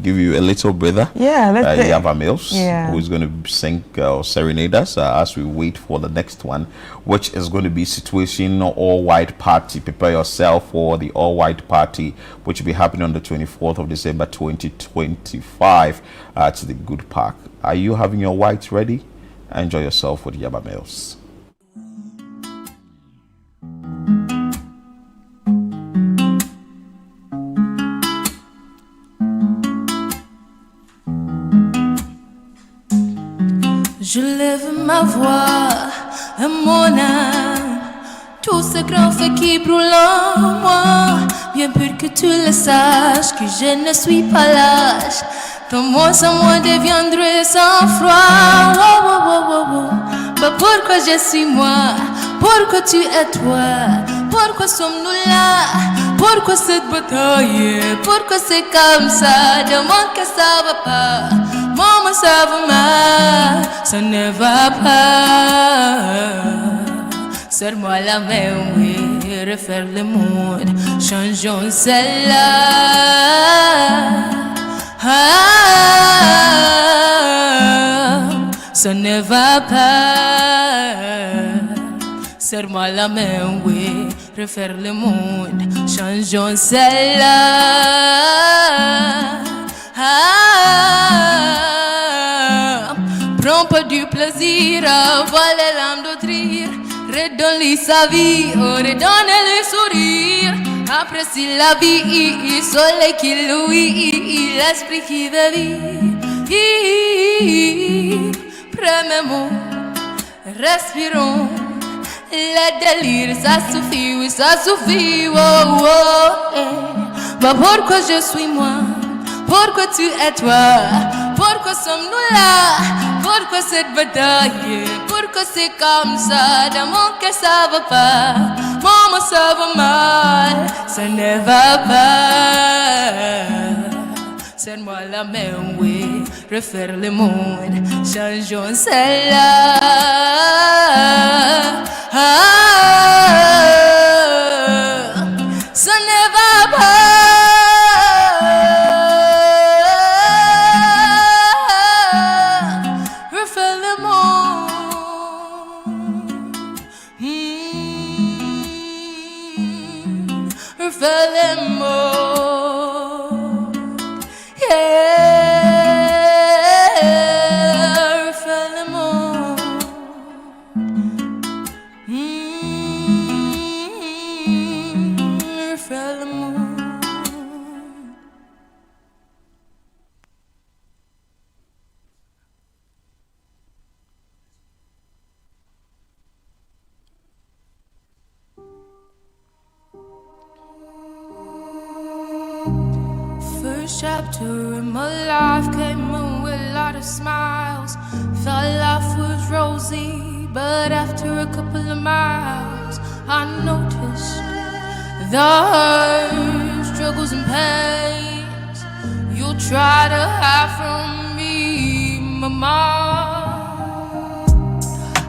give you a little breather. Yaba Mills, who is going to sing serenade us as we wait for the next one, which is going to be Situation All-White Party. Prepare yourself for the All-White Party, which will be happening on the 24th of December 2025 at the Good Park. Are you having your whites ready? Enjoy yourself with Yaba Mills. Je lève ma voix à mon âme, tout ce grand feu qui brûle en moi, bien pur que tu le saches, que je ne suis pas lâche. Ton mot sans moi deviendrait sans froid. Bah pourquoi je suis moi, pourquoi tu es toi, pourquoi sommes-nous là? Pourquoi cette bataille? Pourquoi c'est comme ça? Demande que ça va pas. Maman, ça va mal. Ça ne va pas. Serre-moi la main, oui. Refaire le monde. Changeons celle-là. Ça ne va pas. Serre-moi la main, oui. Refaire le monde. Changeons celle-là. Prends pas du plaisir à voir les larmes d'autrui. Redonne-lui sa vie, oh, redonne-lui sourire. Apprécie la vie, soleil qui louit, l'esprit qui veut vivre. Prenez-moi, respirons. Le délire, ça suffit, oui, ça suffit, oh, oh, eh. Mais pourquoi je suis moi? Pourquoi tu es toi? Pourquoi sommes-nous là? Pourquoi cette bataille? Pourquoi c'est comme ça? Dans mon cœur ça va pas. Maman ça va mal. Ça ne va pas. Serre-moi la main, oui. Refaire le monde. Changeons celle-là. Ça ne va pas. Chapter in my life came in with a lot of smiles. Thought life was rosy, but after a couple of miles, I noticed the hurt, struggles and pains you try to hide from me, mama.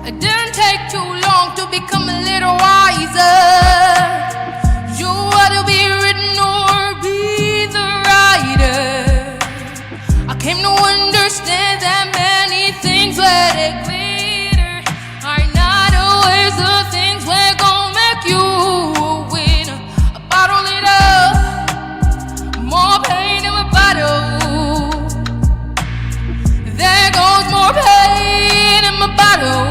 It didn't take too long to become a little wiser. You ought to be written or be the writer. I came to understand that many things where they glitter are not always the things we're gonna make you a winner. A bottle it up, more pain in my bottle. There goes more pain in my bottle.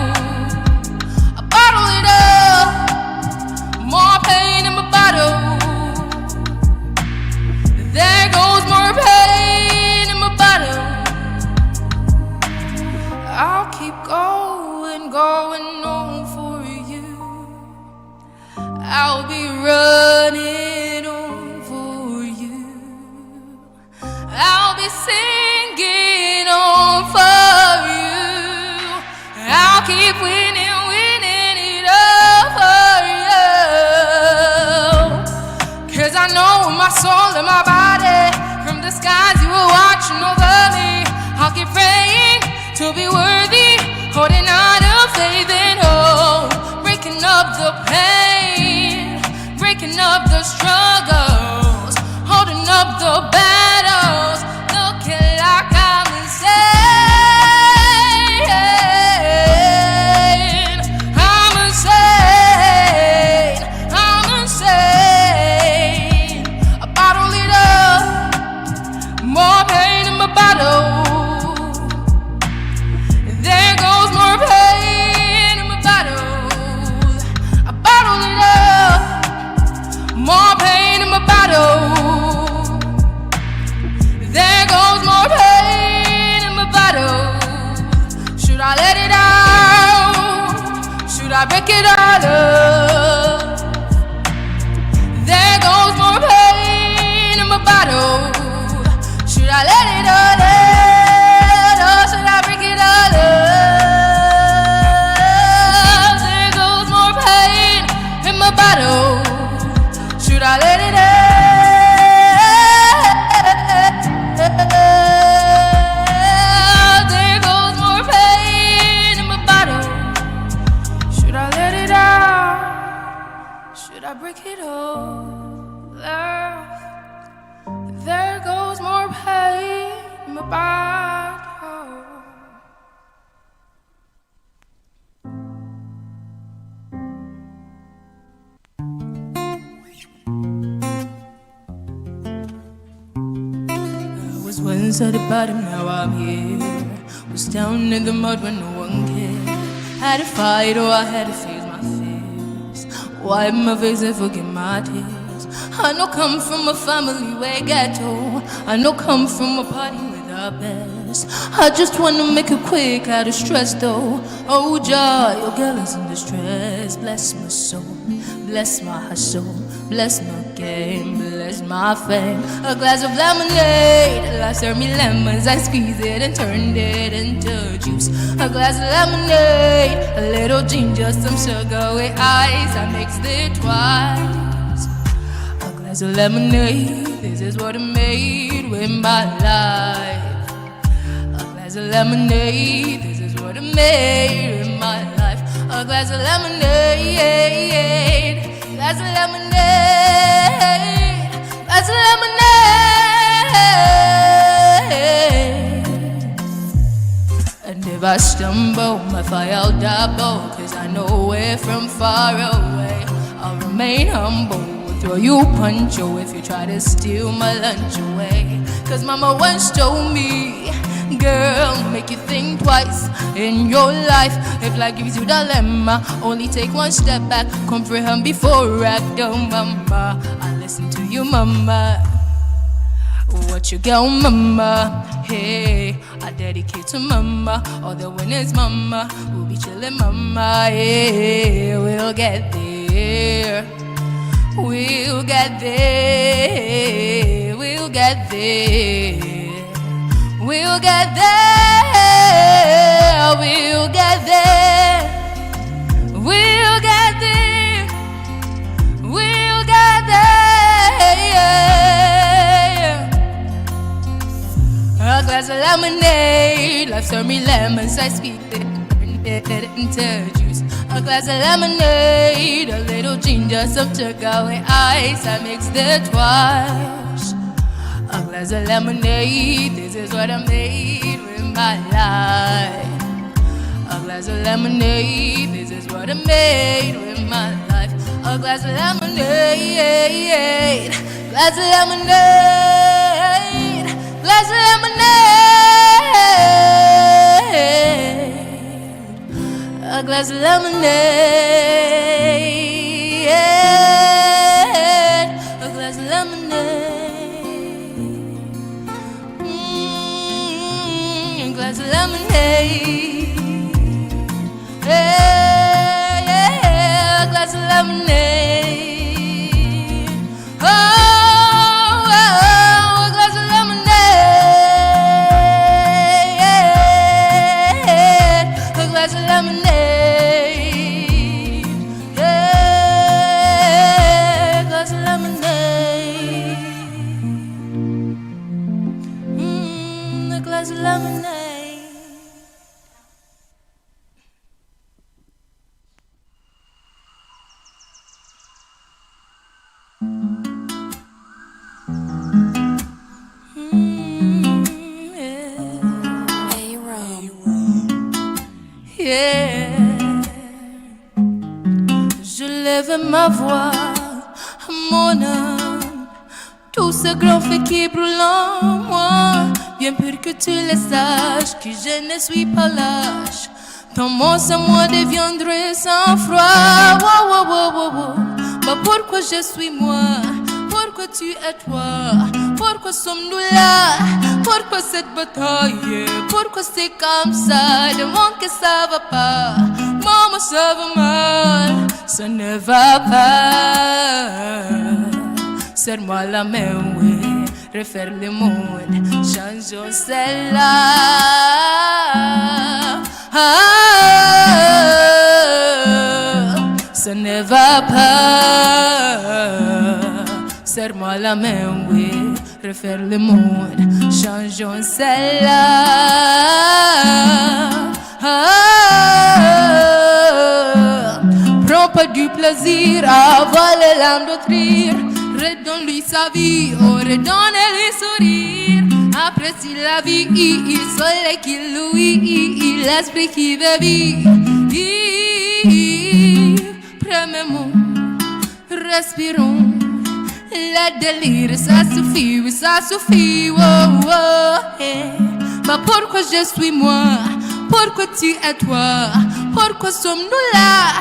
A bottle it up, more pain in my bottle. There goes more pain in my bottle. I'll keep going, going on for you. I'll be running on for you. I'll be singing on for you. I'll keep winning, winning it all for you. 'Cause I know in my soul and my body, from the skies you were watching over me. I'll keep praying to be worthy, holding on to faith and hope. Breaking up the pain, breaking up the struggles, holding up the battles, looking like I'm insane. I'm insane, I'm insane. I bottle it up, more pain in my bottle. There goes more pain in my bottle. I bottle it up, more pain in my bottle. There goes more pain in my bottle. Should I let it out? Should I break it all up? There goes more pain in my bottle. Should I let it all out? Or should I break it all up? There goes more pain in my bottle. Should I let it out? was once at the bottom, now I'm here. Was down in the mud when no one cared. Had to fight or I had to face my fears. Wipe my face and forget my tears. I know come from a family where ghetto. I know come from a party without best. I just wanna make it quick, out of stress though. Oh joy, your girl is in distress. Bless my soul, bless my hustle, bless my game, bless my fame. A glass of lemonade, life served me lemons. I squeezed it and turned it into juice. A glass of lemonade, a little ginger, some sugar with ice. I mixed it twice. A glass of lemonade, this is what I made with my life. A glass of lemonade, this is what I made with my life. A glass of lemonade, glass of lemonade, glass of lemonade. And if I stumble, if I'll double, cause I know we're from far away. I'll remain humble, will throw you punch or if you try to steal my lunch away. Cause mama once told me, girl, make you think twice in your life. If life gives you dilemma, only take one step back, comprehend before act. Oh mama, I listen to you mama. What you got mama? Hey, I dedicate to mama. All the winners mama, we'll be chillin' mama. Hey, we'll get there. We'll get there. We'll get there. We'll get there, we'll get there, we'll get there, we'll get there. A glass of lemonade, life served me lemons, I squeezed it into juice. A glass of lemonade, a little ginger, some sugar with ice, I mixed it twice. A glass of lemonade, this is what I made with my life. A glass of lemonade, this is what I made with my life. A glass of lemonade, glass of lemonade, glass of lemonade. A glass of lemonade, a glass of lemonade. Glass of lemonade, yeah, a glass of lemonade, oh, a glass of lemonade, yeah, a glass of lemonade, yeah, a glass of lemonade, a glass of lemonade. Je lève ma voix, mon âme, tout ce grand feu qui brûle en moi, bien pur que tu le saches, que je ne suis pas lâche. Ton mot sans moi deviendrait sans froid. Wow, wow, wow, wow, wow. Bah pourquoi je suis moi? Pourquoi tu es toi? Pourquoi sommes-nous là? Pourquoi cette bataille? Pourquoi c'est comme ça? Demande que ça va pas. Maman, ça va mal. Ça ne va pas. Serre-moi la main, oui. Refaire le monde. Changeons celle-là. Ça ne va pas. Serre-moi la main, oui, refaire le monde, changeons celle-là. Prends pas du plaisir à avoir les larmes d'autrui. Redonne-lui sa vie, oh, redonne-lui sourire. Apprécie la vie, il soleil qui louit, l'esprit qui veut vivre. Prenons, respirons. Le délire, ça suffit, oui, ça suffit, oh, oh. Pourquoi je suis moi? Pourquoi tu es toi? Pourquoi sommes-nous là?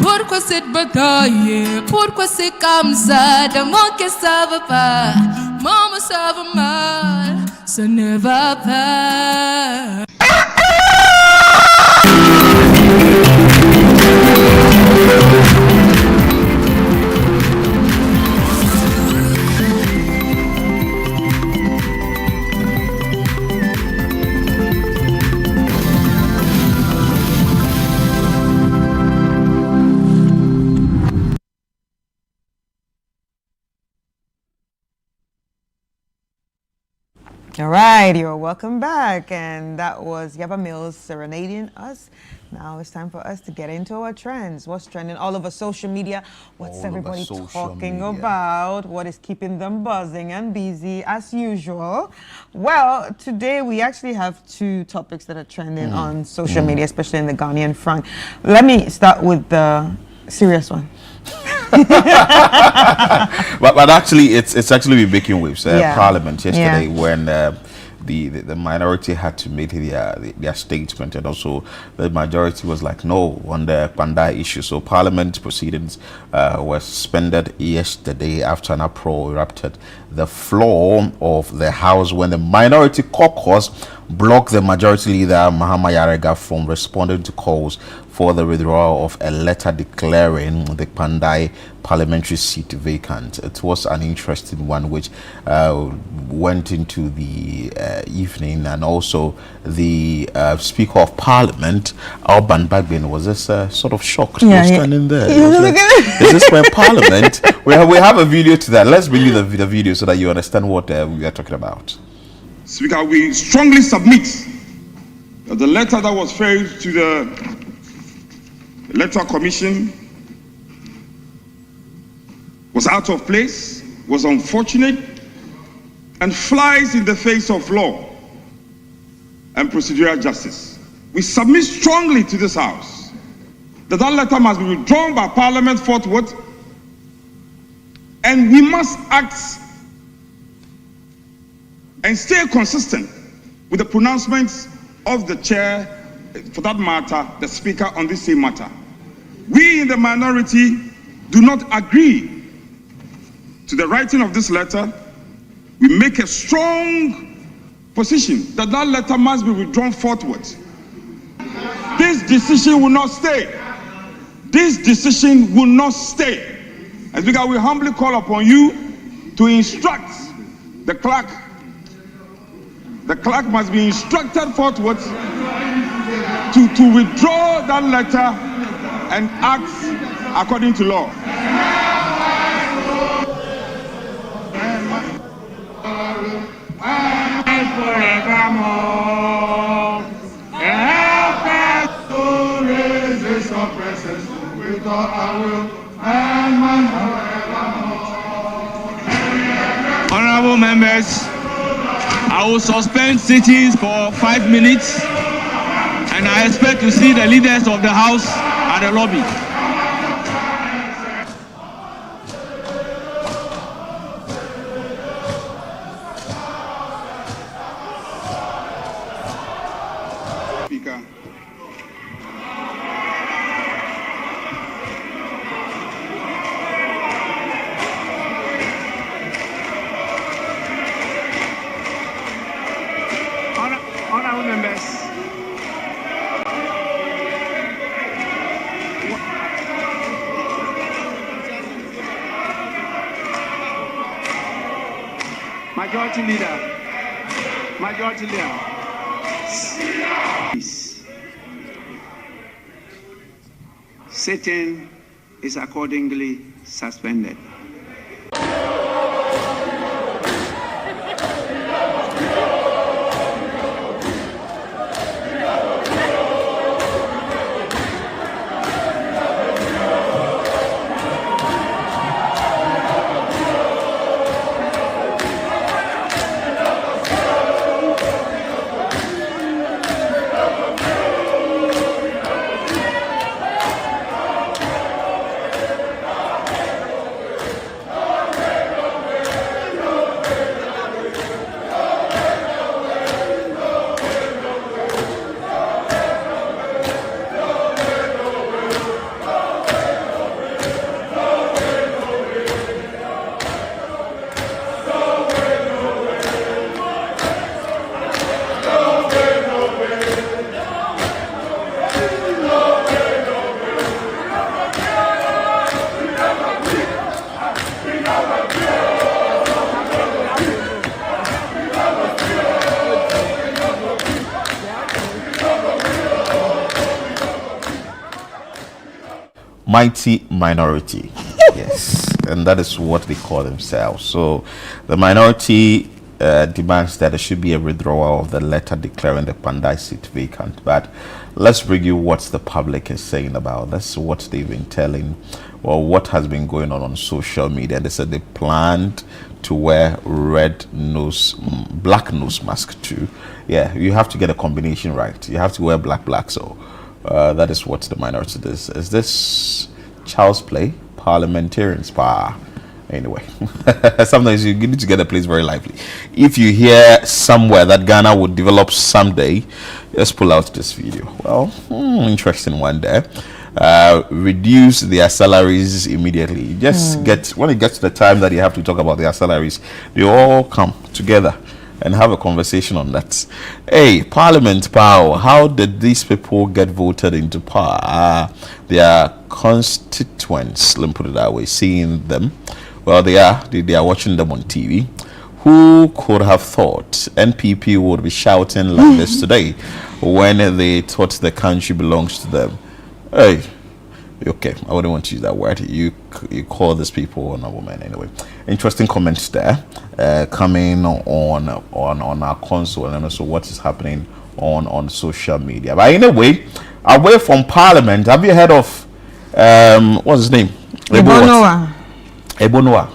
Pourquoi cette bataille? Pourquoi c'est comme ça? Dans mon cœur ça va pas, maman ça va mal, ça ne va pas. All right, you're welcome back. And that was Yaba Mills serenading us. Now it's time for us to get into our trends. What's trending all over social media? What's everybody talking about? What is keeping them buzzing and busy as usual? Well, today we actually have two topics that are trending on social media, especially in the Ghanaian front. Let me start with the serious one. but actually, it's actually been making waves. Parliament yesterday when the minority had to make their statement, and also the majority was like no on the Pandai issue. So Parliament proceedings were suspended yesterday after an uproar erupted the floor of the House when the minority caucus blocked the majority leader Mahama Yarega from responding to calls for the withdrawal of a letter declaring the Pandai parliamentary seat vacant. It was an interesting one which went into the evening, and also the Speaker of Parliament, Alban Bagbin, was just sort of shocked. Standing there. Is this my Parliament? We have a video to that. Let's bring you the video so that you understand what we are talking about. Speaker, we strongly submit that the letter that was filed to the Electoral Commission was out of place, was unfortunate, and flies in the face of law and procedural justice. We submit strongly to this House that letter must be withdrawn by Parliament forthwith, and we must act and stay consistent with the pronouncements of the chair, for that matter, the Speaker, on this same matter. We in the minority do not agree to the writing of this letter. We make a strong position that letter must be withdrawn forthwith. This decision will not stay. This decision will not stay. As Speaker, we humbly call upon you to instruct the clerk. The clerk must be instructed forthwith to withdraw that letter and act according to law. Honorable members, I will suspend sittings for 5 minutes, and I expect to see the leaders of the House at the lobby. Speaker. Honorable members. Majority Leader. Sitting is accordingly suspended. mighty minority. Yes, and that is what they call themselves. So the minority demands that there should be a withdrawal of the letter declaring the Pandai seat vacant. But let's bring you what the public is saying about this, what they've been telling, or what has been going on social media. They said they planned to wear black nose mask too. Yeah, you have to get a combination right. You have to wear black. So that is what the minority does. Is this child's play? Parliamentarians power. Anyway, sometimes you need to get a place very lively. If you hear somewhere that Ghana would develop someday, let's pull out this video. Well, interesting one there. Reduce their salaries immediately. Just when it gets to the time that you have to talk about their salaries, they all come together and have a conversation on that. Hey, Parliament power. How did these people get voted into power? Their constituents, let me put it that way, seeing them. Well, they are watching them on TV. Who could have thought NPP would be shouting like this today when they thought the country belongs to them? Hey, okay, I wouldn't want to use that word. You call these people a woman anyway. Interesting comments there coming on our console, and also what is happening on social media. But anyway, away from Parliament, have you heard of what's his name? Ebonoa.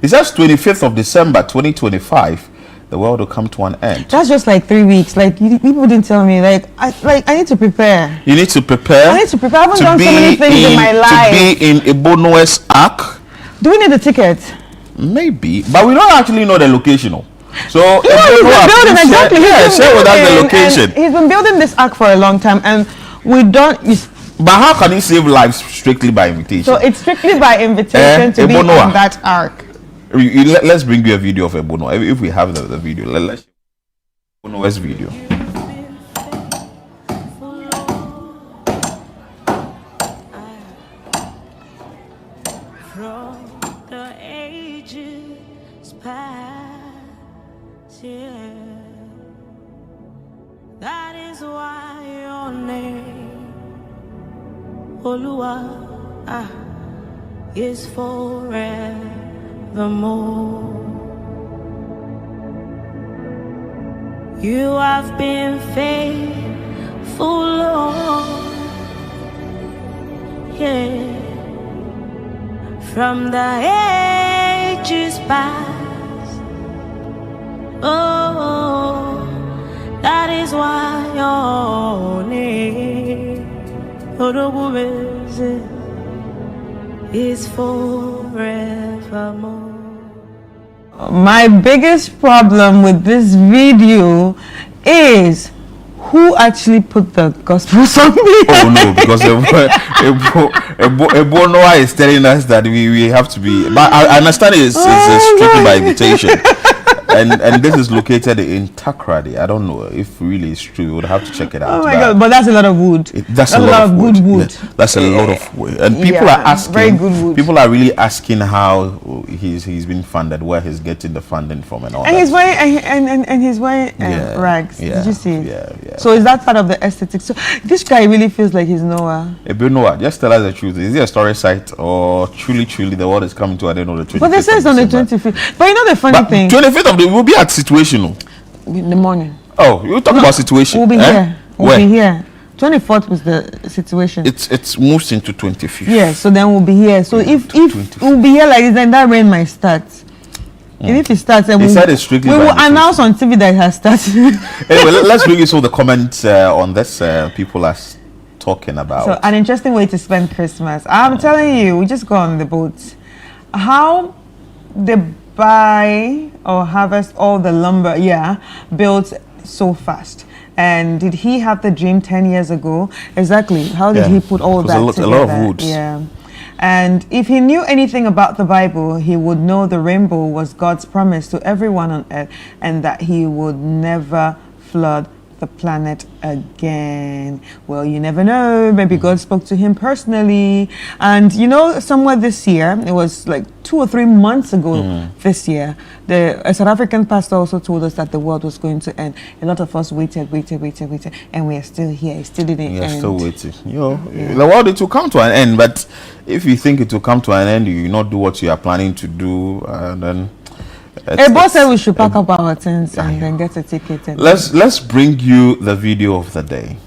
It says 25th of December 2025, the world will come to an end. That's just like 3 weeks. Like people didn't tell me. I need to prepare. You need to prepare. I need to prepare. I haven't done so many things in my life. To be in Ebonoa's ark. Do we need a ticket? Maybe, but we don't actually know the location. So he's been building exactly. Share with us the location. He's been building this ark for a long time, and we don't. But how can he save lives strictly by invitation? So it's strictly by invitation to be on that ark. Let's bring you a video of Ebonoa. If we have the video, let's Ebonoa's video. From the ages past, yeah. That is why your name, Oluwa, is forevermore. You have been faithful, Lord, yeah. From the ages past, oh, that is why your name, is forevermore. My biggest problem with this video is who actually put the gospel song behind. Oh no, because Ebonoa is telling us that we have to be. But I understand it's strictly by invitation. And this is located in Takoradi. I don't know if really it's true. We would have to check it out. Oh my God! But that's a lot of wood. That's a lot of good wood. That's a lot of wood. And people are asking. Very good wood. People are really asking how he's been funded, where he's getting the funding from, and all. And that. he's wearing rags. Yeah, Did you see? Yeah. So is that part of the aesthetic? So this guy really feels like he's Noah. Ebonoa, just tell us the truth. Is it a story site or truly the world is coming to an end on the 25th? But they say it's on the 25th. But you know the funny thing. 25th of we'll be at situation. In the morning. Oh, you talk about situation. We'll be here. Where? Be here. 24th was the situation. It's moves into 25th. Yeah, so then we'll be here. So if we'll be here like this, then that rain might start. And if it starts, then we will announce on TV that it has started. Anyway, let's bring you some of the comments on this. People are talking about. So an interesting way to spend Christmas. I'm telling you, we just go on the boat. How they buy or harvest all the lumber, built so fast. And did he have the dream 10 years ago? Exactly. How did he put all that together? A lot of wood. Yeah. And if he knew anything about the Bible, he would know the rainbow was God's promise to everyone on earth and that he would never flood the planet again. Well, you never know. Maybe God spoke to him personally. And you know, somewhere this year, it was like 2 or 3 months ago this year, a South African pastor also told us that the world was going to end. A lot of us waited, and we are still here. It still didn't end. We are still waiting. The world, it will come to an end, but if you think it will come to an end, you will not do what you are planning to do, then... boss said we should pack up our things and then get a ticket. Let's bring you the video of the day.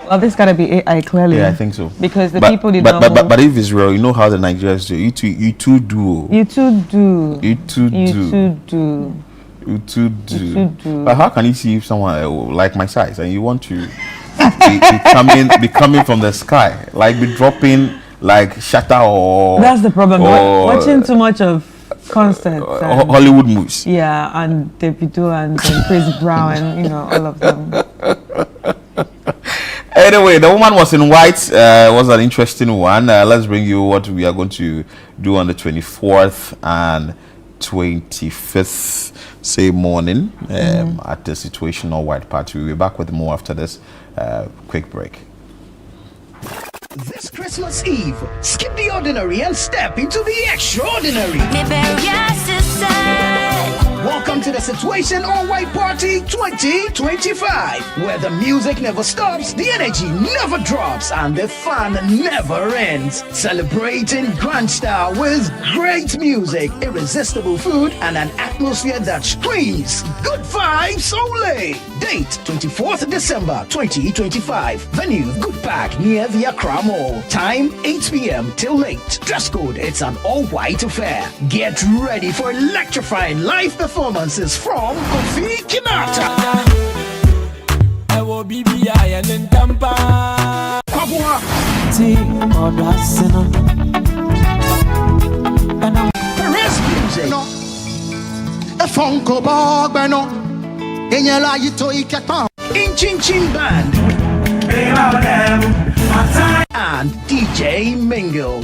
Well, this gotta be AI, clearly. Yeah, I think so. Because the people did not. But if it's real, you know how the Nigerians do. You two do. But how can you see someone like my size and you want to be coming from the sky, like be dropping like Shatter or? That's the problem. Watching too much of concerts, Hollywood movies. Yeah, and Davido and Chris Brown and all of them. Anyway, the woman was in white. Was an interesting one. Let's bring you what we are going to do on the 24th and 25th, say morning, at the Situational White Party. We'll be back with more after this quick break. This Christmas Eve, skip the ordinary and step into the extraordinary. Welcome to the Situation All White Party 2025, where the music never stops, the energy never drops, and the fun never ends. Celebrating grand style with great music, irresistible food, and an atmosphere that screams good vibes only. Date 24th December 2025. Venue Good Park near the Accra Mall. Time 8 p.m. till late. Dress code, it's an all-white affair. Get ready for electrifying live performances from Kofi Kinata, Perez Music, Inchin Chin Band, and DJ Mingle.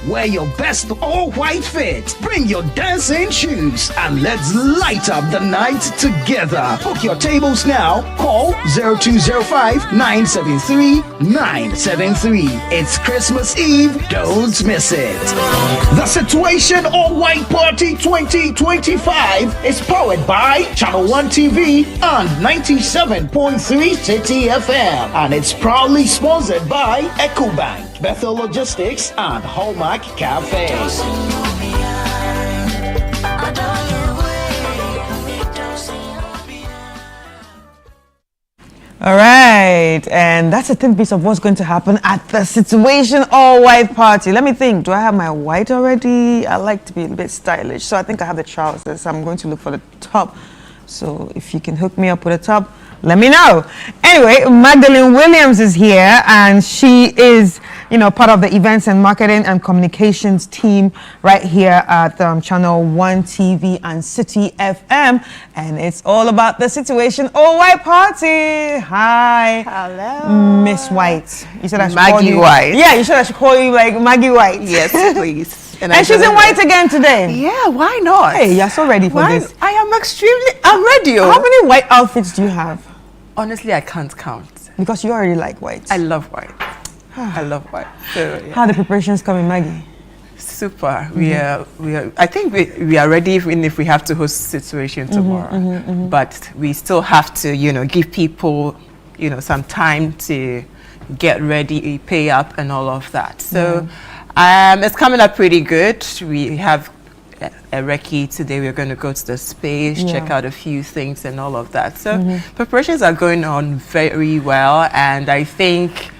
Wear your best all-white fit. Bring your dancing shoes and let's light up the night together. Book your tables now. Call 0205-973-973. It's Christmas Eve. Don't miss it. The Situation All-White Party 2025 is powered by Channel 1 TV and 97.3 City FM. And it's proudly sponsored by EcoBank, Bethel Logistics, and Hallmark Cafe. All right, and that's a thin piece of what's going to happen at the Situation All White Party. Let me think. Do I have my white already? I like to be a bit stylish, so I think I have the trousers. I'm going to look for the top. So if you can hook me up with a top, let me know. Anyway, Magdalene Williams is here, and she is, part of the events and marketing and communications team right here at Channel 1 TV and City FM. And it's all about the Situation All White Party. Hi. Hello. Miss White. You said I should Maggie call you White. Yeah, you said I should call you like Maggie White. Yes, please. And she's in white again today. Yeah, why not? Hey, you're so ready for this. I'm ready. How many white outfits do you have? Honestly, I can't count. Because you already like white. I love white. I love white. So, yeah. How are the preparations coming, Maggie? Super. We are. I think we are ready, even if we have to host Situation tomorrow. But we still have to, give people, some time to get ready, pay up, and all of that. So, it's coming up pretty good. We have a recce today. We're going to go to the space, check out a few things, and all of that. So, preparations are going on very well, and I think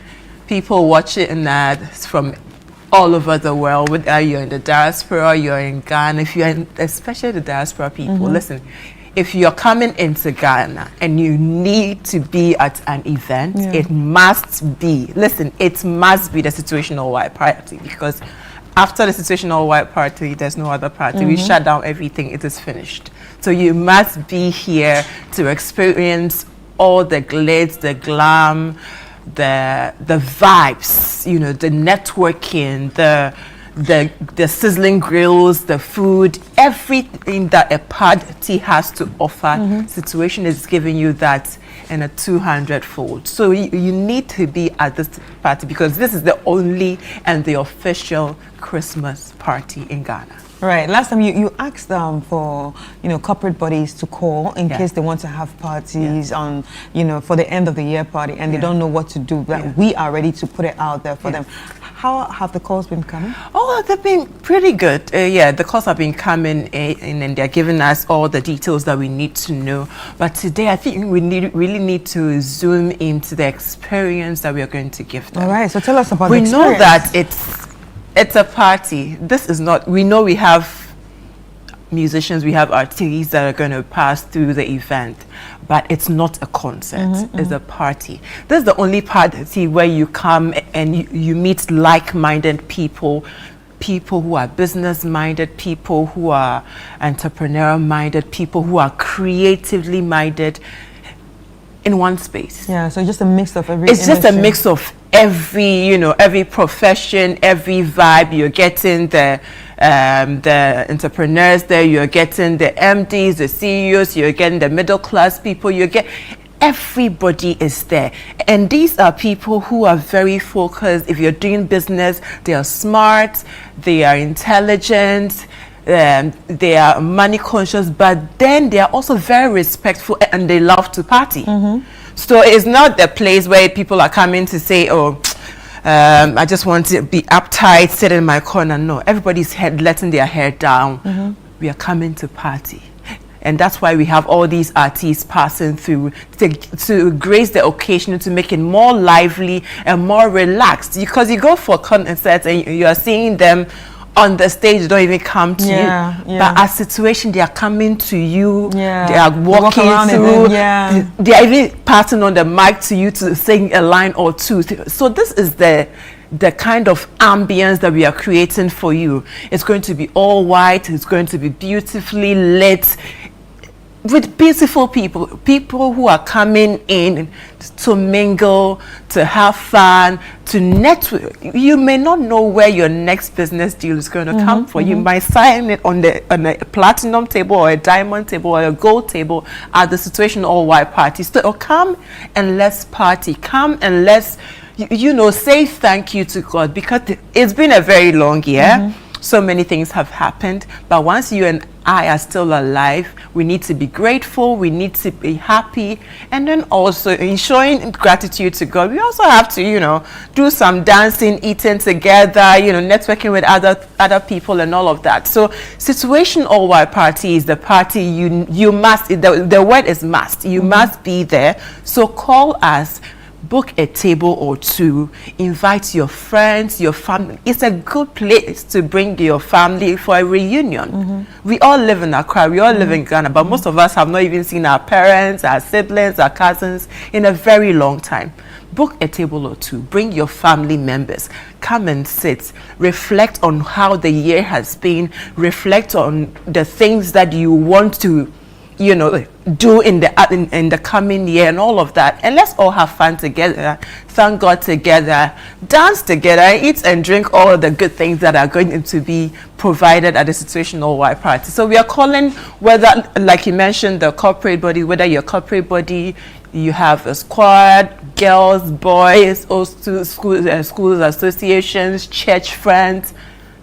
people watch it and that from all over the world, whether you're in the diaspora, you're in Ghana, if you're in, especially the diaspora people, listen, if you're coming into Ghana and you need to be at an event, it must be, listen, it must be the Situational White Party, because after the Situational White Party, there's no other party. We shut down everything, it is finished. So you must be here to experience all the glitz, the glam, the vibes, you know, the networking, the sizzling grills, the food, everything that a party has to offer. Situation is giving you that in a 200-fold. So you need to be at this party because this is the only and the official Christmas party in Ghana. Right. Last time you asked for, you know, corporate bodies to call in case they want to have parties on, you know, for the end of the year party and they don't know what to do. But we are ready to put it out there for them. How have the calls been coming? Oh, they've been pretty good. Yeah, the calls have been coming in and they're giving us all the details that we need to know. But today, I think we really need to zoom into the experience that we are going to give them. All right. So tell us about the experience. We know that it's a party. This is not, we know we have musicians, we have artists that are going to pass through the event, but it's not a concert, it's a party. This is the only party where you come and you meet like-minded people, people who are business-minded, people who are entrepreneur-minded, people who are creatively minded in one space. Yeah, so just a mix of every It's just a mix of every, you know, every profession, every vibe. You're getting the entrepreneurs there, you're getting the MDs, the CEOs, you're getting the middle class people, everybody is there. And these are people who are very focused. If you're doing business, they are smart, they are intelligent, they are money conscious, but then they are also very respectful and they love to party. So it's not the place where people are coming to say, oh, I just want to be uptight, sit in my corner. No, everybody's letting their hair down. We are coming to party. And that's why we have all these artists passing through to grace the occasion, to make it more lively and more relaxed. Because you go for concerts and you are seeing them on the stage, they don't even come to you. But at Situation, they are coming to you. They are walking through. They are even passing on the mic to you to sing a line or two. So this is the kind of ambience that we are creating for you. It's going to be all white. It's going to be beautifully lit with beautiful people who are coming in to mingle, to have fun, to network. You may not know where your next business deal is going to come from. You might sign it on a platinum table or a diamond table or a gold table at the Situational White Party. So come and let's party. Come and let's, you know, say thank you to God, because it's been a very long year. So many things have happened, but once you and I are still alive, we need to be grateful, we need to be happy, and then also in showing gratitude to God, we also have to, you know, do some dancing, eating together, you know, networking with other people and all of that. So Situational White Party is the party you must, the word is must, you must be there. So call us, book a table or two, invite your friends, your family. It's a good place to bring your family for a reunion. We all live in Accra, we all live in Ghana, but most of us have not even seen our parents, our siblings, our cousins in a very long time. Book a table or two, bring your family members, come and sit, reflect on how the year has been, reflect on the things that you want to, you know, do in the coming year and all of that, and let's all have fun together, thank God together, dance together, eat and drink all the good things that are going to be provided at the Situational White Party. So we are calling, whether, like you mentioned, the corporate body, whether your corporate body, you have a squad, girls, boys, also schools associations, church friends,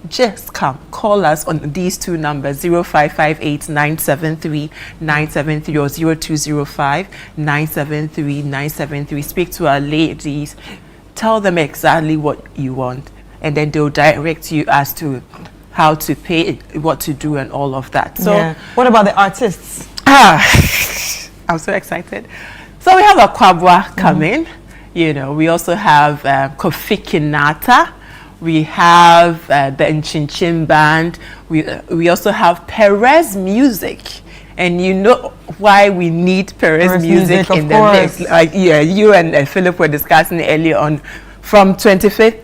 just come, call us on these two numbers, 0558 973 973 or 0205 973 973. Speak to our ladies, tell them exactly what you want, and then they'll direct you as to how to pay, what to do, and all of that. So, what about the artists? I'm so excited. So we have a Kwabwa coming. You know, we also have Kofi Kinata. We have the Nchinchin Band. We also have Perez Music. And you know why we need Perez music in the mix. Like, yeah, you and Philip were discussing earlier on. From 25th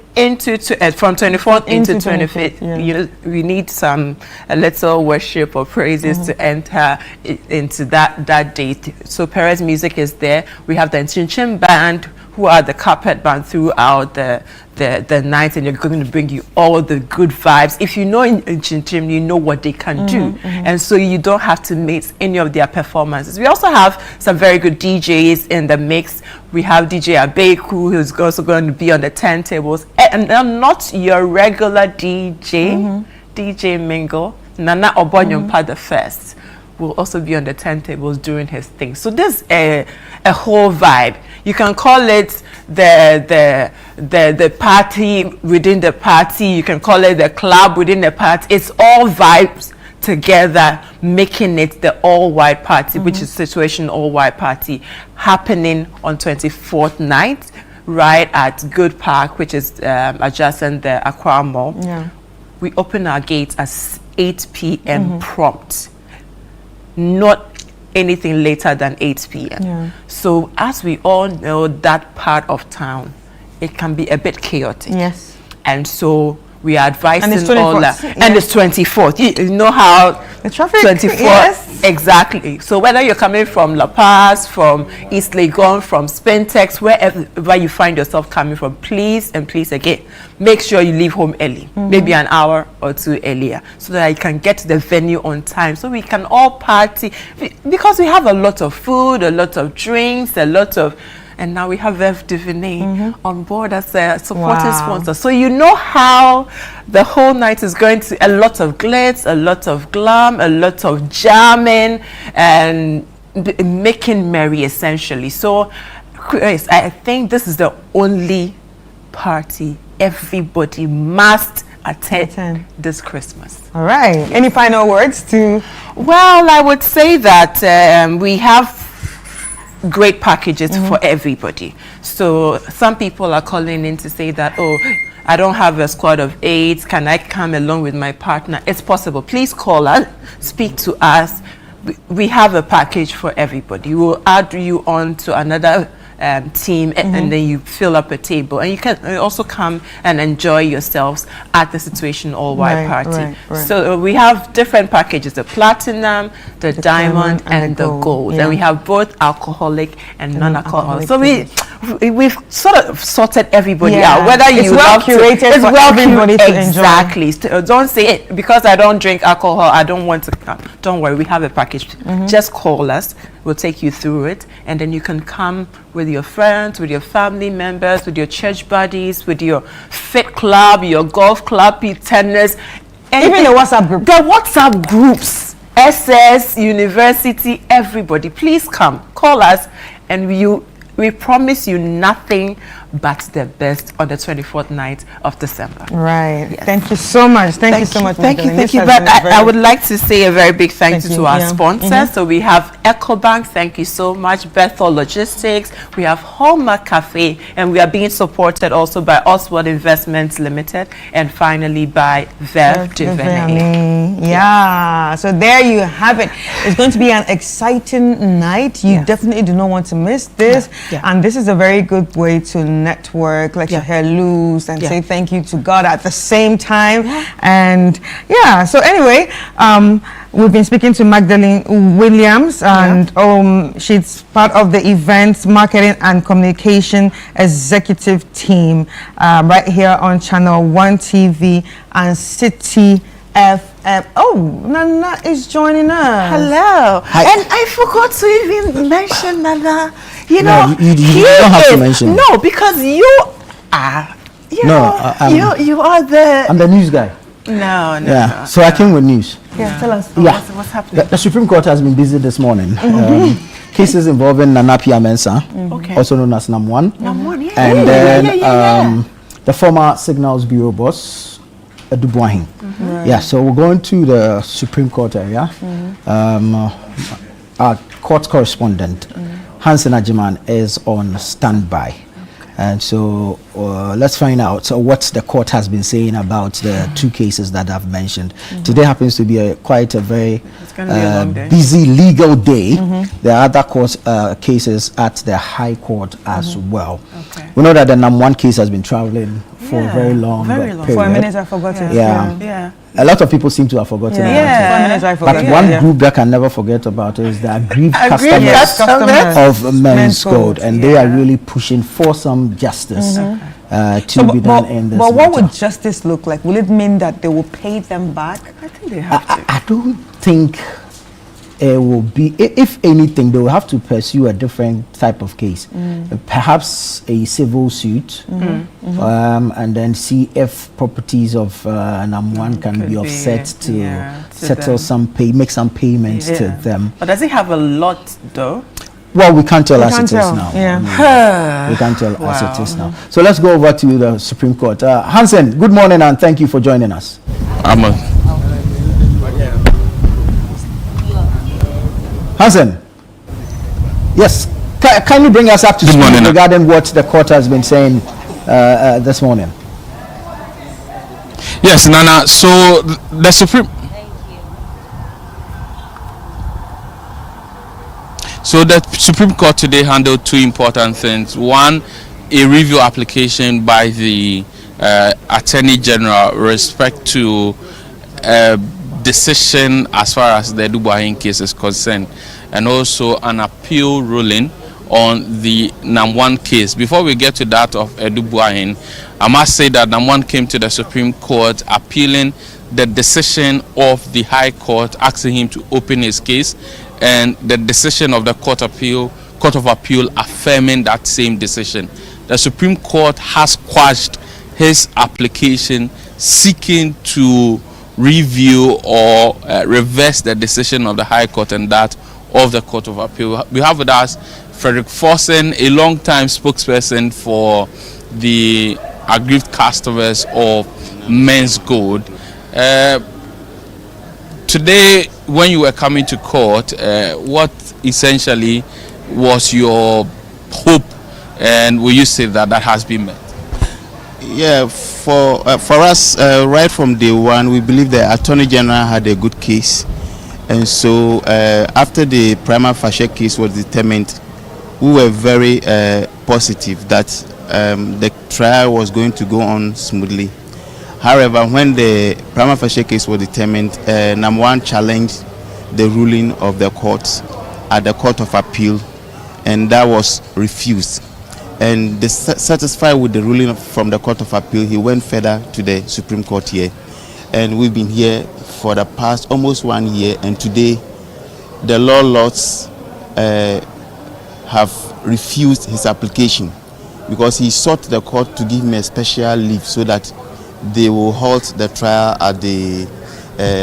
from 24th into 25th, you know, we need a little worship or praises to enter into that date. So Perez Music is there. We have the Nchinchin Band, who are the carpet band throughout the night, and they're going to bring you all the good vibes. If you know Nchinchin, you know what they can do, and so you don't have to miss any of their performances. We also have some very good DJs in the mix. We have DJ Abeku, who's also going to be on the turntables, and not your regular DJ, DJ Mingle. Nana Obonyompa the first will also be on the turntables doing his thing. So this is a whole vibe. You can call it the party within the party. You can call it the club within the party. It's all vibes together, making it the all-white party, which is Situation All-White Party, happening on 24th night, right at Good Park, which is adjacent the Aqua Mall. Yeah. We open our gates at 8 p.m. prompt. Not anything later than 8 p.m. Yeah. So as we all know, that part of town, it can be a bit chaotic. Yes. And so we are advising all that. And it's 24th. You know how the traffic 24th. Yes. Exactly. So whether you're coming from La Paz, from East Legon, from Spentex, wherever you find yourself coming from, please and please again, make sure you leave home early, maybe an hour or two earlier, so that you can get to the venue on time, so we can all party, because we have a lot of food, a lot of drinks, and now we have Verve Divinay on board as a supporting sponsor. So you know how the whole night is going to, a lot of glitz, a lot of glam, a lot of jamming, and making merry essentially. So Chris, I think this is the only party everybody must attend this Christmas. All right. Any final words to? Well, I would say that we have great packages for everybody. So some people are calling in to say that, oh, I don't have a squad of 8. Can I come along with my partner? It's possible. Please call us, speak to us. We have a package for everybody. We will add you on to another team, and then you fill up a table, and you can also come and enjoy yourselves at the Situation All-White Party. So we have different packages: the platinum, the diamond, and the gold. And we have both alcoholic and non-alcoholic. So we've sort of sorted everybody out. Whether you love curated, it's well everybody to exactly enjoy. Don't say it because I don't drink alcohol, I don't want to come. Don't worry, we have a package. Just call us, we'll take you through it, and then you can come with your friends, with your family members, with your church buddies, with your fit club, your golf club, tennis, even the WhatsApp group. The WhatsApp groups, SS, university, everybody, please come, call us, and we promise you nothing but the best on the 24th night of December. Right. Yes. Thank you so much. Thank you so much. Thank you. But I would like to say a very big thank you to our sponsors. So we have EcoBank. Thank you so much. Bethel Logistics. We have Hallmark Cafe, and we are being supported also by Oswald Investments Limited, and finally by Verve Divinay. Yeah. So there you have it. It's going to be an exciting night. You definitely do not want to miss this. And this is a very good way to network, let your hair loose, and say thank you to God at the same time. And so anyway, we've been speaking to Magdalene Williams, and she's part of the events marketing and communication executive team right here on Channel 1 TV and City FM. Oh, Nana is joining us. Hello. Hi. And I forgot to even mention Nana. You know, you don't have to mention. No, because you are. You are the. I'm the news guy. No. So I came with news. Tell us. What's happening? The Supreme Court has been busy this morning. Cases involving Nana Piamensa, also known as NAM1. NAM1, and then the former Signals Bureau boss, Dubois. So we're going to the Supreme Court area. Our court correspondent, Hansen Ajiman, is on standby. And so let's find out what the court has been saying about the two cases that I've mentioned. Today happens to be quite a very busy legal day. There are other court cases at the High Court as well. We know that the NAM1 case has been traveling for a very long period. For a minute I forgot it. Yeah. A lot of people seem to have forgotten about it. But one group that can never forget about it is the aggrieved customers of Men's Code, and they are really pushing for some justice to be done in this But what would justice look like? Will it mean that they will pay them back? I think they have to. I don't think it will be, if anything, they will have to pursue a different type of case, perhaps a civil suit, and then see if properties of NAM1 can be offset to settle make some payments to them. But does it have a lot though? Well, we can't tell as it is now. We can't tell as it is now. So let's go over to the Supreme Court. Hansen, good morning and thank you for joining us. Hansen, yes, can you bring us up to speed regarding what the court has been saying this morning? Yes, Nana. So the Supreme Court today handled two important things. One, a review application by the Attorney General with respect to decision as far as the Dubuahin case is concerned, and also an appeal ruling on the NAM1 case. Before we get to that of Dubuahin, I must say that NAM1 came to the Supreme Court appealing the decision of the High Court, asking him to open his case, and the decision of the Court of Appeal affirming that same decision. The Supreme Court has quashed his application seeking to review or reverse the decision of the High Court and that of the Court of Appeal. We have with us Frederick Forsen, a long-time spokesperson for the aggrieved customers of Men's Code. Today, when you were coming to court, what essentially was your hope, and will you say that has been met? Yeah, for us, right from day one, we believe the Attorney General had a good case, and so after the prima facie case was determined, we were very positive that the trial was going to go on smoothly. However, when the prima facie case was determined, NAM1 challenged the ruling of the court at the Court of Appeal, and that was refused. And satisfied with the ruling from the Court of Appeal, he went further to the Supreme Court here. And we've been here for the past almost 1 year, and today the law lords have refused his application because he sought the court to give him a special leave so that they will halt the trial at the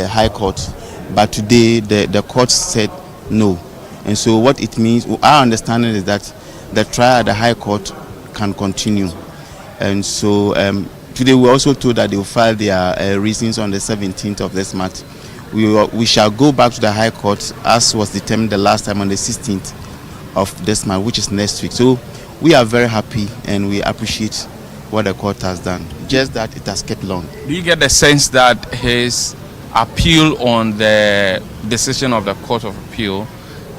High Court. But today the court said no. And so what it means, our understanding is that the trial at the High Court can continue. And so today we also told that they will file their reasons on the 17th of this month. We shall go back to the High Court as was determined the last time on the 16th of this month, which is next week. So we are very happy and we appreciate what the court has done, just that it has kept long. Do you get the sense that his appeal on the decision of the Court of Appeal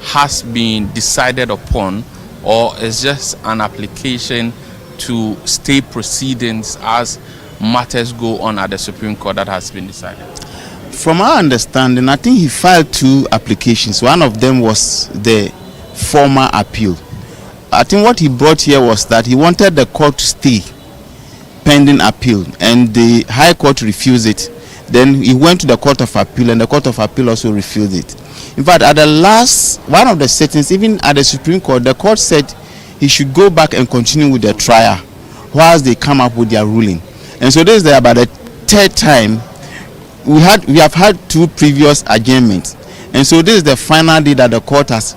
has been decided upon, or is just an application to stay proceedings as matters go on at the Supreme Court that has been decided? From our understanding, I think he filed two applications. One of them was the former appeal. I think what he brought here was that he wanted the court to stay pending appeal, and the High Court refused it. Then he went to the Court of Appeal, and the Court of Appeal also refused it. In fact, at the last one of the settings, even at the Supreme Court, the court said he should go back and continue with the trial whilst they come up with their ruling. And so this is about the third time. We have had two previous adjournments, and so this is the final day that the court has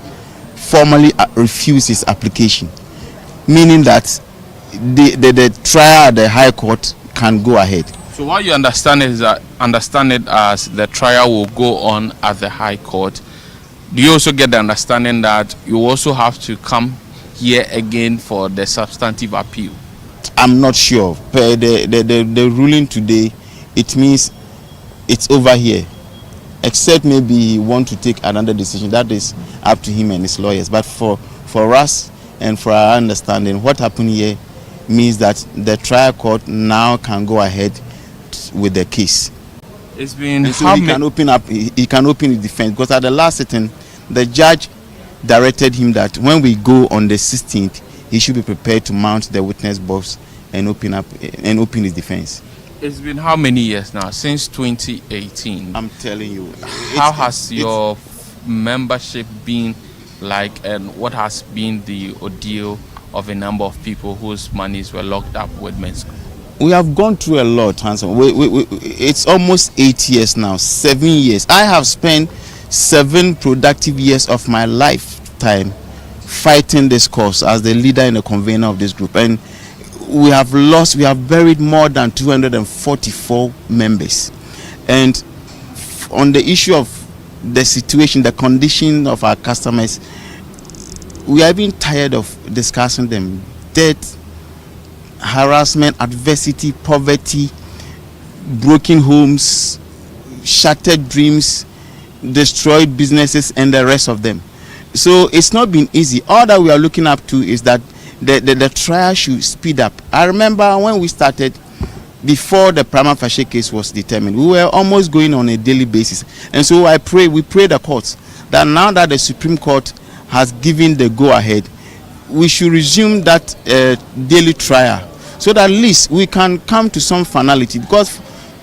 formally refused his application, meaning that the trial at the High Court can go ahead. So what you understand is that it as the trial will go on at the High Court. Do you also get the understanding that you also have to come here again for the substantive appeal? I'm not sure. Per the ruling today, it means it's over here. Except maybe he want to take another decision. That is up to him and his lawyers. But for us and for our understanding, what happened here means that the trial court now can go ahead with the case. It's been and so he can open his defense, because at the last sitting, the judge directed him that when we go on the 16th, he should be prepared to mount the witness box and open his defense. It's been how many years now? Since 2018. I'm telling you. How has your membership been like, and what has been the ordeal of a number of people whose monies were locked up with Men's Good? We have gone through a lot, Hanson. It's almost 8 years now, 7 years. I have spent 7 productive years of my lifetime fighting this cause as the leader and the convener of this group. And we have buried more than 244 members. And on the issue of the situation, the condition of our customers, we are even tired of discussing them. Debt, harassment, adversity, poverty, broken homes, shattered dreams, destroyed businesses, and the rest of them. So it's not been easy. All that we are looking up to is that the trial should speed up. I remember when we started, before the prima facie case was determined, we were almost going on a daily basis. And so we pray the courts that now that the Supreme Court has given the go-ahead, we should resume that daily trial, so that at least we can come to some finality. Because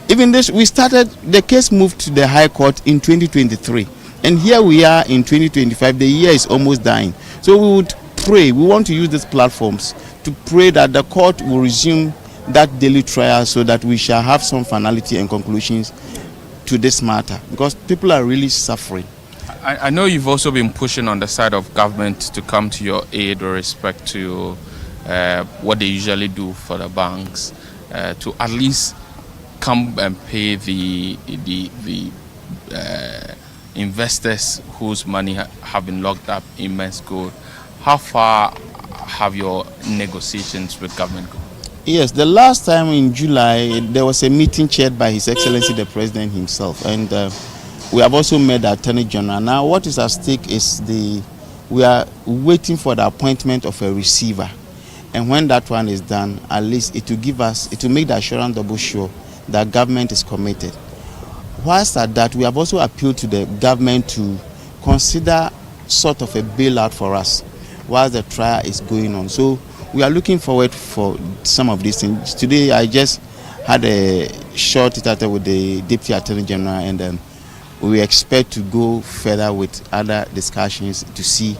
even this, the case moved to the High Court in 2023. And here we are in 2025, the year is almost dying. So we would pray, we want to use these platforms to pray that the court will resume that daily trial, so that we shall have some finality and conclusions to this matter, because people are really suffering. I know you've also been pushing on the side of government to come to your aid with respect to what they usually do for the banks, to at least come and pay the investors whose money have been locked up in Men's Good. How far have your negotiations with government gone? Yes, the last time in July, there was a meeting chaired by His Excellency the President himself, and we have also met the Attorney General. Now, what is at stake is we are waiting for the appointment of a receiver, and when that one is done, at least it will make the assurance double sure that government is committed. Whilst at that, we have also appealed to the government to consider sort of a bailout for us while the trial is going on. So we are looking forward for some of these things. Today I just had a short chat with the Deputy Attorney General, and then we expect to go further with other discussions to see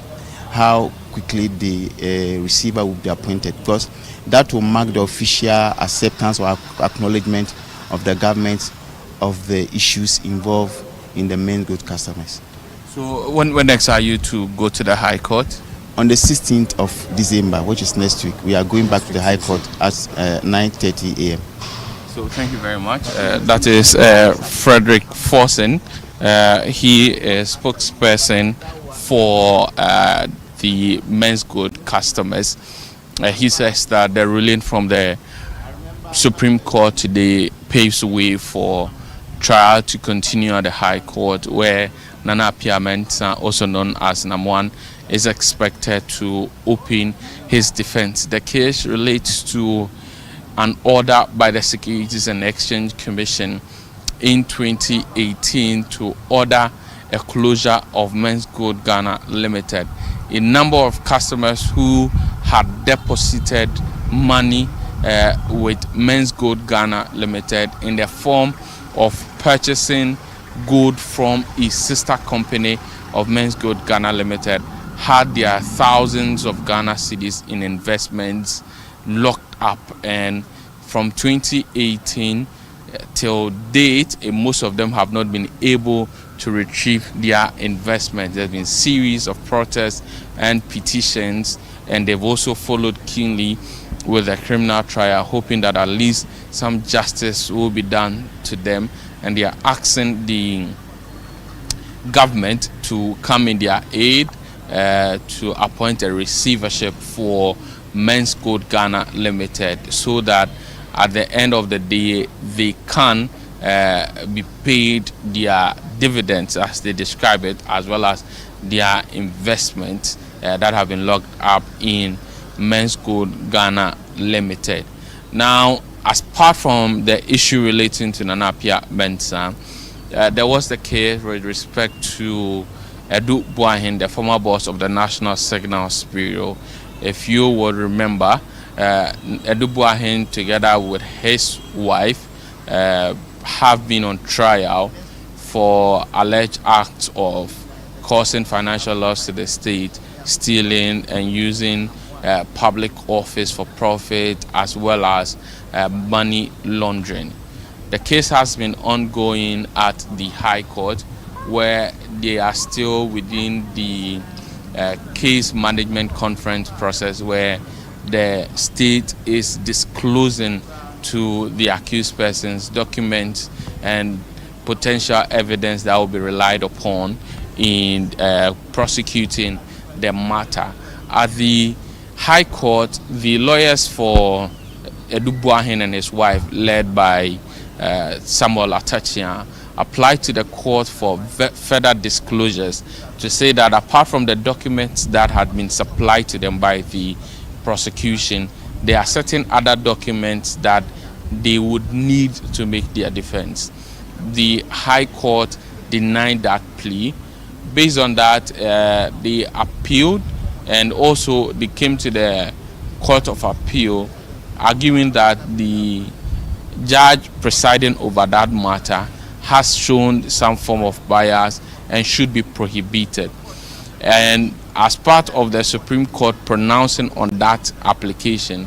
how quickly the receiver will be appointed, because that will mark the official acceptance or acknowledgement of the government of the issues involved in the Men's Good customers. So when next are you to go to the High Court? On the 16th of December, which is next week, we are going back to the High Court at 9:30 a.m. So thank you very much. That is Frederick Forson. He is spokesperson for the Men's Good customers. He says that the ruling from the Supreme Court today paves the way for trial to continue at the High Court, where Nana Appiah-Mensah, also known as Nam1, is expected to open his defense. The case relates to an order by the Securities and Exchange Commission in 2018 to order a closure of Men's Good Ghana Limited. A number of customers who had deposited money with Men's Good Ghana Limited in the form of purchasing gold from a sister company of Men's Good Ghana Limited had their thousands of Ghana cedis in investments locked up, and from 2018 till date, most of them have not been able to retrieve their investments. There have been a series of protests and petitions, and they've also followed keenly with the criminal trial, hoping that at least some justice will be done to them, and they are asking the government to come in their aid to appoint a receivership for Men's Code Ghana Limited, so that at the end of the day they can be paid their dividends, as they describe it, as well as their investments that have been locked up in Men's Code Ghana Limited. Now, as part from the issue relating to Nana Appiah Mensah, there was the case with respect to Edu Boahen, the former boss of the National Signals Bureau. If you would remember, Edu Boahen, together with his wife, have been on trial for alleged acts of causing financial loss to the state, stealing and using public office for profit, as well as money laundering. The case has been ongoing at the High Court, where they are still within the case management conference process, where the state is disclosing to the accused persons documents and potential evidence that will be relied upon in prosecuting the matter. At the High Court, the lawyers for Edu Boahen and his wife, led by Samuel Atachian, applied to the court for further disclosures to say that apart from the documents that had been supplied to them by the prosecution, there are certain other documents that they would need to make their defense. The High Court denied that plea. Based on that, they appealed, and also they came to the Court of Appeal arguing that the judge presiding over that matter has shown some form of bias and should be prohibited. And as part of the Supreme Court pronouncing on that application,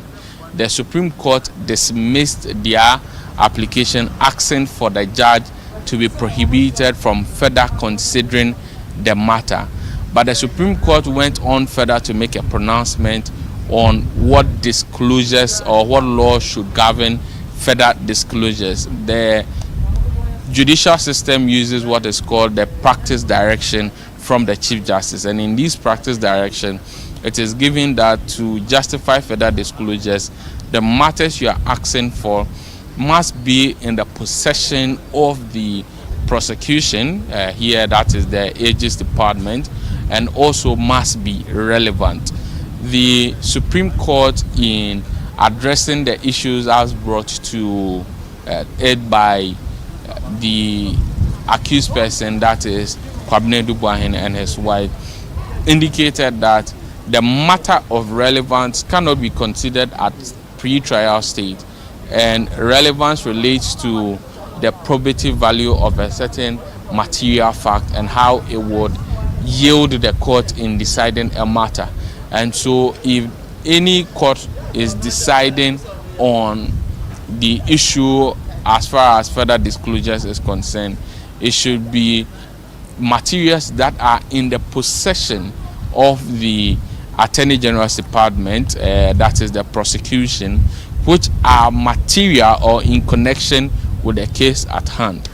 the Supreme Court dismissed their application, asking for the judge to be prohibited from further considering the matter. But the Supreme Court went on further to make a pronouncement on what disclosures or what law should govern further disclosures. The judicial system uses what is called the practice direction from the Chief Justice, and in this practice direction, it is given that to justify further disclosures, the matters you are asking for must be in the possession of the prosecution, here that is the Aegis Department, and also must be relevant. The Supreme Court, in addressing the issues as brought to it by the accused person, that is Kwabena Edu Boahen and his wife, indicated that the matter of relevance cannot be considered at pre-trial stage, and relevance relates to the probative value of a certain material fact and how it would yield the court in deciding a matter. And so if any court is deciding on the issue as far as further disclosures is concerned, it should be materials that are in the possession of the Attorney General's Department, that is the prosecution, which are material or in connection with the case at hand.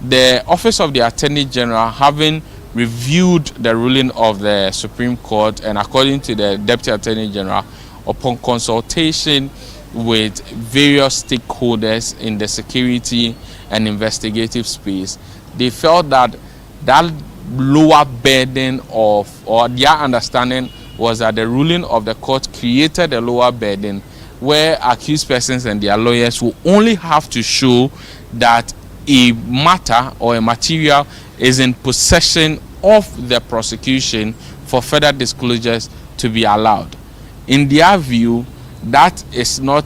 The Office of the Attorney General, having reviewed the ruling of the Supreme Court, and according to the Deputy Attorney General, upon consultation with various stakeholders in the security and investigative space, they felt that that lower burden of, or their understanding was that the ruling of the court created a lower burden where accused persons and their lawyers will only have to show that a matter or a material is in possession of the prosecution for further disclosures to be allowed. In their view, that is not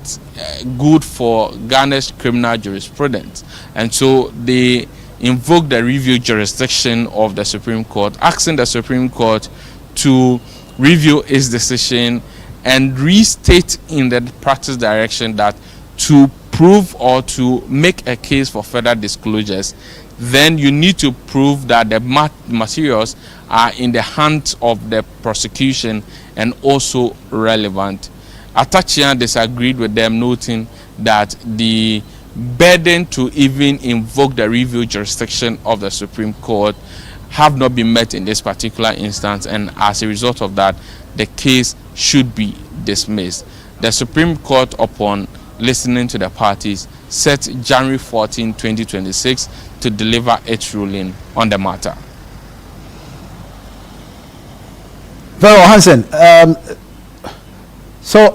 good for Ghana's criminal jurisprudence, and so they invoked the review jurisdiction of the Supreme Court, asking the Supreme Court to review its decision and restate in the practice direction that to prove or to make a case for further disclosures, then you need to prove that the materials are in the hands of the prosecution and also relevant. Atachian disagreed with them, noting that the burden to even invoke the review jurisdiction of the Supreme Court have not been met in this particular instance, and as a result of that, the case should be dismissed. The Supreme Court, upon listening to the parties, set January 14, 2026 to deliver its ruling on the matter. Very well, Hansen. So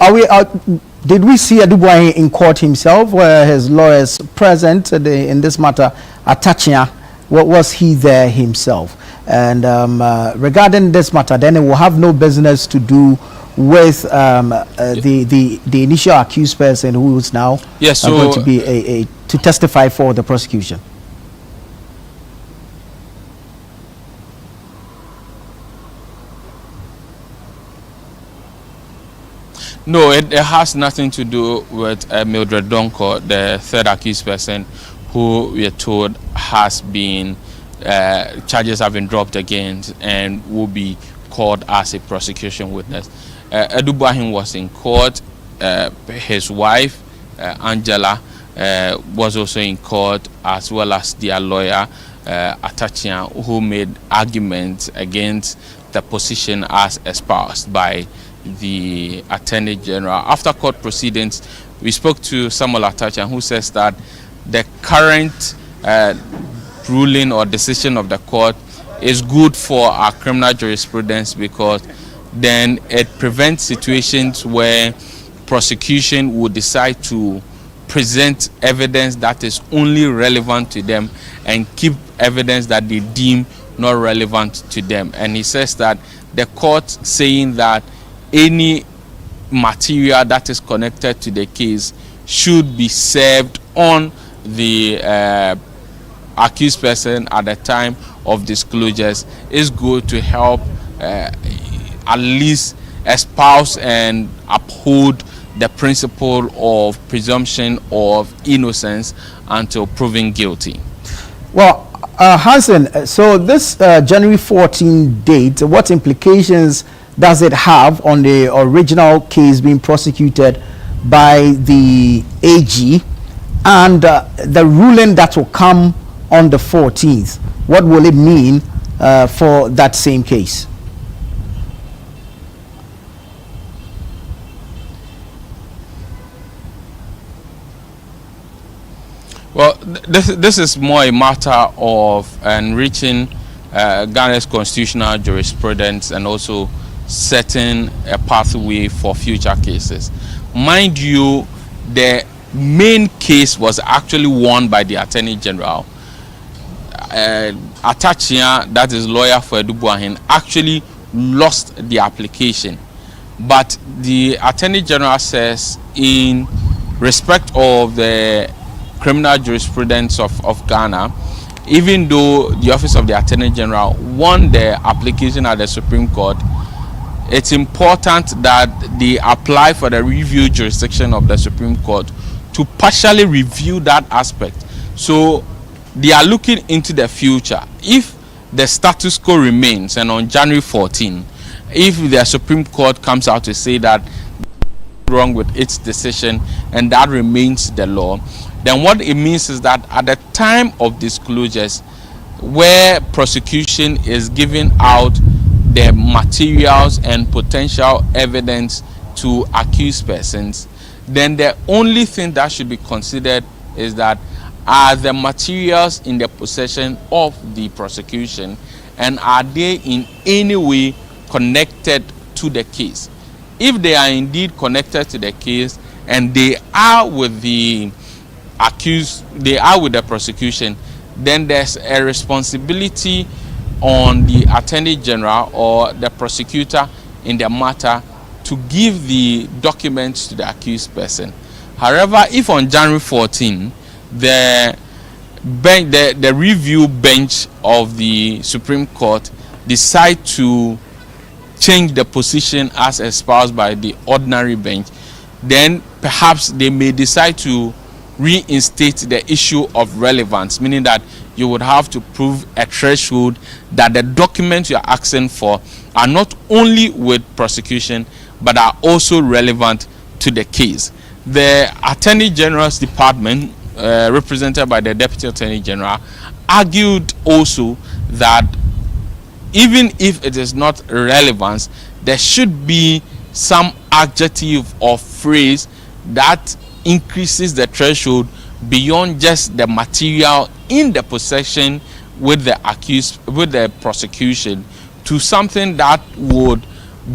did we see Adubuahin in court himself? Were his lawyers present in this matter? Atachia, was he there himself? And regarding this matter, then it will have no business to do with the initial accused person who is now going to be to testify for the prosecution. No, it has nothing to do with Mildred Donko, the third accused person, who we are told has been charges have been dropped against and will be called as a prosecution witness. Adubuahin was in court. His wife, Angela, was also in court, as well as their lawyer, Atachia, who made arguments against the position as espoused by the Attorney General. After court proceedings, we spoke to Samuel Atachia, who says that the current ruling or decision of the court is good for our criminal jurisprudence, because then it prevents situations where prosecution would decide to present evidence that is only relevant to them and keep evidence that they deem not relevant to them. And he says that the court saying that any material that is connected to the case should be served on the accused person at the time of disclosures is good to help at least espouse and uphold the principle of presumption of innocence until proven guilty. Well, Hansen, so this January 14 date, what implications does it have on the original case being prosecuted by the AG and the ruling that will come on the 14th? What will it mean for that same case? Well, this is more a matter of enriching Ghana's constitutional jurisprudence and also setting a pathway for future cases. Mind you, the main case was actually won by the Attorney General. Atachia, that is lawyer for Adubuahin, actually lost the application. But the Attorney General says, in respect of the criminal jurisprudence of Ghana, even though the Office of the Attorney General won the application at the Supreme Court, it's important that they apply for the review jurisdiction of the Supreme Court to partially review that aspect. So they are looking into the future. If the status quo remains, and on January 14, if the Supreme Court comes out to say that wrong with its decision and that remains the law, then what it means is that at the time of disclosures, where prosecution is giving out the materials and potential evidence to accused persons, then the only thing that should be considered is that are the materials in the possession of the prosecution, and are they in any way connected to the case? If they are indeed connected to the case and they are with the accused, they are with the prosecution, then there's a responsibility on the Attorney General or the prosecutor in the matter to give the documents to the accused person. However, if on January 14 the review bench of the Supreme Court decide to change the position as espoused by the ordinary bench, then perhaps they may decide to reinstate the issue of relevance, meaning that you would have to prove a threshold that the documents you are asking for are not only with prosecution but are also relevant to the case. The Attorney General's Department, represented by the Deputy Attorney General, argued also that even if it is not relevance, there should be some adjective or phrase that increases the threshold beyond just the material in the possession with the accused, with the prosecution, to something that would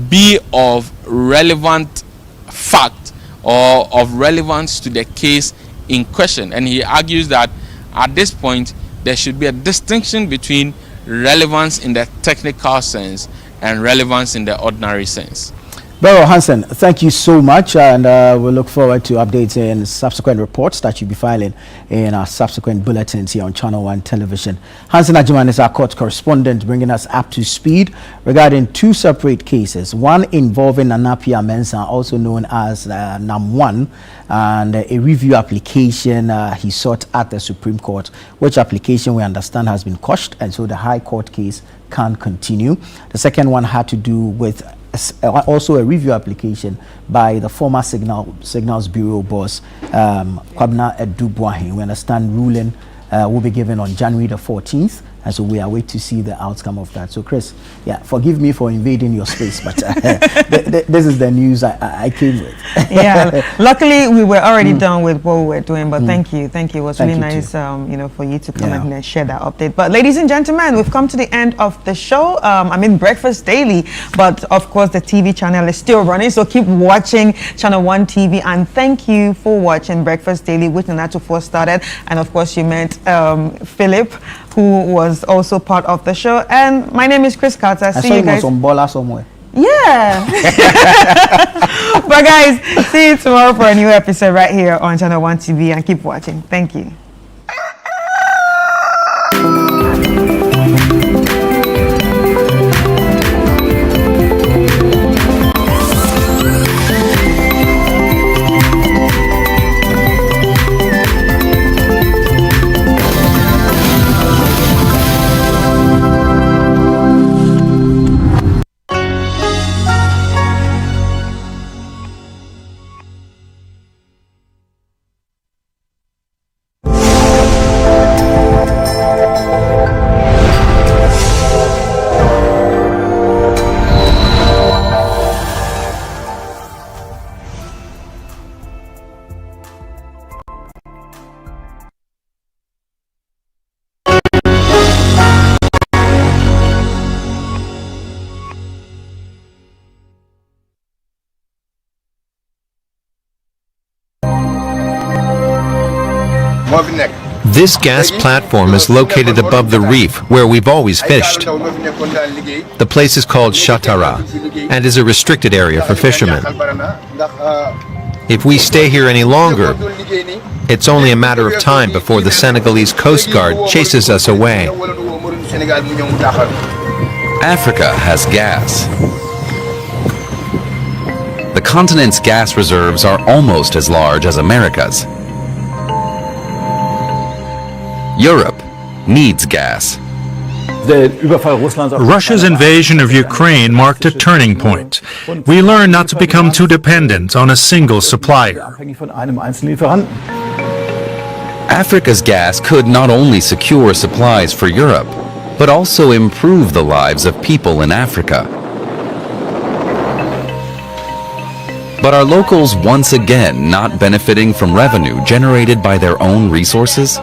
be of relevant fact or of relevance to the case in question. And he argues that at this point there should be a distinction between relevance in the technical sense and relevance in the ordinary sense. Beryl Hansen, thank you so much, and we look forward to updates and subsequent reports that you'll be filing in our subsequent bulletins here on Channel 1 Television. Hansen Ajiman is our court correspondent, bringing us up to speed regarding two separate cases, one involving Nanapia Mensah, also known as NAM1, and a review application he sought at the Supreme Court, which application we understand has been quashed, and so the High Court case can't continue. The second one had to do with also a review application by the former Signals Bureau boss, Kwabena Adu-Boahen. We understand ruling will be given on January the 14th, and so we are waiting to see the outcome of that. So, Chris, yeah, forgive me for invading your space, but this is the news I came with. Yeah, luckily we were already done with what we were doing, but thank you. It was really nice, for you to come and share that update. But ladies and gentlemen, we've come to the end of the show. Breakfast Daily, but of course the TV channel is still running, so keep watching Channel 1 TV, and thank you for watching Breakfast Daily, which Nana 24 started, and of course you met Philip, who was also part of the show. And my name is Chris Carter. See you guys. Some baller somewhere. Yeah. But guys, see you tomorrow for a new episode right here on Channel 1 TV, and keep watching. Thank you. This gas platform is located above the reef where we've always fished. The place is called Shatara and is a restricted area for fishermen. If we stay here any longer, it's only a matter of time before the Senegalese Coast Guard chases us away. Africa has gas. The continent's gas reserves are almost as large as America's. Europe needs gas. Russia's invasion of Ukraine marked a turning point. We learned not to become too dependent on a single supplier. Africa's gas could not only secure supplies for Europe, but also improve the lives of people in Africa. But are locals once again not benefiting from revenue generated by their own resources?